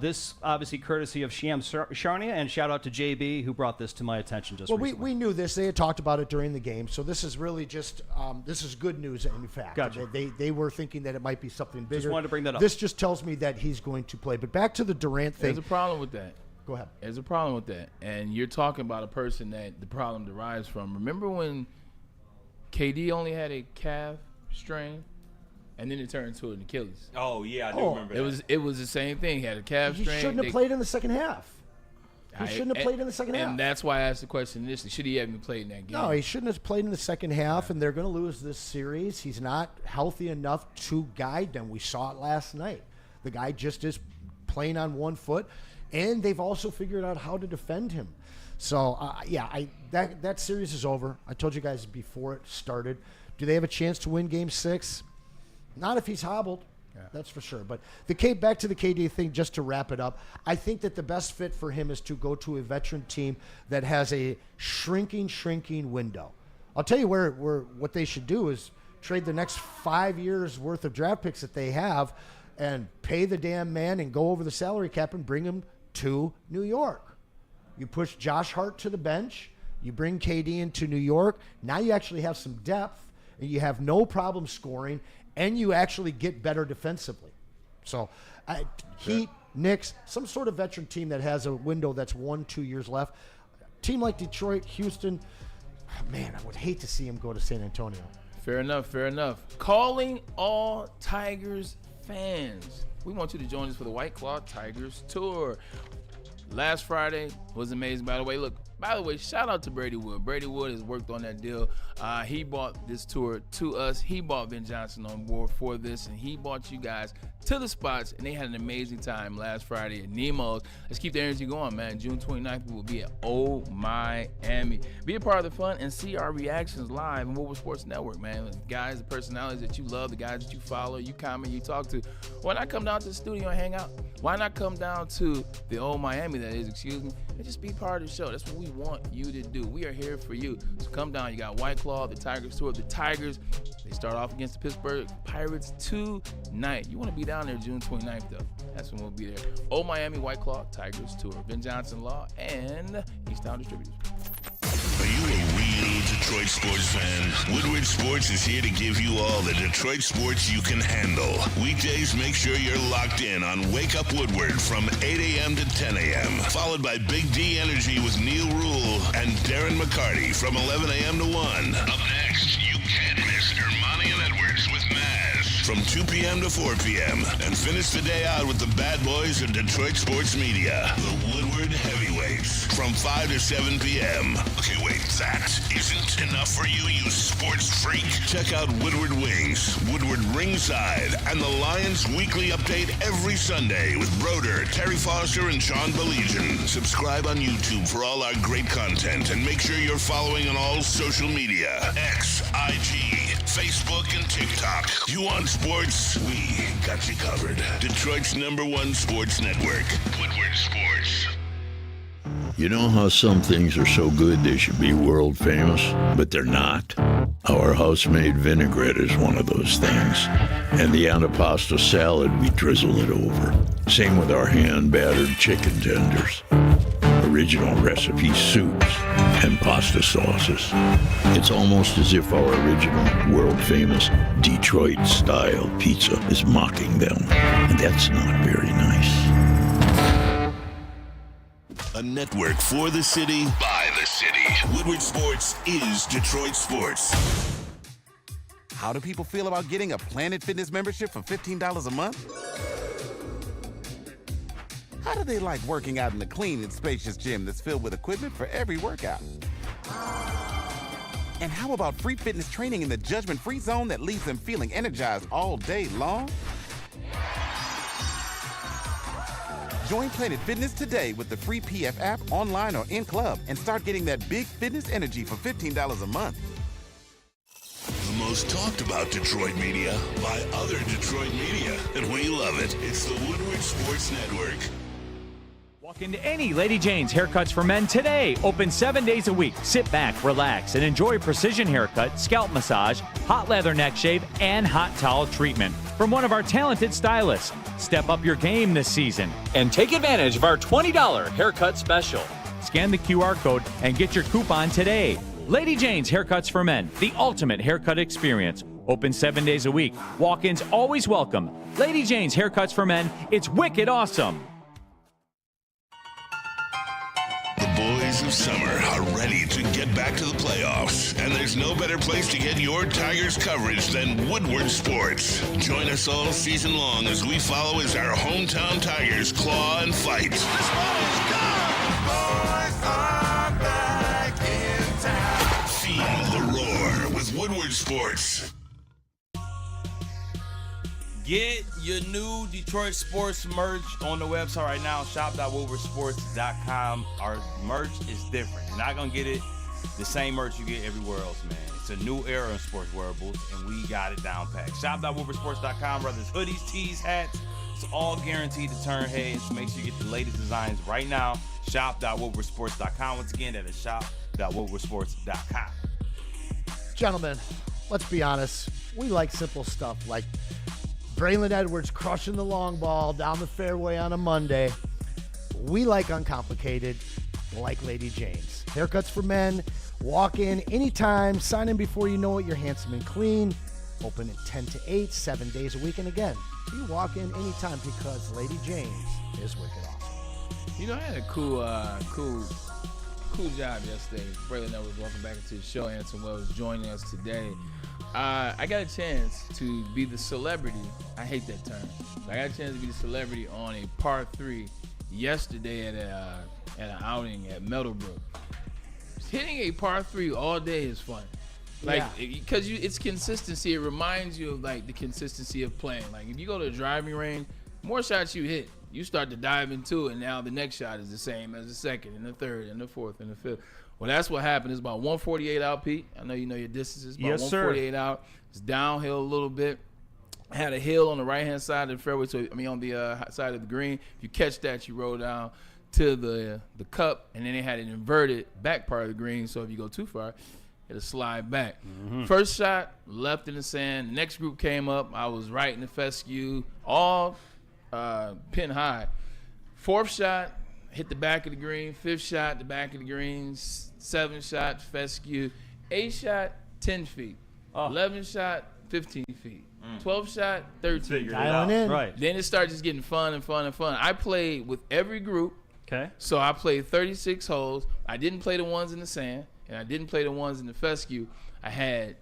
This obviously courtesy of Shams Charania, and shout out to JB who brought this to my attention just recently. We knew this. They had talked about it during the game, so this is really just this is good news. In fact, Gotcha. They were thinking that it might be something bigger. Just wanted to bring that up. This just tells me that he's going to play. But back to the Durant thing. There's a problem with that. Go ahead. There's a problem with that. And you're talking about a person that the problem derives from. Remember when KD only had a calf strain and then it turned into an Achilles? Oh yeah, I do remember that. It was the same thing. He had a calf He strain. shouldn't have played in the second half. He shouldn't have played in the second half. And that's why I asked the question initially. Should he have even played in that game? No, he shouldn't have played in the second half, and they're going to lose this series. He's not healthy enough to guide them. We saw it last night. The guy just is playing on 1 foot, and they've also figured out how to defend him. So, that series is over. I told you guys before it started. Do they have a chance to win Game 6? Not if he's hobbled. That's for sure. But back to the KD thing, just to wrap it up, I think that the best fit for him is to go to a veteran team that has a shrinking window. I'll tell you where what they should do is trade the next 5 years worth of draft picks that they have and pay the damn man and go over the salary cap and bring him to New York. You push Josh Hart to the bench. You bring KD into New York. Now you actually have some depth, and you have no problem scoring, and you actually get better defensively. So Heat, Knicks, some sort of veteran team that has a window that's 1-2 years left. Team like Detroit, Houston, man, I would hate to see him go to San Antonio. Fair enough. Calling all Tigers fans. We want you to join us for the White Claw Tigers Tour. Last Friday was amazing. By the way, shout out to Brady Wood. Brady Wood has worked on that deal. He bought this tour to us. He bought Ben Johnson on board for this, and he bought you guys to the spots, and they had an amazing time last Friday at Nemo's. Let's keep the energy going, man. June 29th, we will be at Miami. Be a part of the fun and see our reactions live on Woodward Sports Network, man. The guys, the personalities that you love, the guys that you follow, you comment, you talk to. Why not come down to the studio and hang out? Why not come down to the old Miami, that is, and just be part of the show. That's what we want you to do. We are here for you. So come down. You got White Claw, the Tigers Tour. The Tigers, they start off against the Pittsburgh Pirates tonight. You want to be down there June 29th, though. That's when we'll be there. Old Miami, White Claw, Tigers Tour. Ben Johnson Law and Easttown Distributors. Are you a real Detroit sports fan? Woodward Sports is here to give you all the Detroit sports you can handle. Weekdays, make sure you're locked in on Wake Up Woodward from 8 a.m. to 10 a.m., followed by Big D Energy with Neil Rule and Darren McCarty from 11 a.m. to 1. Up next, you can't miss Ermanni and Edwards with Maz from 2 p.m. to 4 p.m. And finish the day out with the bad boys of Detroit sports media, the Woodward Heavyweights, from 5 to 7 p.m. Okay, wait, that isn't enough for you, you sports freak. Check out Woodward Wings, Woodward Ringside, and the Lions Weekly Update every Sunday with Broder, Terry Foster, and Sean Baligian. Subscribe on YouTube for all our great content, and make sure you're following on all social media: X, IG, Facebook, and TikTok. You want sports? We got you covered. Detroit's #1 sports network, Woodward Sports. You know how some things are so good they should be world famous, but they're not? Our house-made vinaigrette is one of those things. And the antipasta salad, we drizzle it over. Same with our hand-battered chicken tenders. Original recipe soups and pasta sauces. It's almost as if our original, world-famous Detroit-style pizza is mocking them. And that's not very nice. A network for the city, by the city. Woodward Sports is Detroit sports. How do people feel about getting a Planet Fitness membership for $15 a month? How do they like working out in a clean and spacious gym that's filled with equipment for every workout? And how about free fitness training in the judgment-free zone that leaves them feeling energized all day long? Join Planet Fitness today with the free PF app, online or in club, and start getting that big fitness energy for $15 a month. The most talked about Detroit media by other Detroit media, and we love it. It's the Woodward Sports Network. Walk into any Lady Jane's Haircuts for Men today. Open 7 days a week. Sit back, relax, and enjoy precision haircut, scalp massage, hot leather neck shave, and hot towel treatment from one of our talented stylists. Step up your game this season and take advantage of our $20 haircut special. Scan the QR code and get your coupon today. Lady Jane's Haircuts for Men, the ultimate haircut experience. Open 7 days a week. Walk-ins always welcome. Lady Jane's Haircuts for Men. It's wicked awesome. The boys of summer are ready to get back to the playoffs, and there's no better place to get your Tigers coverage than Woodward Sports. Join us all season long as we follow as our hometown Tigers claw and fight. This ball is gone! Boys are back in town. Feel the roar with Woodward Sports. Get your new Detroit sports merch on the website right now, shop.woodwardsports.com. Our merch is different. You're not going to get it the same merch you get everywhere else, man. It's a new era in sports wearables, and we got it down packed. Shop.woodwardsports.com, whether it's hoodies, tees, hats, it's all guaranteed to turn heads. Make sure you get the latest designs right now. Shop.woodwardsports.com. Once again, that is shop.woodwardsports.com. Gentlemen, let's be honest. We like simple stuff like Braylon Edwards crushing the long ball down the fairway on a Monday. We like uncomplicated, like Lady Jane's. Haircuts for men. Walk in anytime. Sign in before you know it. You're handsome and clean. Open at 10 to 8, 7 days a week. And again, you walk in anytime because Lady Jane's is wicked awesome. You know, I had a cool job yesterday. Braylon Edwards, welcome back into the show. Anson Wells joining us today. I got a chance to be the celebrity. I hate that term. I got a chance to be the celebrity on a par 3 yesterday at an outing at Meadowbrook. Hitting a par 3 all day is fun. Because it's consistency. It reminds you of like the consistency of playing. Like if you go to a driving range, more shots you hit, you start to dive into it. And now the next shot is the same as the second and the third and the fourth and the fifth. Well, that's what happened. It's about 148 out, Pete. I know you know your distances. About Yes, 148 out. It's downhill a little bit. I had a hill on the right-hand side of the fairway, on the side of the green. If you catch that, you roll down to the cup, and then they had an inverted back part of the green, so if you go too far, it'll slide back. Mm-hmm. First shot, left in the sand. The next group came up. I was right in the fescue, all pin high. Fourth shot, hit the back of the green. Fifth shot, the back of the green. Seventh shot, fescue. Eighth shot, 10 feet. 11th shot, 15 feet. 12th shot, 13 feet. Dialing in. Right. Then it started just getting fun and fun and fun. I played with every group. Okay. So I played 36 holes. I didn't play the ones in the sand, and I didn't play the ones in the fescue. I had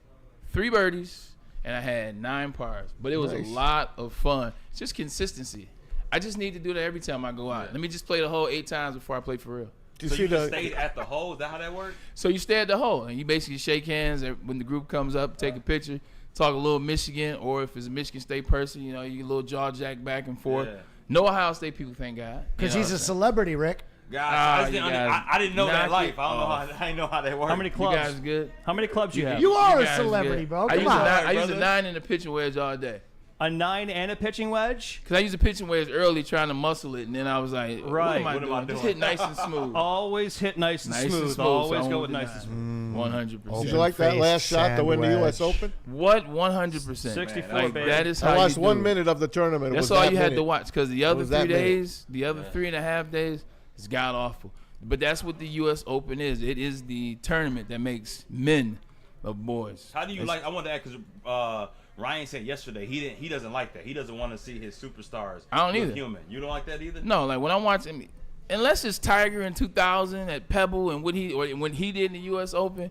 3 birdies, and I had 9 pars. But it was a lot of fun. It's just consistency. I just need to do that every time I go out. Let me just play the hole 8 times before I play for real. So you just stayed at the hole? Is that how that worked? So you stay at the hole, and you basically shake hands when the group comes up, take a picture, talk a little Michigan, or if it's a Michigan State person, you know, you get a little jaw jack back and forth. Yeah. No Ohio State people, thank God. Because he's a celebrity, Rick. Guys, I didn't know that life. I didn't know how that worked. How many clubs? You guys good? How many clubs you have? You are a guys celebrity, good. bro. I Come on. use a 9 and a pitching wedge all day. A 9 and a pitching wedge? Because I used a pitching wedge early trying to muscle it, and then I was like, Right. what am I doing? Just hit nice and smooth. Always hit nice and smooth. Always go with nice and smooth. 100%. Did you like that last shot to win the U.S. Open? What? 100%. 64, Like, baby. that is how I watched you 1 do minute of the tournament. That's it was all that you had minute. to watch, because the other was 3 that minute. days, the other 3.5 days, is god awful. But that's what the U.S. Open is. It is the tournament that makes men of boys. How do you like? I wanted to ask because Ryan said yesterday he doesn't like that. He doesn't want to see his superstars. I don't look either. Human. You don't like that either. No, like when I'm watching, unless it's Tiger in 2000 at Pebble and when he did in the U.S. Open.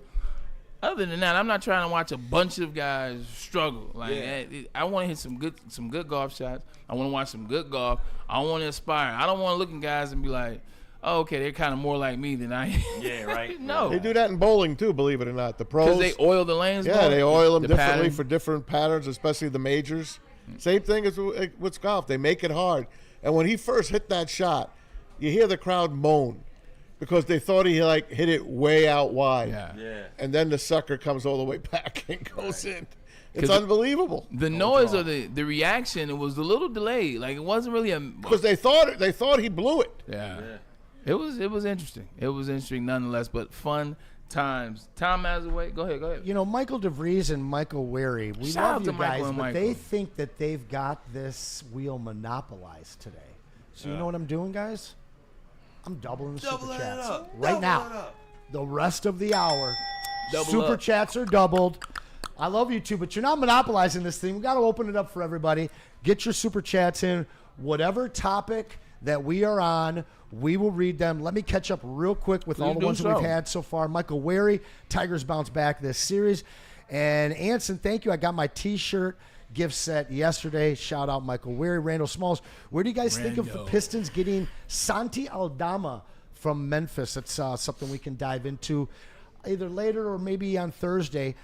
Other than that, I'm not trying to watch a bunch of guys struggle. Like I want to hit some good golf shots. I want to watch some good golf. I want to inspire. I don't want to look at guys and be like, oh, okay, they're kind of more like me than I am. Yeah, right. No. They do that in bowling too, believe it or not. The pros. Because they oil the lanes. Yeah, they oil them the differently pattern. for different patterns, especially the majors. Same thing as with golf. They make it hard. And when he first hit that shot, you hear the crowd moan because they thought he hit it way out wide. Yeah. And then the sucker comes all the way back and goes in. It's unbelievable. The noise of the reaction, it was a little delayed. Like it wasn't really because they thought he blew it. Yeah. It was interesting. It was interesting nonetheless, but fun times. Tom Mazaway, go ahead. You know, Michael DeVries and Michael Wary, we Shout love out you to guys, Michael and but Michael. they think that they've got this wheel monopolized today. So you know what I'm doing, guys? I'm doubling the super chats right now. The rest of the hour, super chats are doubled. I love you too, but you're not monopolizing this thing. We got to open it up for everybody. Get your super chats in. Whatever topic that we are on, we will read them. Let me catch up real quick with all the ones that we've had so far. Michael Wary, Tigers bounce back this series. And Anson, thank you. I got my T-shirt gift set yesterday. Shout out Michael Wary. Randall Smalls. Where do you guys think of the Pistons getting Santi Aldama from Memphis? That's something we can dive into either later or maybe on Thursday.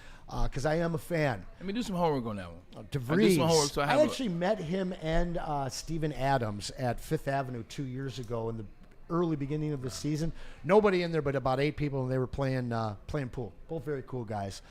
Because I am a fan. Let me do some homework on that one. DeVries. I actually met him and Steven Adams at Fifth Avenue 2 years ago in the early beginning of the season. Nobody in there but about 8 people, and they were playing pool. Both very cool guys.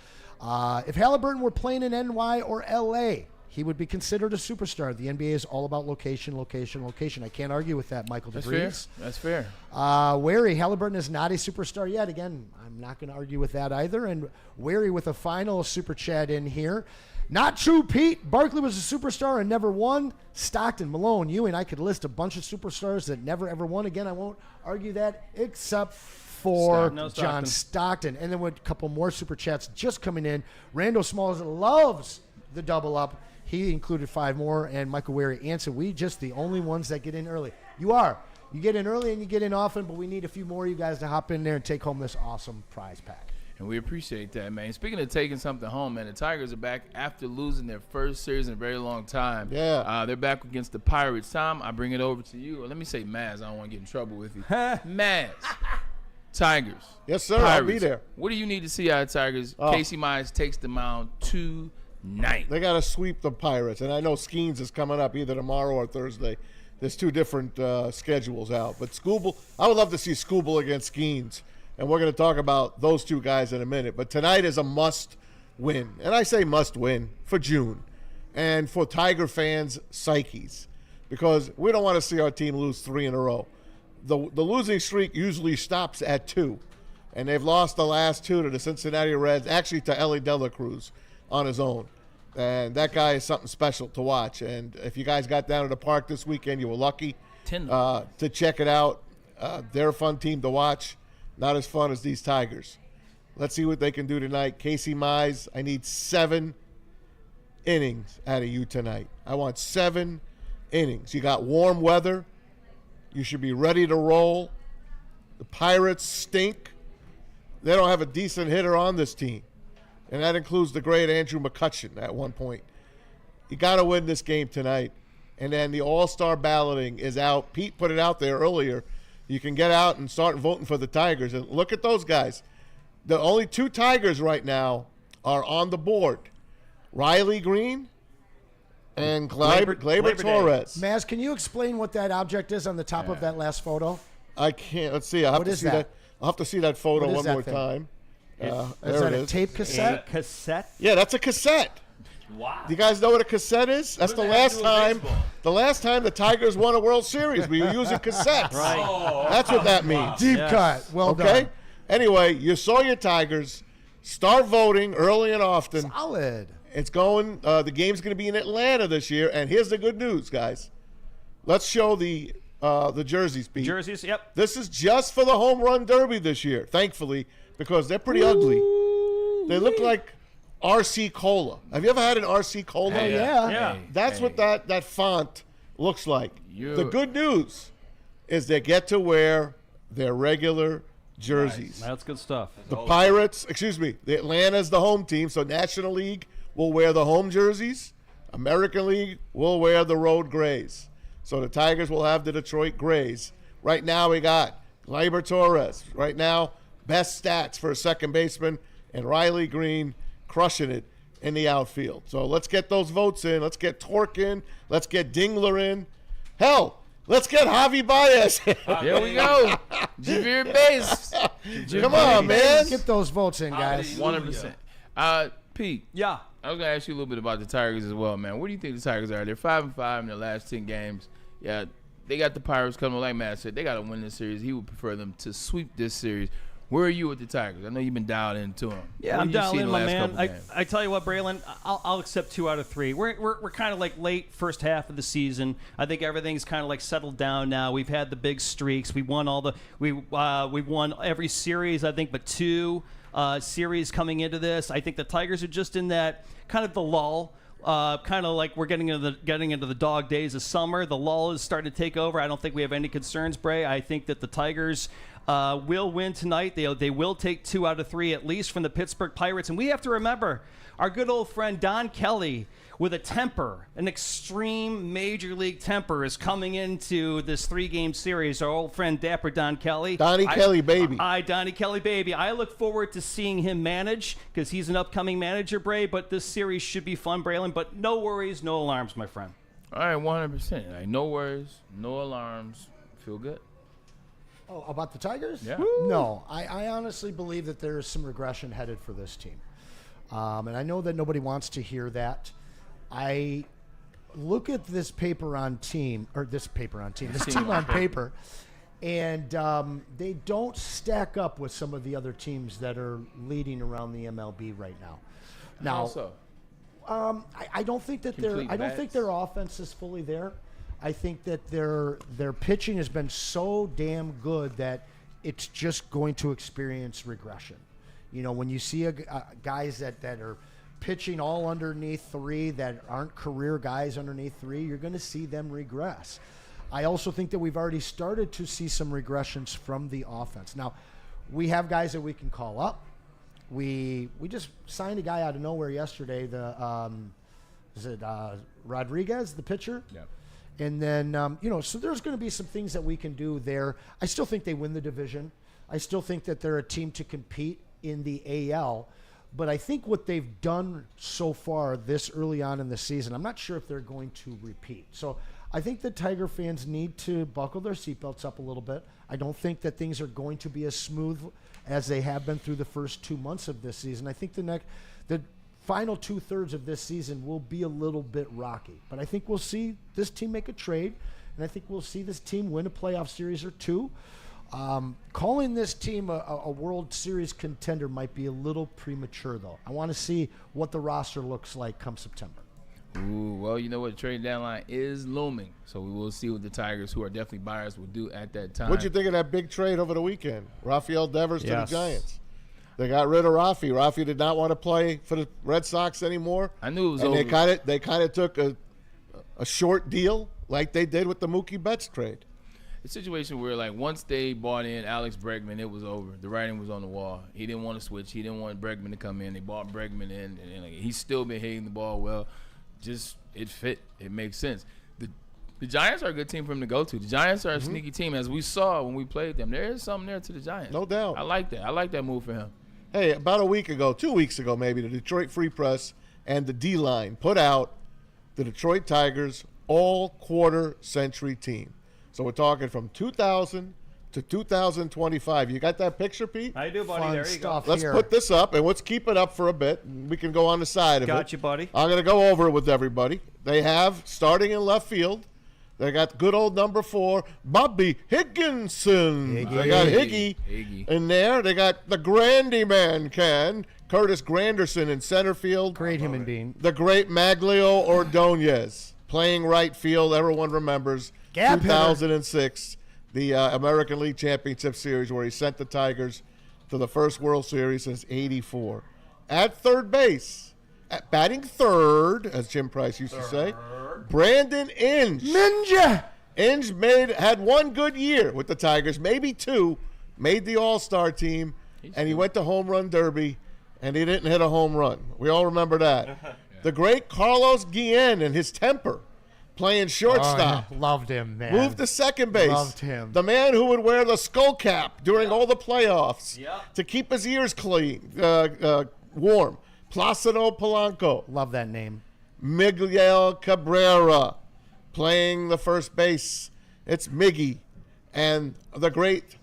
If Halliburton were playing in NY or LA, he would be considered a superstar. The NBA is all about location, location, location. I can't argue with that, Michael DeVries. That's fair. Wary, Halliburton is not a superstar yet. Again, I'm not going to argue with that either. And Wary with a final super chat in here. Not true, Pete. Barkley was a superstar and never won. Stockton, Malone, Ewing. I could list a bunch of superstars that never, ever won. Again, I won't argue that except for John Stockton. And then with a couple more super chats just coming in. Randall Smalls loves the double up. He included 5 more. And Michael Wary, Anson, we just the only ones that get in early. You are. You get in early and you get in often, but we need a few more of you guys to hop in there and take home this awesome prize pack. And we appreciate that, man. Speaking of taking something home, man, the Tigers are back after losing their first series in a very long time. Yeah. They're back against the Pirates. Tom, I bring it over to you. Or let me say Maz. I don't want to get in trouble with you. Maz. Tigers. Yes, sir. Pirates. I'll be there. What do you need to see out of Tigers? Casey Mize takes the mound tonight. They got to sweep the Pirates. And I know Skeens is coming up either tomorrow or Thursday. There's 2 different schedules out. But Scooble, I would love to see Scooble against Skeens. And we're going to talk about those 2 guys in a minute. But tonight is a must-win. And I say must-win for June and for Tiger fans' psyches, because we don't want to see our team lose 3 in a row. The losing streak usually stops at 2, and they've lost the last 2 to the Cincinnati Reds, actually to Ellie De La Cruz on his own. And that guy is something special to watch. And if you guys got down to the park this weekend, you were lucky to check it out. They're a fun team to watch. Not as fun as these Tigers. Let's see what they can do tonight. Casey Mize, I need 7 innings out of you tonight. I want 7 innings. You got warm weather. You should be ready to roll. The Pirates stink. They don't have a decent hitter on this team. And that includes the great Andrew McCutcheon at one point. You got to win this game tonight. And then the all-star balloting is out. Pete put it out there earlier. You can get out and start voting for the Tigers. And look at those guys. The only 2 Tigers right now are on the board. Riley Green and Gleyber Torres. Maz, can you explain what that object is on the top of that last photo? I can't. Let's see. I'll have to see that. I'll have to see that photo one more time. Is that a tape cassette? A cassette? Yeah, that's a cassette. Wow. Do you guys know what a cassette is? That's the last time. The last time the Tigers won a World Series, we were using cassettes. Right. That's what that means. Deep cut. Well done. Anyway, you saw your Tigers. Start voting early and often. Solid. It's going. The game's going to be in Atlanta this year. And here's the good news, guys. Let's show the jerseys, Pete. Jerseys, yep. This is just for the home run derby this year, thankfully, because they're pretty ugly. They look like RC Cola. Have you ever had an RC Cola? Oh, yeah. That's what that font looks like. The good news is they get to wear their regular jerseys. Nice. That's good stuff. The Pirates, the Atlanta's the home team, so National League will wear the home jerseys. American League will wear the road grays. So the Tigers will have the Detroit Grays. Right now we got Gleyber Torres. Right now, best stats for a second baseman, and Riley Green crushing it in the outfield. So let's get those votes in. Let's get Torque in. Let's get Dingler in. Hell, let's get Javi Baez in. There we go. Javier Baez. Come on, man. Get those votes in, guys. 100%. Pete. Yeah. I was going to ask you a little bit about the Tigers as well, man. What do you think the Tigers are? They're 5-5 in their last 10 games. Yeah, they got the Pirates coming. Like Matt said, they got to win this series. He would prefer them to sweep this series. Where are you with the Tigers? I know you've been dialed into them. Yeah, I'm dialed in, my man. I tell you what, Braylon, I'll accept 2 out of 3. We're kind of like late first half of the season. I think everything's kind of like settled down now. We've had the big streaks. We won we won every series, I think, but 2 series coming into this. I think the Tigers are just in that kind of the lull. Kind of like we're getting into the dog days of summer. The lull is starting to take over. I don't think we have any concerns, Bray. I think that the Tigers will win tonight. They will take 2 out of 3 at least from the Pittsburgh Pirates. And we have to remember our good old friend Don Kelly with a temper, an extreme major league temper, is coming into this 3-game series. Our old friend Dapper Don Kelly. Donnie Kelly, baby. Donnie Kelly, baby. I look forward to seeing him manage because he's an upcoming manager, Bray. But this series should be fun, Braylon. But no worries, no alarms, my friend. All right, 100%. Like, no worries, no alarms. Feel good. Oh, about the Tigers? Yeah. No, I honestly believe that there is some regression headed for this team. And I know that nobody wants to hear that. I look at this team on paper, and they don't stack up with some of the other teams that are leading around the MLB right now. Now, Also, I don't think that Complete I don't think bats. their offense is fully there. I think that their pitching has been so damn good that it's just going to experience regression. You know, when you see guys that are pitching all underneath 3 that aren't career guys underneath 3, you're going to see them regress. I also think that we've already started to see some regressions from the offense. Now, we have guys that we can call up. We just signed a guy out of nowhere yesterday. Rodriguez, the pitcher? yeah. And then, so there's going to be some things that we can do there. I still think they win the division. I still think that they're a team to compete in the AL. But I think what they've done so far this early on in the season, I'm not sure if they're going to repeat. So I think the Tiger fans need to buckle their seatbelts up a little bit. I don't think that things are going to be as smooth as they have been through the first 2 months of this season. I think the final 2/3 of this season will be a little bit rocky. But I think we'll see this team make a trade, and I think we'll see this team win a playoff series or 2. Calling this team a World Series contender might be a little premature, though. I want to see what the roster looks like come September. Ooh, well, you know what? The trade deadline is looming, so we will see what the Tigers, who are definitely buyers, will do at that time. What'd you think of that big trade over the weekend? Rafael Devers to the Yes. Giants. They got rid of Rafi. Rafi did not want to play for the Red Sox anymore. I knew it was and over. they kind of took a short deal like they did with the Mookie Betts trade. A situation where, like, once they bought in Alex Bregman, it was over. The writing was on the wall. He didn't want to switch. He didn't want Bregman to come in. They bought Bregman in, and like, he's still been hitting the ball well. Just, it fit. It makes sense. The Giants are a good team for him to go to. The Giants are a sneaky team, as we saw when we played them. There is something there to the Giants. No doubt. I like that. I like that move for him. Hey, about a week ago, 2 weeks ago maybe, the Detroit Free Press and the D-Line put out the Detroit Tigers all-quarter century team. So we're talking from 2000 to 2025. You got that picture, Pete? I do, buddy. Fun There you stuff. go. Let's here. put this up, and let's keep it up for a bit. We can go on the side of it. Got you, buddy. I'm going to go over it with everybody. They have, starting in left field, they got good old number 4, Bobby Higginson. Higgy. They got Higgy Higgy. in there. They got the Grandy Man, Curtis Granderson in center field. Great human being. The great Maglio Ordonez playing right field. Everyone remembers Gap 2006, the American League Championship Series, where he sent the Tigers to the first World Series since '84. At third base, batting third, as Jim Price used to say, Brandon Inge. Ninja! Inge had one good year with the Tigers, maybe 2, made the All-Star team, and he went to Home Run Derby, and he didn't hit a home run. We all remember that. The great Carlos Guillen and his temper, playing shortstop. Oh, yeah. Loved him, man. Moved to second base. Loved him. The man who would wear the skull cap during all the playoffs to keep his ears clean, warm. Placido Polanco. Love that name. Miguel Cabrera playing the first base. It's Miggy. And the great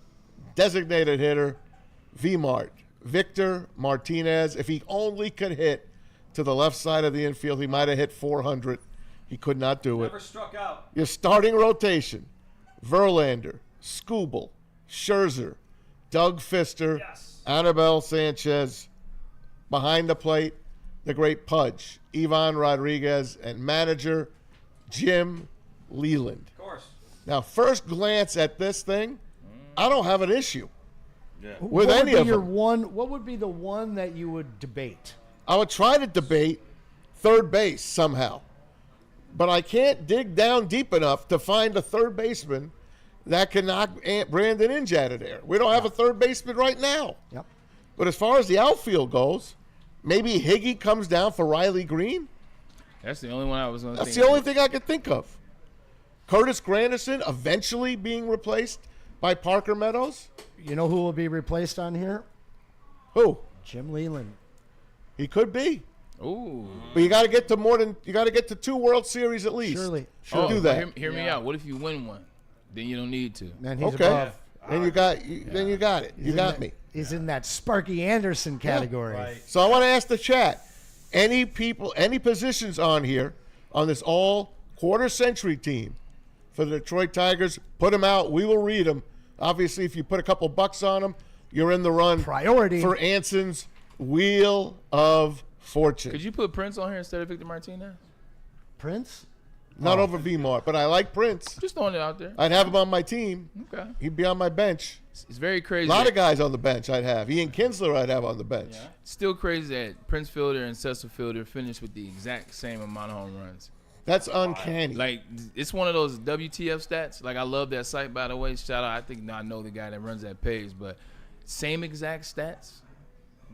designated hitter, V-Mart. Victor Martinez. If he only could hit to the left side of the infield, he might have hit 400. He could not do it. Never struck out. Your starting rotation, Verlander, Skubal, Scherzer, Doug Fister, Anibal Sanchez. Behind the plate, the great Pudge, Ivan Rodriguez, and manager Jim Leland. Of course. Now, first glance at this thing, I don't have an issue with What any would of be your them. what would be the one that you would debate? I would try to debate third base somehow, but I can't dig down deep enough to find a third baseman that can knock Brandon Inge out of there. We don't have a third baseman right now. Yep. But as far as the outfield goes, maybe Higgy comes down for Riley Green. That's the only one I was going to That's the only thing I could think of. Curtis Granderson eventually being replaced by Parker Meadows. You know who will be replaced on here? Who? Jim Leland. He could be. Ooh. But you got to get to 2 World Series at least. Surely. Do that. Hear me out. What if you win one? Then you don't need to. Man, he's Okay. above. then you got it. You got me. He's in that Sparky Anderson category. Yeah. Right. So I want to ask the chat, any positions on here on this all quarter century team for the Detroit Tigers, put them out. We will read them. Obviously, if you put a couple bucks on them, you're in the run. Priority for Anson's Wheel of Fortune. Could you put Prince on here instead of Victor Martinez? Prince? Not over V-Mart, but I like Prince. Just throwing it out there. I'd have him on my team. Okay. He'd be on my bench. It's very crazy. A lot of guys on the bench I'd have. Ian Kinsler I'd have on the bench. Yeah. Still crazy that Prince Fielder and Cecil Fielder finished with the exact same amount of home runs. That's uncanny. Like, it's one of those WTF stats. Like, I love that site, by the way. Shout out. I know the guy that runs that page, but same exact stats.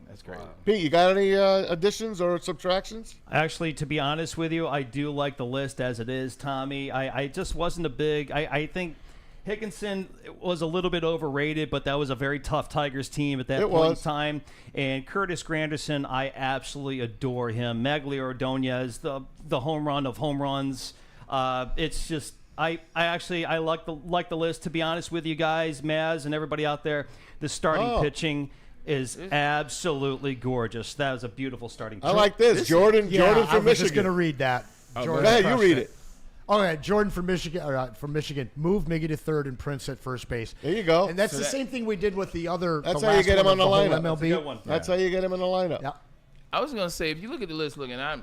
That's crazy. Pete, you got any additions or subtractions? Actually, to be honest with you, I do like the list as it is, Tommy. I just wasn't a big – I think Higginson was a little bit overrated, but that was a very tough Tigers team at that point in time. And Curtis Granderson, I absolutely adore him. Magglio Ordonez, the home run of home runs. It's just – I like the list, to be honest with you guys, Maz and everybody out there. The starting pitching – is absolutely gorgeous. That was a beautiful starting. I like this. Jordan from Michigan. I was just going to read that. Go ahead, you read it. All right, Jordan from Michigan. Move Miggy to third and Prince at first base. There you go. And that's the same thing we did with the other. That's how you get him on the lineup. MLB. That's a good one. That's how you get him in the lineup. Yeah. I was going to say, if you look at the list,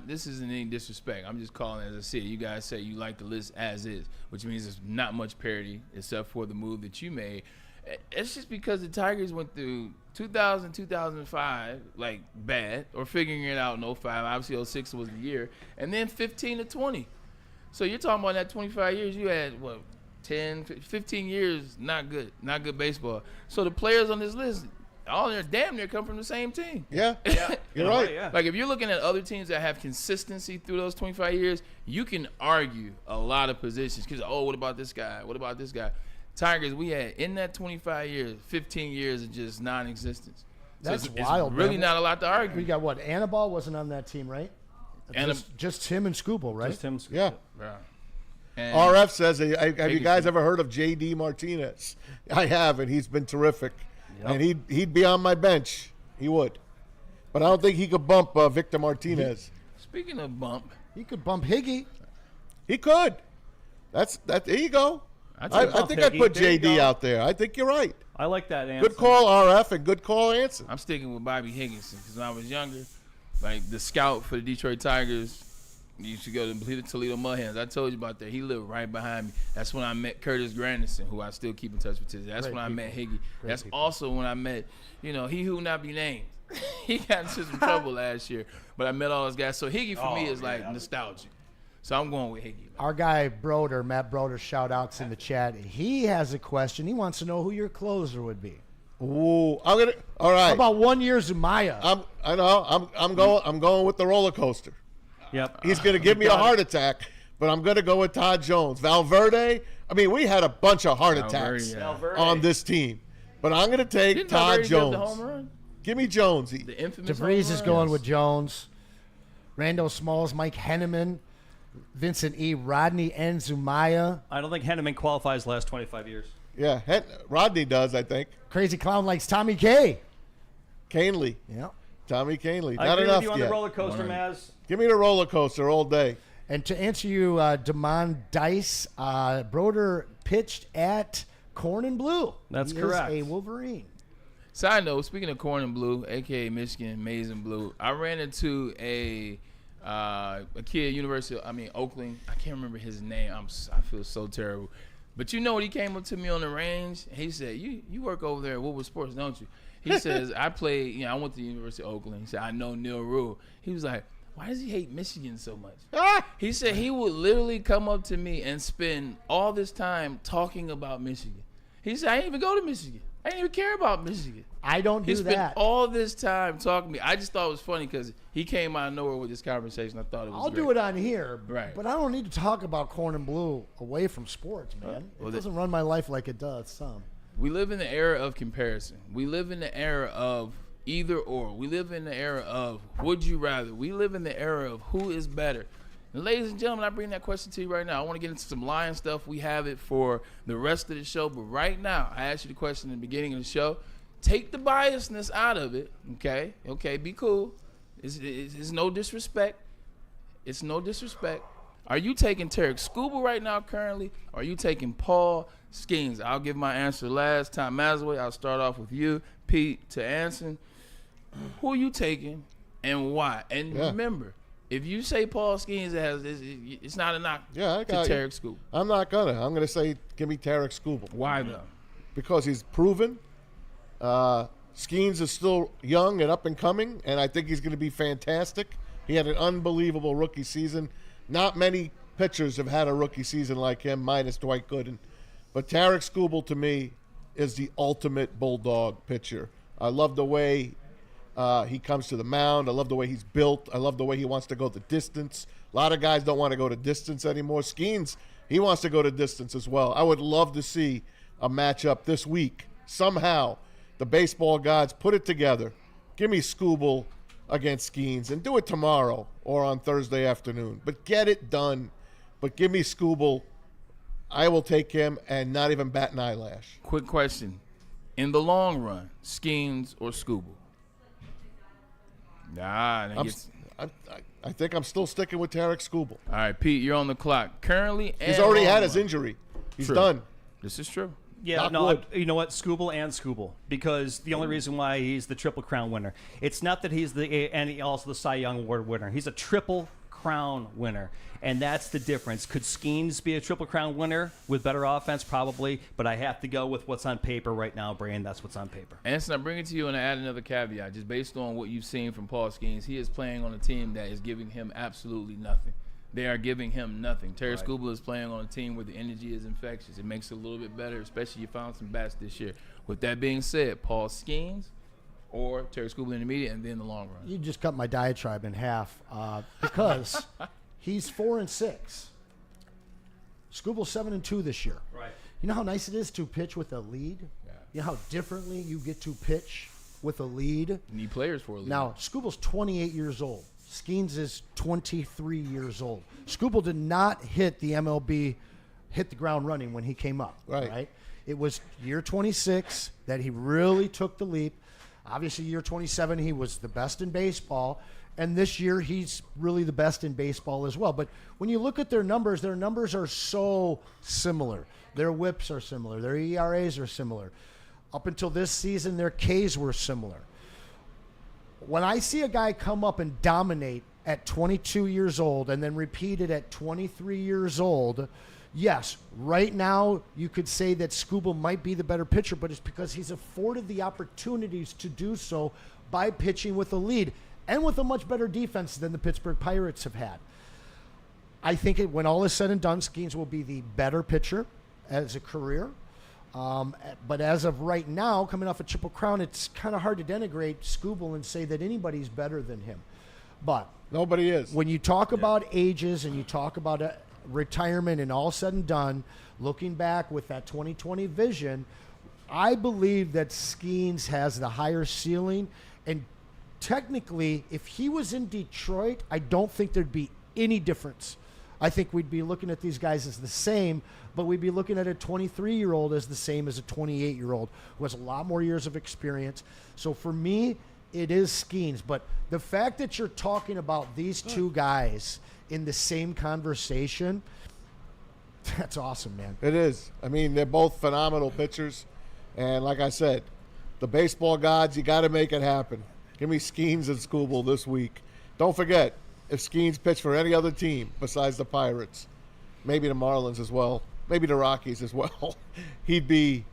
this isn't any disrespect. I'm just calling it as I see it. You guys say you like the list as is, which means there's not much parity except for the move that you made. It's just because the Tigers went through 2000, 2005, like bad, or figuring it out in 05. Obviously, 06 was the year. And then 15 to 20. So you're talking about that 25 years, you had, 10, 15 years, not good baseball. So the players on this list, all their damn near come from the same team. Yeah. You're right. Yeah. Like, if you're looking at other teams that have consistency through those 25 years, you can argue a lot of positions. Because, what about this guy? What about this guy? Tigers, we had, in that 25 years, 15 years of just non-existence. That's it's wild, really man. not a lot to argue. We got what? Anibal wasn't on that team, right? Just him and Scoobel, right? Just him. Yeah. And RF says, have you guys ever heard of J.D. Martinez? I have, and he's been terrific. Yep. And he'd be on my bench. He would. But I don't think he could bump Victor Martinez. Speaking of bump. He could bump Higgy. He could. There you go. I think I'd put JD out there. I think you're right. I like that, Anson. Good call, RF, and good call, Anson. I'm sticking with Bobby Higginson because when I was younger, like the scout for the Detroit Tigers, used to go to the Toledo Mud Hens. I told you about that. He lived right behind me. That's when I met Curtis Granderson, who I still keep in touch with today. That's when I met Higgy. That's also when I met, he who not be named. He got into some trouble last year, but I met all those guys. So Higgy for me is like nostalgic. So I'm going with Higgy. Our guy Broder, Matt Broder, shout outs in the chat. He has a question. He wants to know who your closer would be. Ooh, all right. How about 1 year Zumaya? I'm going with the roller coaster. Yep. He's going to give me a heart attack, but I'm going to go with Todd Jones. Valverde, we had a bunch of heart attacks on this team, but I'm going to take Todd Jones. The home run? Give me Jonesy. The infamous DeVries is going with Jones. Randall Smalls, Mike Henneman, Vincent E. Rodney, and Zumaya. I don't think Henneman qualifies last 25 years. Yeah, Rodney does, I think. Crazy Clown likes Tommy K. Canley. Yeah. Tommy Canley. I Not agree enough with you on yet. the roller coaster, Maz. Give me the roller coaster all day. And to answer you, Damon Dice, Broder pitched at Corn and Blue. That's he correct. Is a Wolverine. Side note, speaking of Corn and Blue, a.k.a. Michigan, Maize and Blue, I ran into a kid at Oakland. I can't remember his name. I feel so terrible. But you know what? He came up to me on the range. He said, you work over there at Woodward Sports, don't you? He says, I went to the University of Oakland. He said, I know Neil Rule. He was like, why does he hate Michigan so much? He said he would literally come up to me and spend all this time talking about Michigan. He said, I didn't even go to Michigan. I didn't even care about Michigan. I don't do that. He spent that. all this time talking to me. I just thought it was funny because he came out of nowhere with this conversation. I thought it was I'll great. do it on here, right? But I don't need to talk about Corn and Blue away from sports, man. It doesn't run my life like it does some. We live in the era of comparison. We live in the era of either or. We live in the era of would you rather. We live in the era of who is better. And ladies and gentlemen, I bring that question to you right now. I want to get into some Lion stuff. We have it for the rest of the show. But right now, I asked you the question in the beginning of the show. Take the biasness out of it, okay? Okay, be cool. It's no disrespect. It's no disrespect. Are you taking Tarek Skubal right now currently, or are you taking Paul Skeens? I'll give my answer last time. Mazaway, I'll start off with you. Pete to Anson. Who are you taking and why? And remember, if you say Paul Skeens, it's not a knock to Tarek Skubal. I'm not going to. I'm going to say give me Tarek Skubal. Why, though? Because he's proven. Skeens is still young and up and coming, and I think he's going to be fantastic. He had an unbelievable rookie season. Not many pitchers have had a rookie season like him, minus Dwight Gooden. But Tarek Skubal, to me, is the ultimate Bulldog pitcher. I love the way he comes to the mound. I love the way he's built. I love the way he wants to go the distance. A lot of guys don't want to go to distance anymore. Skeens, he wants to go to distance as well. I would love to see a matchup this week. Somehow, the baseball gods put it together. Give me Skubal against Skeens, and do it tomorrow or on Thursday afternoon. But get it done. But give me Skubal. I will take him and not even bat an eyelash. Quick question. In the long run, Skeens or Skubal? I think I'm still sticking with Tarek Skubal. All right, Pete, you're on the clock. Currently, he's already had his injury. He's done. This is true. Yeah, you know what? Skubal and Skubal, because the only reason why he's the Triple Crown winner, it's not that he's also the Cy Young Award winner. He's a Triple Crown winner, and that's the difference. Could Skeens be a Triple Crown winner with better offense? Probably, but I have to go with what's on paper right now, Brian. That's what's on paper. Anson, I bring it to you and I add another caveat. Just based on what you've seen from Paul Skeens, he is playing on a team that is giving him absolutely nothing. They are giving him nothing. Terry Skubal is playing on a team where the energy is infectious. It makes it a little bit better, especially you found some bats this year. With that being said, Paul Skeens or Terry Skubal in the media, and then the long run. You just cut my diatribe in half because he's 4-6. Skubal's 7-2 this year. Right. You know how nice it is to pitch with a lead? Yeah. You know how differently you get to pitch with a lead? You need players for a lead. Now, Skubal's 28 years old. Skeens is 23 years old. Skubal did not hit the MLB, hit the ground running when he came up. Right? It was year 26 that he really took the leap. Obviously, year 27, he was the best in baseball. And this year, he's really the best in baseball as well. But when you look at their numbers are so similar. Their whips are similar. Their ERAs are similar. Up until this season, their Ks were similar. When I see a guy come up and dominate at 22 years old and then repeat it at 23 years old, yes, right now you could say that Skubal might be the better pitcher, but it's because he's afforded the opportunities to do so by pitching with a lead and with a much better defense than the Pittsburgh Pirates have had. I think when all is said and done, Skeens will be the better pitcher as a career. But as of right now, coming off a Triple Crown, it's kind of hard to denigrate Skubal and say that anybody's better than him. But nobody is. When you talk about ages and you talk about retirement and all said and done, looking back with that 2020 vision, I believe that Skeens has the higher ceiling. And technically, if he was in Detroit, I don't think there'd be any difference. I think we'd be looking at these guys as the same, but we'd be looking at a 23-year-old as the same as a 28-year-old who has a lot more years of experience. So for me, it is Skeens. But the fact that you're talking about these two guys in the same conversation, that's awesome, man. It is. I mean, they're both phenomenal pitchers. And like I said, the baseball gods, you got to make it happen. Give me Skeens and Skubal this week. Don't forget, if Skeens pitched for any other team besides the Pirates, maybe the Marlins as well, maybe the Rockies as well, he'd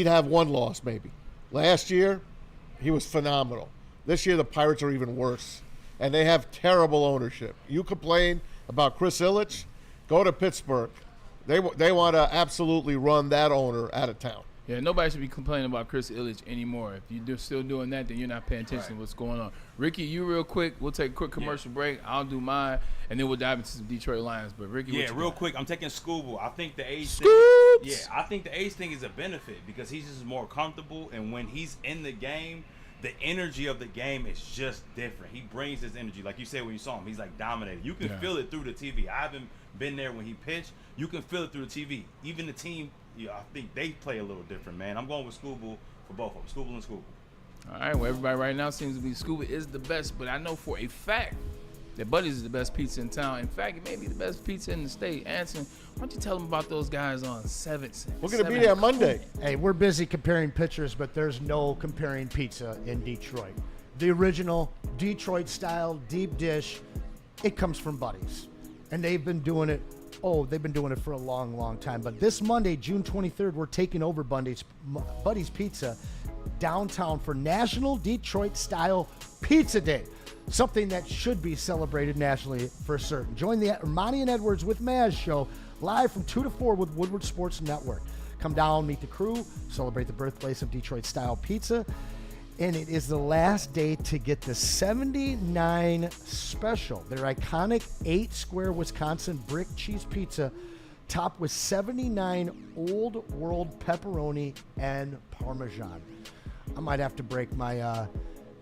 have one loss maybe. Last year, he was phenomenal. This year, the Pirates are even worse, and they have terrible ownership. You complain about Chris Ilitch, go to Pittsburgh. They want to absolutely run that owner out of town. Yeah, nobody should be complaining about Chris Ilitch anymore. If you're still doing that, then you're not paying attention to what's going on. Ricky, you real quick. We'll take a quick commercial break. I'll do mine, and then we'll dive into some Detroit Lions. But Ricky, real quick, I'm taking Skubal. I think the age thing is a benefit because he's just more comfortable, and when he's in the game, the energy of the game is just different. He brings his energy. Like you said when you saw him, he's like dominating. You can feel it through the TV. I haven't been there when he pitched. You can feel it through the TV. Even the team, I think they play a little different, man. I'm going with Scooble for both of them, Scooble and Scooble. All right, well, everybody right now seems to be Scooble is the best, but I know for a fact that Buddy's is the best pizza in town. In fact, it may be the best pizza in the state. Anson, why don't you tell them about those guys on 7th? We're going to be there Monday. Hey, we're busy comparing pictures, but there's no comparing pizza in Detroit. The original Detroit-style deep dish, it comes from Buddy's. And they've been doing it for a long, long time. But this Monday, June 23rd, we're taking over Buddy's Pizza downtown for National Detroit-style Pizza Day. Something that should be celebrated nationally for certain. Join the Ermanni and Edwards with Maz show live from 2 to 4 with Woodward Sports Network. Come down, meet the crew, celebrate the birthplace of Detroit-style pizza. And it is the last day to get the 79 special, their iconic 8-square Wisconsin brick cheese pizza, topped with 79 old world pepperoni and Parmesan. I might have to break my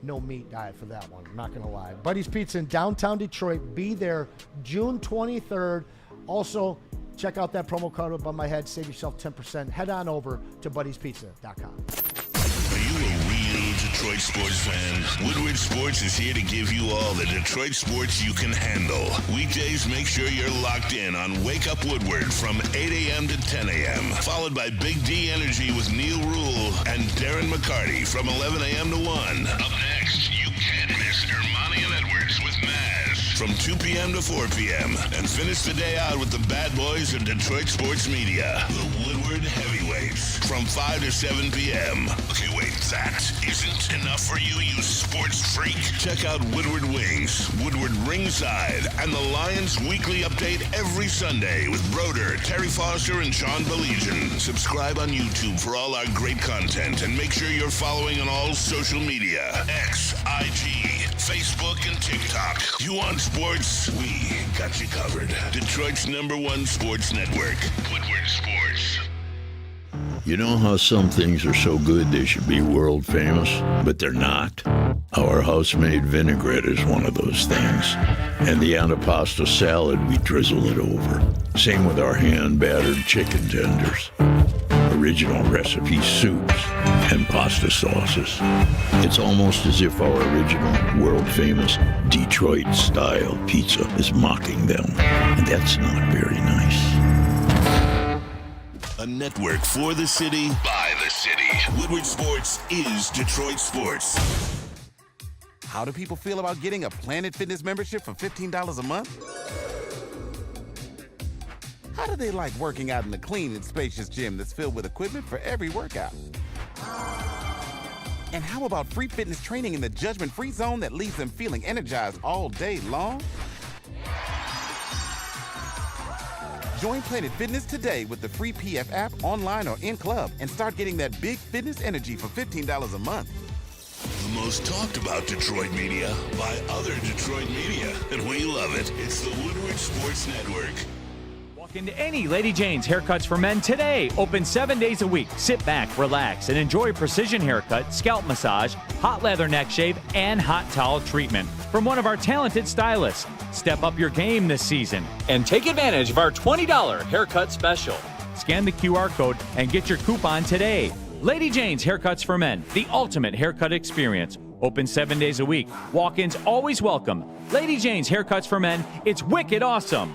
no meat diet for that one. I'm not going to lie. Buddy's Pizza in downtown Detroit. Be there June 23rd. Also, check out that promo code above my head. Save yourself 10%. Head on over to buddyspizza.com. Are you a real Detroit sports fan? Woodward Sports is here to give you all the Detroit sports you can handle. Weekdays, make sure you're locked in on Wake Up Woodward from 8 a.m. to 10 a.m. Followed by Big D Energy with Neil Rule and Darren McCarty from 11 a.m. to 1. Up next, you can't miss Ermanni and Edwards with Maz from 2 p.m. to 4 p.m. And finish the day out with the bad boys of Detroit sports media, the Woodward Heavyweights, from 5 to 7 p.m. Okay, wait, that isn't enough for you, you sports freak? Check out Woodward Wings, Woodward Ringside, and the Lions Weekly Update every Sunday with Broder, Terry Foster, and Sean Beligian. Subscribe on YouTube for all our great content, and make sure you're following on all social media, X, IG, Facebook, and TikTok. You want sports? We got you covered. Detroit's #1 sports network, Woodward Sports. You know how some things are so good they should be world famous, but they're not? Our house-made vinaigrette is one of those things. And the antipasta salad, we drizzle it over. Same with our hand-battered chicken tenders. Original recipe soups and pasta sauces. It's almost as if our original, world-famous Detroit-style pizza is mocking them. And that's not very nice. A network for the city, by the city. Woodward Sports is Detroit sports. How do people feel about getting a Planet Fitness membership for $15 a month? How do they like working out in a clean and spacious gym that's filled with equipment for every workout? And how about free fitness training in the judgment-free zone that leaves them feeling energized all day long? Join Planet Fitness today with the free PF app, online or in club, and start getting that big fitness energy for $15 a month. The most talked about Detroit media by other Detroit media, and we love it. It's the Woodward Sports Network. Walk into any Lady Jane's Haircuts for Men today. Open 7 days a week. Sit back, relax, and enjoy precision haircut, scalp massage, hot leather neck shave, and hot towel treatment from one of our talented stylists. Step up your game this season and take advantage of our $20 haircut special. Scan the QR code and get your coupon today. Lady Jane's Haircuts for Men, the ultimate haircut experience. Open 7 days a week. Walk-ins always welcome. Lady Jane's Haircuts for Men, it's wicked awesome.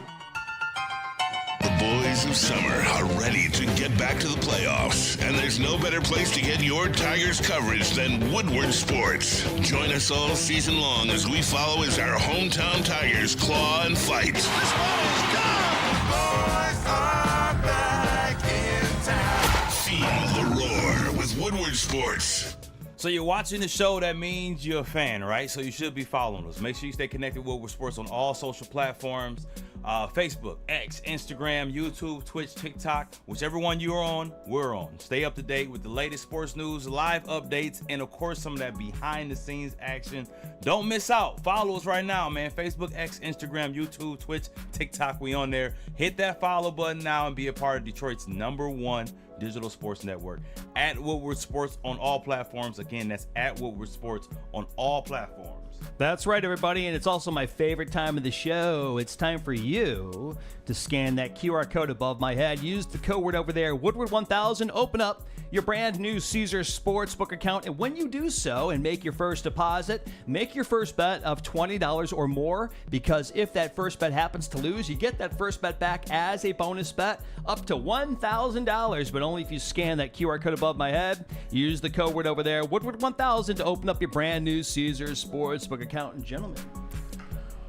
The boys of summer are ready to get back to the playoffs, and there's no better place to get your Tigers coverage than Woodward Sports. Join us all season long as we follow as our hometown Tigers claw and fight. This ball's gone! Boys are back in town. Feel the roar with Woodward Sports. So you're watching the show, that means you're a fan, right? So you should be following us. Make sure you stay connected with Woodward Sports on all social platforms. Facebook, X, Instagram, YouTube, Twitch, TikTok, whichever one you're on, we're on. Stay up to date with the latest sports news, live updates, and of course some of that behind the scenes action. Don't miss out. Follow us right now, man. Facebook, X, Instagram, YouTube, Twitch, TikTok, we on there. Hit that follow button now and be a part of Detroit's #1 digital sports network. At Woodward Sports on all platforms. Again, that's at Woodward Sports on all platforms. That's right, everybody, and it's also my favorite time of the show. It's time for you to scan that QR code above my head. Use the code word over there, Woodward1000. Open up your brand new Caesars Sportsbook account, and when you do so and make your first deposit, make your first bet of $20 or more, because if that first bet happens to lose, you get that first bet back as a bonus bet up to $1,000, but only if you scan that QR code above my head. Use the code word over there, Woodward1000, to open up your brand new Caesars Sportsbook account. And gentlemen,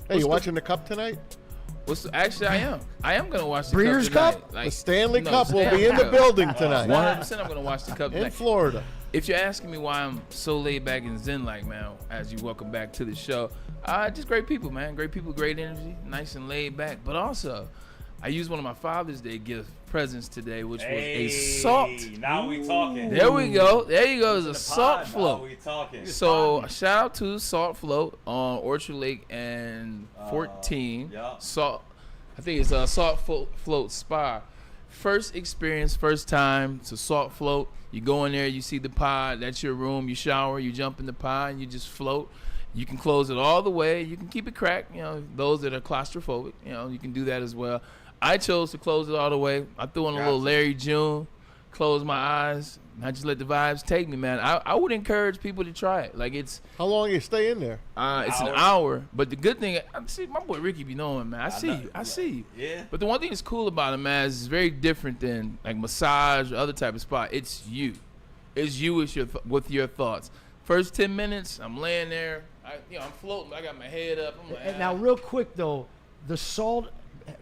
Hey, you watching the Cup tonight? Actually, I am. I am going to watch the Breeders' Cup Cup? tonight. The Stanley No, Cup will Stanley be in the Cup. building tonight 100% I'm going to watch the Cup in tonight. Florida. If you're asking me why I'm so laid back and zen-like, man, as you welcome back to the show, just great people, man. Great people, great energy, nice and laid back. But also, I used one of my Father's Day gift presents today, which was a salt. Now we talking. There we go. There you go. It's a salt Now float. we talking. So shout out to Salt Float on Orchard Lake and 14. yeah. Salt. I think it's a Salt Float Spa. First experience, first time to Salt Float. You go in there, you see the pod. That's your room. You shower, you jump in the pod, and you just float. You can close it all the way. You can keep it cracked. You know, those that are claustrophobic, you can do that as well. I chose to close it all the way. I threw in a little Larry June, closed my eyes, and I just let the vibes take me, man. I would encourage people to try it. Like, it's How long you stay in there? it's an hour. But the good thing, I see my boy Ricky be knowing, man. I see you. Yeah. But the one thing that's cool about it, man, is it's very different than like massage or other type of spot. It's you. It's you with your thoughts. First 10 minutes, I'm laying there. I'm floating. I got my head up. I'm like, And now, real quick though, the salt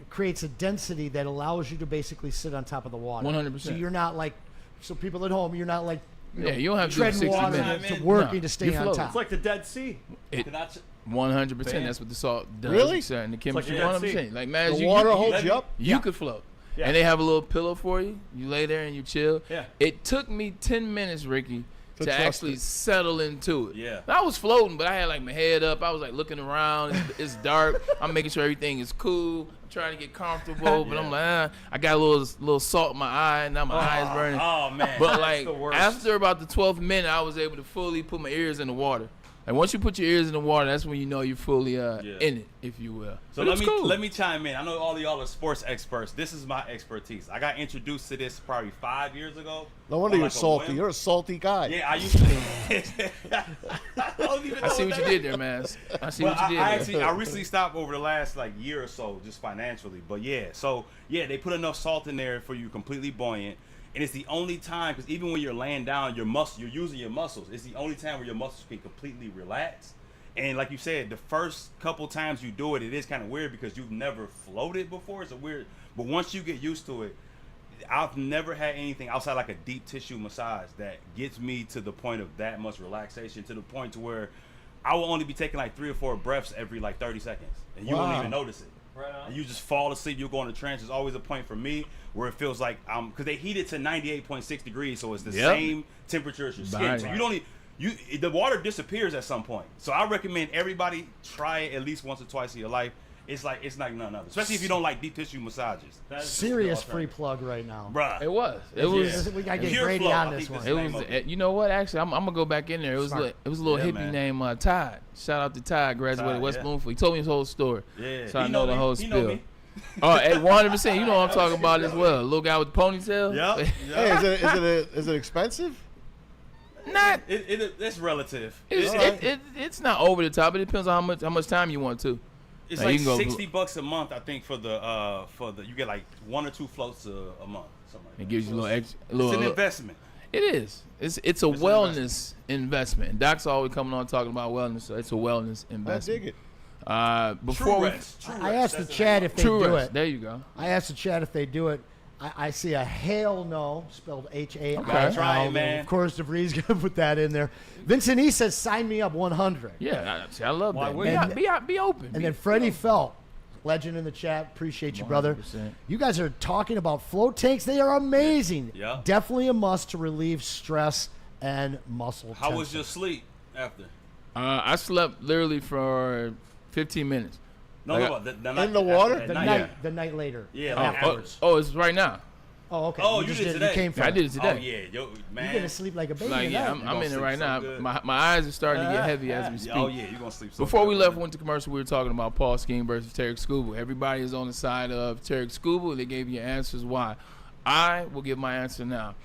creates a density that allows you to basically sit on top of the water. 100%. So you're not like, so people at home, you're not like, you don't have to do treading 60 water minutes. to working No, to stay you on float. top. it's like the Dead Sea. 100%. That's what the salt does. Really? And the chemistry. Dead 100%. Like, man, The water holds you up? You could float. Yeah. And they have a little pillow for you. You lay there and you chill. Yeah. It took me 10 minutes, Ricky, to trust actually it. settle into it. Yeah. I was floating, but I had like my head up. I was like looking around. It's dark. I'm making sure everything is cool. I'm trying to get comfortable, but I'm like, I got a little salt in my eye. Now my eye is burning. Oh, man. But like the worst. after about the 12th minute, I was able to fully put my ears in the water. And once you put your ears in the water, that's when you know you're fully in it, if you will. So But it's cool. let me chime in. I know all of y'all are sports experts. This is my expertise. I got introduced to this probably 5 years ago. No wonder on you're like a salty. whim. You're a salty guy. Yeah, I used to. I don't even know I see what you that did is. there, man. I see Well, what you did. there. I recently stopped over the last like year or so, just financially. But yeah, so yeah, they put enough salt in there for you completely buoyant, and it's the only time because even when you're laying down, you're using your muscles. It's the only time where your muscles can completely relax. And like you said, the first couple times you do it, it is kind of weird because you've never floated before. It's a weird, but once you get used to it, I've never had anything outside like a deep tissue massage that gets me to the point of that much relaxation, to the point to where I will only be taking like 3 or 4 breaths every like 30 seconds, and you won't even notice it. Right on. And you just fall asleep. You'll go into trance. There's always a point for me where it feels like because they heat it to 98.6 degrees, so it's the same temperature as your skin. Right. So you don't. The water disappears at some point. So I recommend everybody try it at least once or twice in your life. It's like none other, especially if you don't like deep tissue massages. Serious free plug right now. Bruh. It was. We gotta get Pure Grady Flow, on I this think one. that's It name was. of it. You know what? Actually, I'm gonna go back in there. It was. Smart. It was a little Yeah, hippie man. named Todd. Shout out to Todd. Graduated Todd, West yeah. Bloomfield. He told me his whole story. Yeah. So I He know the me. whole He know spill. me. Oh, at 100%. You know what I'm talking about as well. Little guy with the ponytail. Yep. Hey, is it expensive? Not. It's relative. It's not over the top. It depends on how much time you want to. It's Like, like you can go- $60 a month, I think, for the you get like 1 or 2 floats a month. Something like It that. gives you a So little extra. It's an investment. It is. It's a an wellness investment. And Doc's always coming on talking about wellness, so it's a wellness I investment. dig it. Before True we, rest. True I rest. asked the That's chat name if they True do rest. it. There you go. I asked the chat if they do it. I see a hail no, spelled H-A-I-L. Okay. Try it, man. Of course, DeVries going to put that in there. Vincent E. says, sign me up 100. Yeah, I love Why that. wouldn't you? Be open. And then Freddie Felt, Legend in the chat. Appreciate you, brother. 100%. You guys are talking about float tanks. They are amazing. Yeah. Definitely a must to relieve stress and muscle How was tension. your sleep after? I slept literally for 15 minutes. No, Like, no, the night in the water? after the that night, the night later? Yeah, Oh, like afterwards. it's right now. Oh, okay. Oh, you just did today. You came from I did it Oh today. yeah, yo, man. You're gonna sleep like a baby. Like, yeah, tonight. I'm in it sleep right so now. good. My eyes are starting to get heavy as we speak. Oh yeah, you're gonna sleep so Before good, we left, man. went to commercial, we were talking about Paul Skeens versus Tarek Skubal. Everybody is on the side of Tarek Skubal. They gave you answers why. I will give my answer now.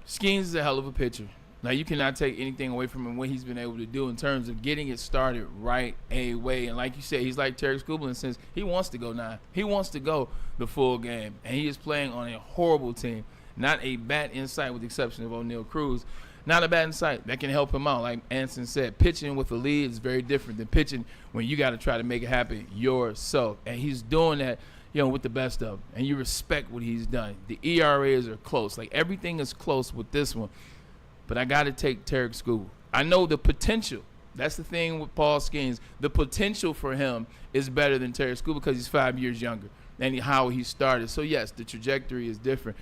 Skeens is a hell of a pitcher. Now, you cannot take anything away from him, what he's been able to do in terms of getting it started right away. And like you said, he's like Tarek Skubal in the sense he wants to go 9. He wants to go the full game. And he is playing on a horrible team. Not a bat in sight with the exception of O'Neal Cruz. Not a bat in sight that can help him out. Like Anson said, pitching with a lead is very different than pitching when you got to try to make it happen yourself. And he's doing that, with the best of them. And you respect what he's done. The ERAs are close. Like, everything is close with this one. But I got to take Tarek Skubal. I know the potential. That's the thing with Paul Skeens. The potential for him is better than Tarek Skubal because he's 5 years younger and how he started. So, yes, the trajectory is different.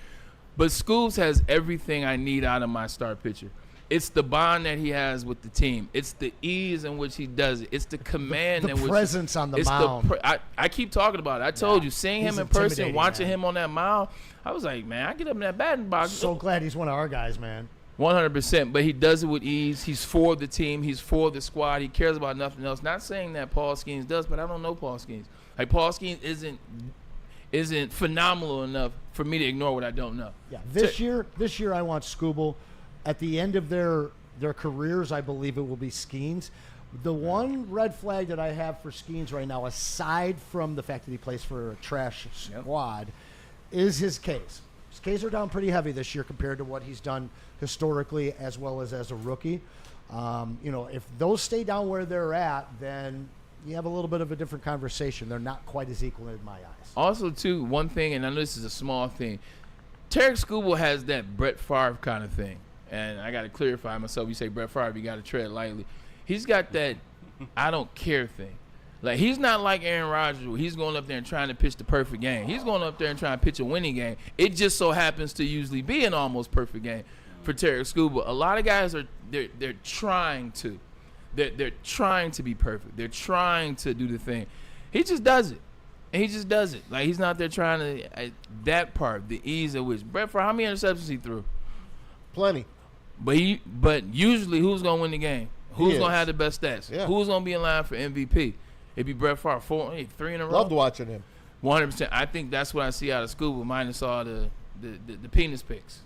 But Scoobs has everything I need out of my star pitcher. It's the bond that he has with the team. It's the ease in which he does it. It's the command The in which presence on the mound. I keep talking about it. I told you, seeing He's him in person, intimidating, watching man. him on that mound, I was like, man, I get up in that batting box. So glad he's one of our guys, man. 100%, but he does it with ease. He's for the team. He's for the squad. He cares about nothing else. Not saying that Paul Skeens does, but I don't know Paul Skeens. Like, Paul Skeens isn't phenomenal enough for me to ignore what I don't know. Yeah, this year I want Skubal. At the end of their careers, I believe it will be Skeens. The one red flag that I have for Skeens right now, aside from the fact that he plays for a trash squad, is his Ks. His Ks are down pretty heavy this year compared to what he's done historically as well as a rookie. If those stay down where they're at, then you have a little bit of a different conversation. They're not quite as equal in my eyes. Also, too, one thing, and I know this is a small thing, Tarek Skubal has that Brett Favre kind of thing. And I got to clarify myself. You say Brett Favre, you got to tread lightly. He's got that I don't care thing. Like, he's not like Aaron Rodgers where he's going up there and trying to pitch the perfect game. He's going up there and trying to pitch a winning game. It just so happens to usually be an almost perfect game for Tarek Skubal. A lot of guys they're trying to. They're trying to be perfect. They're trying to do the thing. He just does it. And he just does it. Like, he's not there trying to that part, the ease at which. Brett Favre, how many interceptions he threw? Plenty. But usually, who's gonna win the game? Who's He gonna is. have the best stats? Yeah. Who's gonna be in line for MVP? It'd be Brett Favre, 3 in a row. Loved watching him. 100%. I think that's what I see out of Scuba, minus all the penis pics.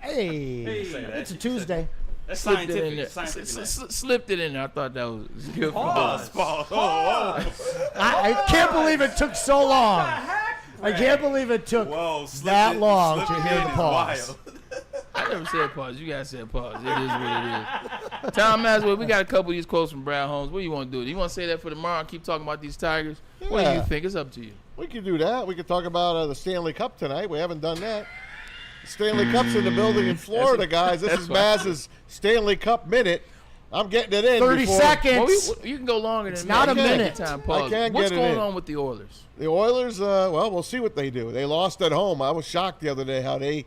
Hey, it's a Tuesday. That's Slipped it in there. scientific. Slipped it in there. I thought that was good. Pause. I can't believe it took so long. I can't believe it took that long to hear the pause. I never said pause. You guys said pause. It is what it is. Tom Maswell, we got a couple of these quotes from Brad Holmes. What do you want to do? Do you want to say that for tomorrow and keep talking about these Tigers? What do you Yeah. think? It's up to you. We could do that. We could talk about the Stanley Cup tonight. We haven't done that. The Stanley Cup's in the building in Florida, guys. This is Maz's Stanley Cup Minute. I'm getting it in 30 before- seconds. Well, you can go longer than It's that. not a You can take minute. your time, I pause. can't What's get it going in. on with the Oilers? The Oilers, well, we'll see what they do. They lost at home. I was shocked the other day how the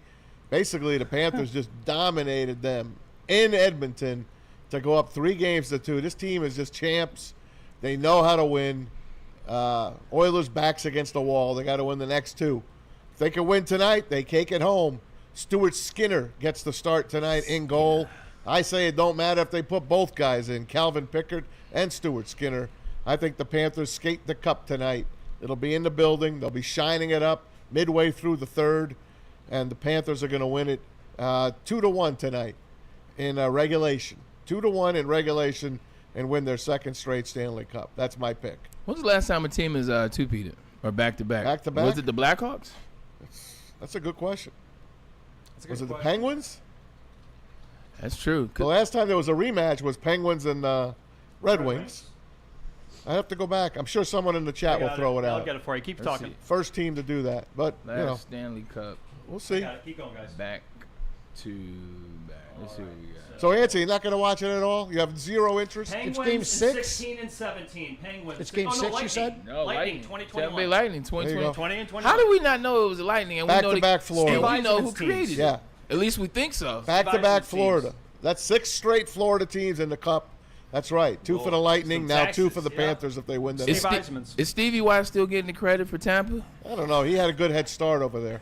Panthers just dominated them in Edmonton to go up 3-2. This team is just champs. They know how to win. Oilers' backs against the wall. They got to win the next 2. If they can win tonight, they take it home. Stuart Skinner gets the start tonight in goal. I say it don't matter if they put both guys in, Calvin Pickard and Stuart Skinner. I think the Panthers skate the cup tonight. It'll be in the building. They'll be shining it up midway through the third, and the Panthers are going to win it 2-1 tonight in regulation. 2-1 in regulation and win their second straight Stanley Cup. That's my pick. When's the last time a team is two-peated or back-to-back? Back-to-back? Was it the Blackhawks? That's a good question. Was it the Penguins? That's true. The last time there was a rematch was Penguins and Red Wings. I have to go back. I'm sure someone in the chat will throw it I'll out. get it for you. Keep Let's talking. see. First team to do that, but Last Stanley Cup we'll see. Keep going, guys. back too bad. Let's see what we got. So, Anson, you're not going to watch it at all? You have zero interest? Penguins game in 6? 16 and 17. Penguins. It's game 6, you said? No, Lightning, Tampa 2021. Bay Lightning, There you 2020. go. 20 and 21. How did we not know it was a Lightning? And we know Back-to-back Florida. And we know who Steve created Yeah. it. At least we think so. Back-to-back Steve Florida. Eisman's That's 6 straight Florida teams in the Cup. That's right. 2 for the Lightning, some now 2 for Texas, the yeah. Panthers if they win the Steve Steve- Eisman's. Is Stevie Y still getting the credit for Tampa? I don't know. He had a good head start over there.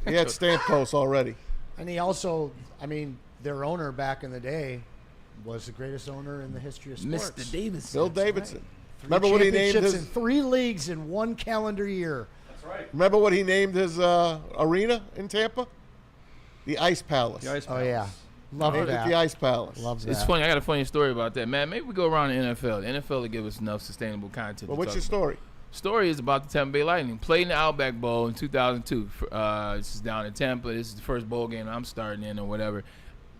He had Stamkos already. And he also, I mean, their owner back in the day was the greatest owner in the history of sports. Mr. Davidson. Bill Davidson. Three Remember what he named championships his? in 3 leagues in 1 calendar year. That's right. Remember what he named his arena in Tampa? The Ice Palace. The Ice Oh, Palace. yeah. Love Named it that. the Ice Palace. Love that. It's funny. I got a funny story about that, man. Maybe we go around the NFL. The NFL will give us enough sustainable content. Well, to what's talk your story? Story is about the Tampa Bay Lightning. Played in the Outback Bowl in 2002. This is down in Tampa. This is the first bowl game I'm starting in or whatever.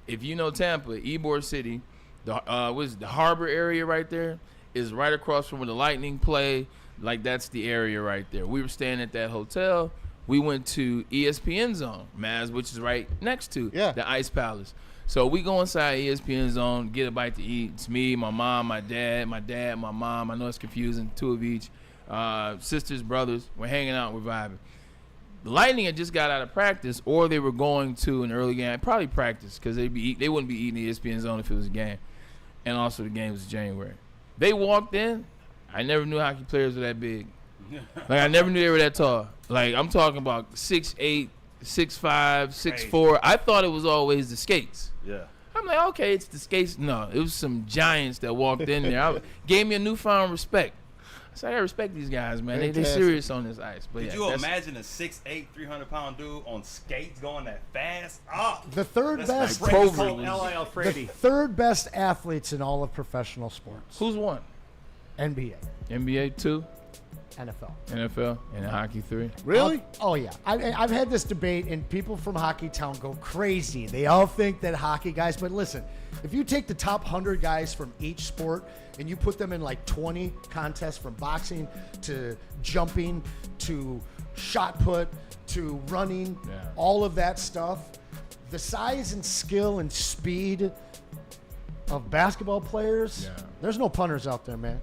If you know Tampa, Ybor City, the harbor area right there is right across from where the Lightning play. Like, that's the area right there. We were staying at that hotel. We went to ESPN Zone, Maz, which is right next to the Ice Palace. So we go inside ESPN Zone, get a bite to eat. It's me, my mom, my dad, my mom. I know it's confusing, 2 of each. Sisters, brothers. We're hanging out, we're vibing. The Lightning had just got out of practice, or they were going to an early game. Probably practice, because they wouldn't be eating the ESPN Zone if it was a game. And also the game was January. They walked in. I never knew hockey players were that big. Like, I never knew they were that tall. Like, I'm talking about 6'8", 6'5", 6'4". I thought it was always the skates. Yeah. I'm like, okay, it's the skates. No, it was some giants that walked in there. Gave me a newfound respect. I said, I respect these guys, man. They serious on this ice. But Could you imagine a 6'8", 300-pound dude on skates going that fast? Oh, The third best Frady. The third best athletes in all of professional sports. Who's one? NBA, NBA 2, NFL. NFL, and hockey 3. Really? Oh, yeah. I've had this debate, and people from Hockey Town go crazy. They all think that hockey guys, but listen, if you take the top 100 guys from each sport and you put them in like 20 contests, from boxing to jumping to shot put to running, all of that stuff, the size and skill and speed of basketball players, there's no punters out there, man.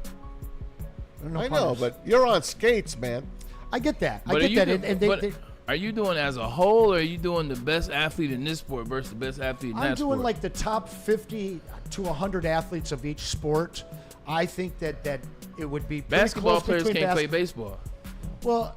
I know, but you're on skates, man. I get that. But I get that. Are you doing as a whole, or are you doing the best athlete in this sport versus the best athlete in that I'm doing sport? like the top 50 to 100 athletes of each sport. I think that it would be pretty Basketball close players between can't play baseball. Well,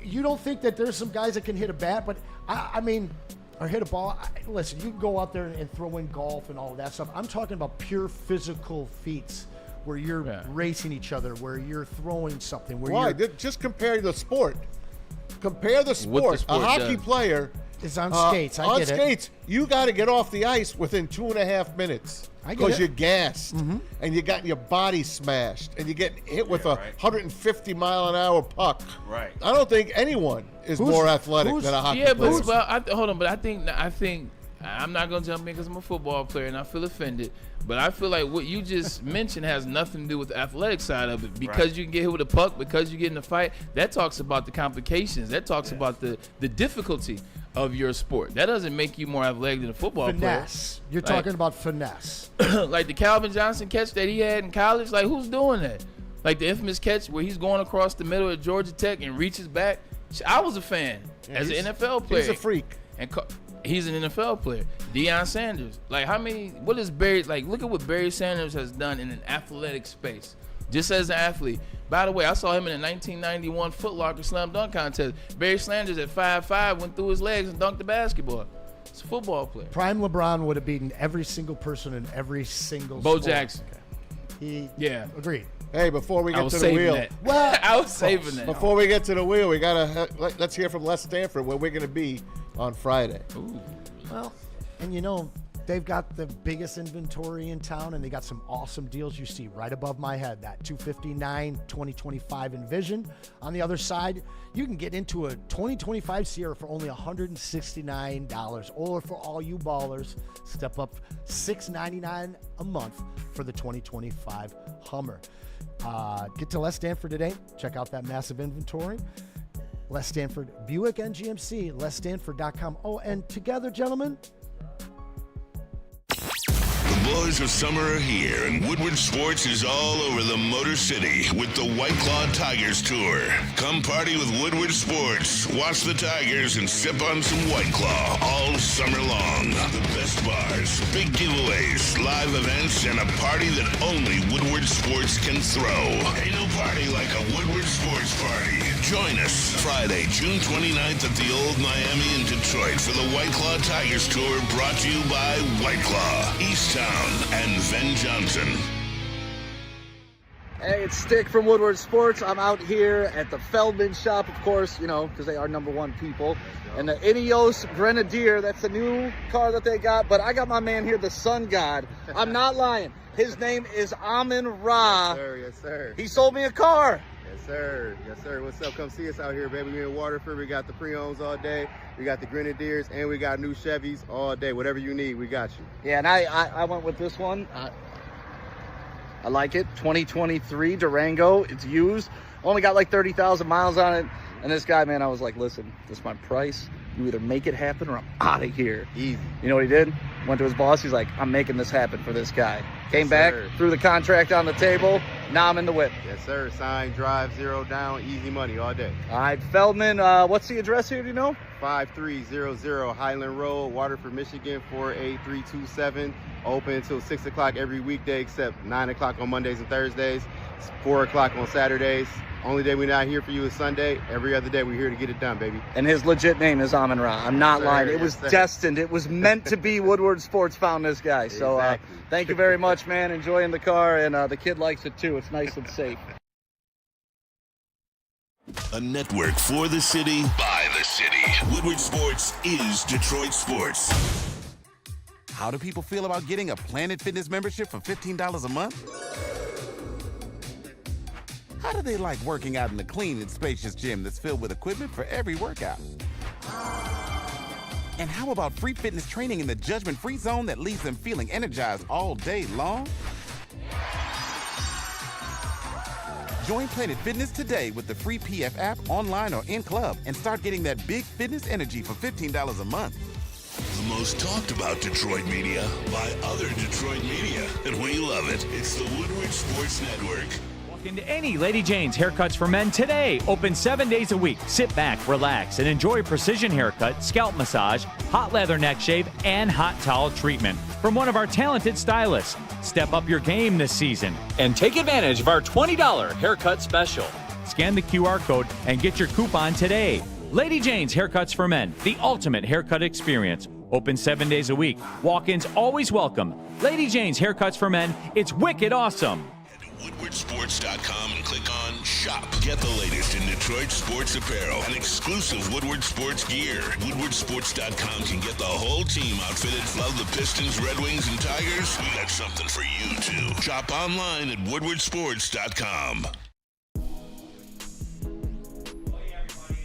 you don't think that there's some guys that can hit a bat, but I mean, or hit a ball. Listen, you can go out there and throw in golf and all of that stuff. I'm talking about pure physical feats where you're racing each other, where you're throwing something. Where Just compare the sport. Compare the sport. A hockey player is on skates. On skates, you got to get off the ice within 2.5 minutes because you're gassed and you got your body smashed and you get hit with a 150-mile-an-hour puck. Right. I don't think anyone is more athletic than a hockey player. Hold on. But I think I'm not gonna jump in because I'm a football player and I feel offended. But I feel like what you just mentioned has nothing to do with the athletic side of it. Because you can get hit with a puck, because you get in a fight, that talks about the complications. That talks about the difficulty of your sport. That doesn't make you more athletic than a football finesse. player. You're talking about finesse. Like the Calvin Johnson catch that he had in college. Like, who's doing that? Like the infamous catch where he's going across the middle of Georgia Tech and reaches back. I was a fan as an NFL player. He's a freak. And he's an NFL player. Deion Sanders. Like, what is Barry, like, look at what Barry Sanders has done in an athletic space. Just as an athlete. By the way, I saw him in a 1991 Foot Locker slam dunk contest. Barry Sanders at 5'5" went through his legs and dunked the basketball. It's a football player. Prime LeBron would have beaten every single person in every single Bo sport. Jackson. Agreed. Hey, before we get to the wheel. Well, I was saving that. Before we get to the wheel, we let's hear from Les Stanford where we're going to be on Friday. Ooh. Well, and you know, they've got the biggest inventory in town, and they got some awesome deals you see right above my head. That 259 2025 Envision. On the other side, you can get into a 2025 Sierra for only $169. Or for all you ballers, step up $699 a month for the 2025 Hummer. Get to Les Stanford today. Check out that massive inventory. Les Stanford, Buick and GMC, lesstanford.com. Oh, and together, gentlemen, boys of summer are here, and Woodward Sports is all over the Motor City with the White Claw Tigers Tour. Come party with Woodward Sports, watch the Tigers, and sip on some White Claw all summer long. The best bars, big giveaways, live events, and a party that only Woodward Sports can throw. Ain't no party like a Woodward Sports party. Join us Friday, June 29th at the Old Miami in Detroit for the White Claw Tigers Tour, brought to you by White Claw, Easttown, and Ven Johnson. Hey, it's Stick from Woodward Sports. I'm out here at the Feldman shop, of course, because they are #1 people. And the Ineos Grenadier, that's the new car that they got. But I got my man here, the Sun God. I'm not lying. His name is Amon-Ra. Yes, sir. Yes, sir. He sold me a car. Yes, sir. Yes, sir. What's up? Come see us out here, baby. We in Waterford. We got the pre-owns all day. We got the Grenadiers, and we got new Chevys all day. Whatever you need, we got you. Yeah, and I went with this one. I like it. 2023 Durango. It's used. Only got like 30,000 miles on it. And this guy, man, I was like, listen, this is my price. You either make it happen or I'm out of here. Easy. You know what he did? Went to his boss. He's like, I'm making this happen for this guy. Came back, threw the contract on the table. Now I'm in the whip. Yes, sir. Sign, drive, 0 down, easy money all day. All right, Feldman, what's the address here, do you know? 5300 Highland Road, Waterford, Michigan, 48327. Open until 6 o'clock every weekday except 9 o'clock on Mondays and Thursdays. It's 4 o'clock on Saturdays. Only day we're not here for you is Sunday. Every other day we're here to get it done, baby. And his legit name is Amon-Ra. I'm not lying. It was destined. It was meant to be. Woodward Sports found this guy. So thank you very much, man. Enjoying the car, and the kid likes it too. It's nice and safe. A network for the city, by the city. Woodward Sports is Detroit Sports. How do people feel about getting a Planet Fitness membership for $15 a month? How do they like working out in a clean and spacious gym that's filled with equipment for every workout? And how about free fitness training in the judgment-free zone that leaves them feeling energized all day long? Join Planet Fitness today with the free PF app, online or in club, and start getting that big fitness energy for $15 a month. The most talked about Detroit media by other Detroit media, and we love it. It's the Woodward Sports Network. Walk into any Lady Jane's Haircuts for Men today. Open 7 days a week. Sit back, relax, and enjoy precision haircut, scalp massage, hot leather neck shave, and hot towel treatment from one of our talented stylists. Step up your game this season and take advantage of our $20 haircut special. Scan the QR code and get your coupon today. Lady Jane's Haircuts for Men, the ultimate haircut experience. Open 7 days a week. Walk-ins always welcome. Lady Jane's Haircuts for Men. It's wicked awesome. WoodwardSports.com and click on Shop. Get the latest in Detroit sports apparel and exclusive Woodward Sports gear. WoodwardSports.com can get the whole team outfitted. Love the Pistons, Red Wings, and Tigers? We got something for you, too. Shop online at WoodwardSports.com.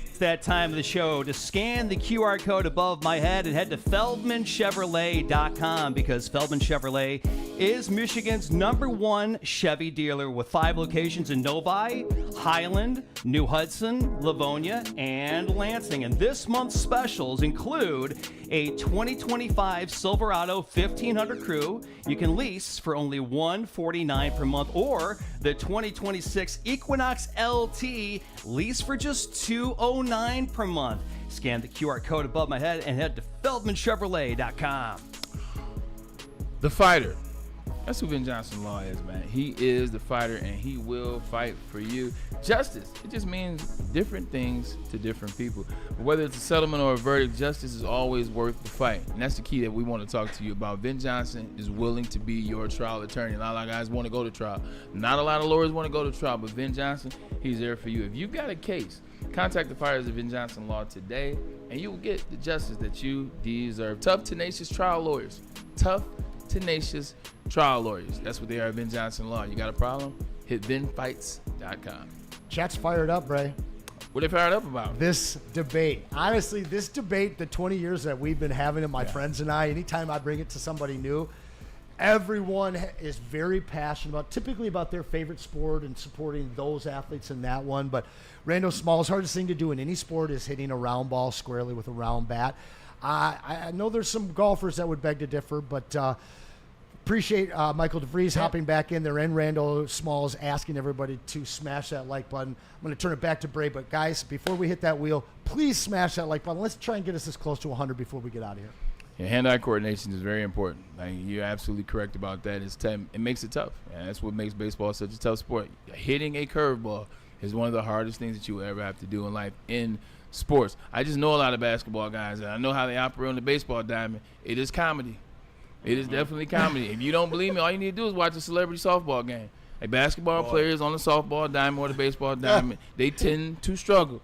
It's that time of the show to scan the QR code above my head and head to FeldmanChevrolet.com, because Feldman Chevrolet is Michigan's #1 Chevy dealer with 5 locations in Novi, Highland, New Hudson, Livonia, and Lansing. And this month's specials include a 2025 Silverado 1500 Crew you can lease for only $149 per month, or the 2026 Equinox LT lease for just $209 per month. Scan the QR code above my head and head to FeldmanChevrolet.com. The fighter. That's who Ven Johnson Law is, man. He is the fighter, and he will fight for you. Justice, it just means different things to different people. But whether it's a settlement or a verdict, justice is always worth the fight. And that's the key that we want to talk to you about. Ven Johnson is willing to be your trial attorney. A lot of guys want to go to trial. Not a lot of lawyers want to go to trial, but Ven Johnson, he's there for you. If you've got a case, contact the fighters of Ven Johnson Law today, and you will get the justice that you deserve. Tough, tenacious trial lawyers. Tough, tenacious trial lawyers. That's what they are at Ven Johnson Law. You got a problem? Hit VenFights.com. Chat's fired up, Bray. What are they fired up about? This debate. Honestly, this debate, the 20 years that we've been having it, my friends and I, anytime I bring it to somebody new, everyone is very passionate about, typically about their favorite sport and supporting those athletes in that one. But Rando Small's hardest thing to do in any sport is hitting a round ball squarely with a round bat. I know there's some golfers that would beg to differ, but Appreciate Michael DeVries hopping back in there and Randall Smalls asking everybody to smash that like button. I'm going to turn it back to Bray, but guys, before we hit that wheel, please smash that like button. Let's try and get us as close to 100 before we get out of here. Yeah, hand-eye coordination is very important. Like, you're absolutely correct about that. It makes it tough. And that's what makes baseball such a tough sport. Hitting a curveball is one of the hardest things that you will ever have to do in life in sports. I just know a lot of basketball guys, and I know how they operate on the baseball diamond. It is comedy. It is definitely comedy. If you don't believe me, all you need to do is watch a celebrity softball game. A basketball players on the softball diamond or the baseball diamond, they tend to struggle.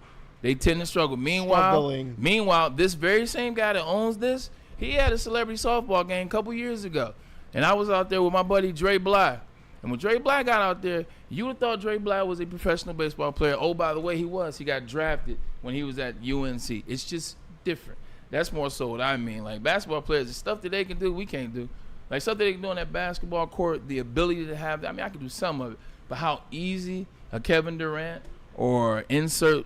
Meanwhile, this very same guy that owns this, he had a celebrity softball game a couple years ago. And I was out there with my buddy Dre Bly. And when Dre Bly got out there, you would have thought Dre Bly was a professional baseball player. Oh, by the way, he was. He got drafted when he was at UNC. It's just different. That's more so what I mean. Like, basketball players, the stuff that they can do, we can't do. Like, stuff that they can do on that basketball court, the ability to have that. I mean, I can do some of it. But how easy a Kevin Durant or insert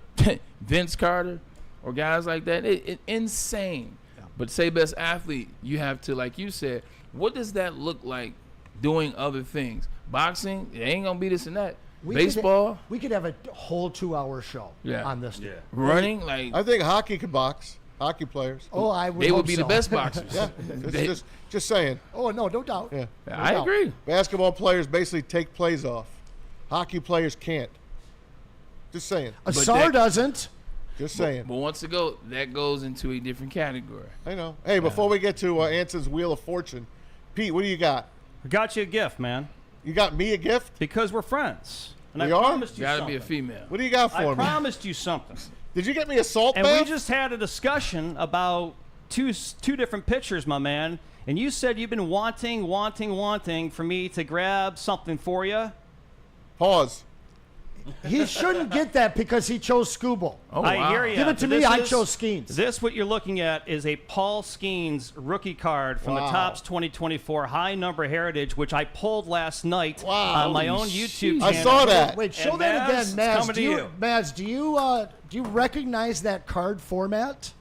Vince Carter or guys like that, it's insane. Yeah. But say best athlete, you have to, like you said, what does that look like doing other things? Boxing, it ain't going to be this and that. Baseball. We could have a whole 2-hour show on this. Yeah. Running, like. I think hockey could box. Hockey players. Oh, I would. They hope would be so. the best boxers. Yeah, just saying. Oh no doubt. Yeah, I agree. Basketball players basically take plays off. Hockey players can't. Just saying. Asar doesn't. Just saying. But once ago, that goes into a different category. I know. Hey, before we get to Anson's Wheel of Fortune, Pete, what do you got? I got you a gift, man. You got me a gift? Because we're friends. And We I are? promised you Gotta something. be a female. What do you got for me? I promised you something. Did you get me a salt And bath? we just had a discussion about two different pictures, my man. And you said you've been wanting for me to grab something for you. Pause. He shouldn't get that because he chose Scooble. Oh, wow. I hear you. Give it to me. I chose Skeens. This, what you're looking at, is a Paul Skeens rookie card from the Topps 2024 High Number Heritage, which I pulled last night on my own YouTube channel. I saw that. Wait, show that again, Maz. Do you recognize that card format?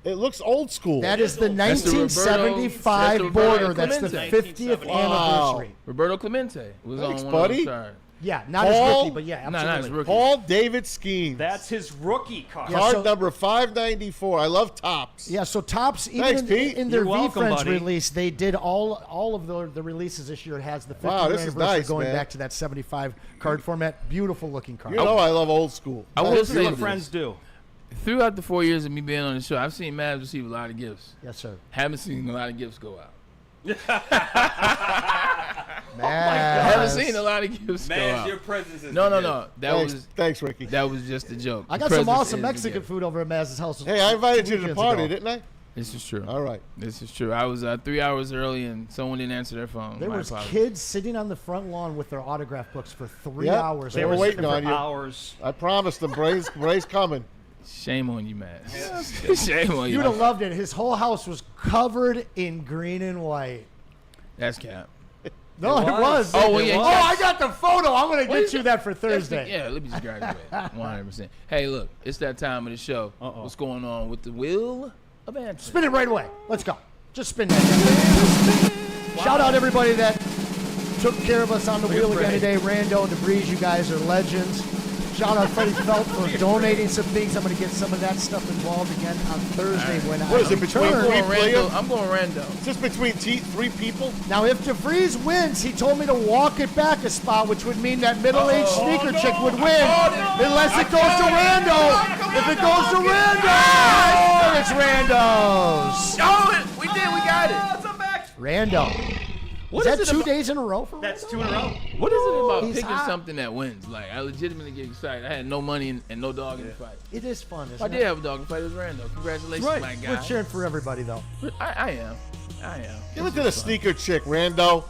It looks old school. That is the 1975 border. That's the 50th anniversary. Roberto Clemente was Thanks, on buddy. one of those cards. Yeah, not his rookie, but yeah, absolutely. Not his rookie. Paul David Skeens. That's his rookie card. Card number 594. I love Topps. Yeah, so Topps, Thanks, even Pete. in their You're welcome, V-Friends buddy. release, they did all of the releases this year. It has the 50th Wow, this is anniversary nice, going man. back to that 75 card format. Beautiful looking card. You know I love old school. I will This is say what this. friends do. Throughout the 4 years of me being on the show, I've seen Mavs receive a lot of gifts. Yes, sir. Haven't seen a lot of gifts go out. I haven't seen a lot of gifts go Man, out. your presence is No. Thanks, Ricky. That was just a joke. I got The some presence awesome is the Mexican gift. food over at Maz's house. Hey, I invited you to the weekends party, ago. didn't I? This is true. All right. This is true. I was 3 hours early and someone didn't answer their phone. There My was apologies. kids sitting on the front lawn with their autograph books for 3 Yep, hours. they were waiting on you. Hours. I promised them. Bray's coming. Shame on you, man. Shame on you. You'd have loved it. His whole house was covered in green and white. That's cap. No, it was. Oh, well, yeah, Oh, Cap- I got the photo. I'm going to get you that for Thursday. Yeah, let me just graduate. 100%. Hey, look, it's that time of the show. What's going on with the Wheel of Anson? Spin it right away. Let's go. Just spin that. Shout out everybody that took care of us on the wheel again today. Rando and DeVries, you guys are legends. Shout out Freddie Felt for donating some things. I'm going to get some of that stuff involved again on Thursday when I What is it, between return. three players? I'm going Rando. It's just between three people? Now, if DeVries wins, he told me to walk it back a spot, which would mean that middle-aged sneaker chick would win, unless it goes to Rando. If it goes to Rando, it's Rando's. Oh, we got it. Rando. What is is that it 2 about- days in a row for That's Rando? 2 in a row. What is it about He's picking hot. something that wins? Like, I legitimately get excited. I had no money and no dog in the fight. It is fun, If isn't I it? did have a dog in the fight, it was Rando. Congratulations, Right. my guy. We're cheering for everybody, though. I am. Give it to the sneaker chick, Rando.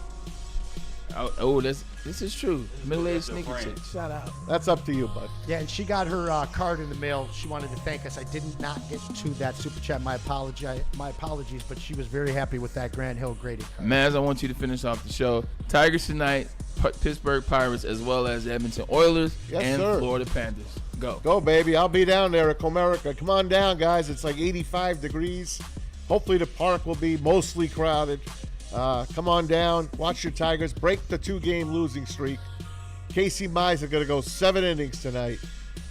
This is true. Middle-aged sneaker chick. Shout out. That's up to you, bud. Yeah, and she got her card in the mail. She wanted to thank us. I did not get to that super chat. My apologies, but she was very happy with that Grant Hill graded card. Maz, I want you to finish off the show. Tigers tonight, Pittsburgh Pirates, as well as Edmonton Oilers and sir. Florida Panthers. Go. Go, baby. I'll be down there at Comerica. Come on down, guys. It's like 85 degrees. Hopefully the park will be mostly crowded. Come on down. Watch your Tigers break the 2-game losing streak. Casey Mize are going to go 7 innings tonight,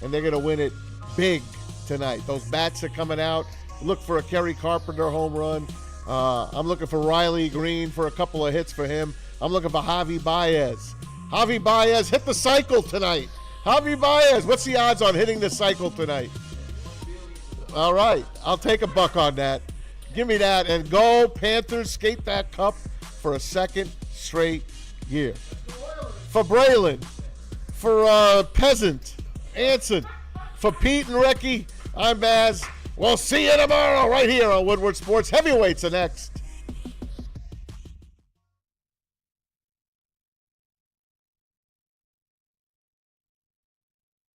and they're going to win it big tonight. Those bats are coming out. Look for a Kerry Carpenter home run. I'm looking for Riley Green for a couple of hits for him. I'm looking for Javi Baez. Javi Baez hit the cycle tonight. Javi Baez, what's the odds on hitting the cycle tonight? All right, I'll take $1 on that. Give me that, and go Panthers, skate that cup for a second straight year. For Braylon, for Peasant, Anson, for Pete and Ricky, I'm Baz. We'll see you tomorrow right here on Woodward Sports. Heavyweights are next.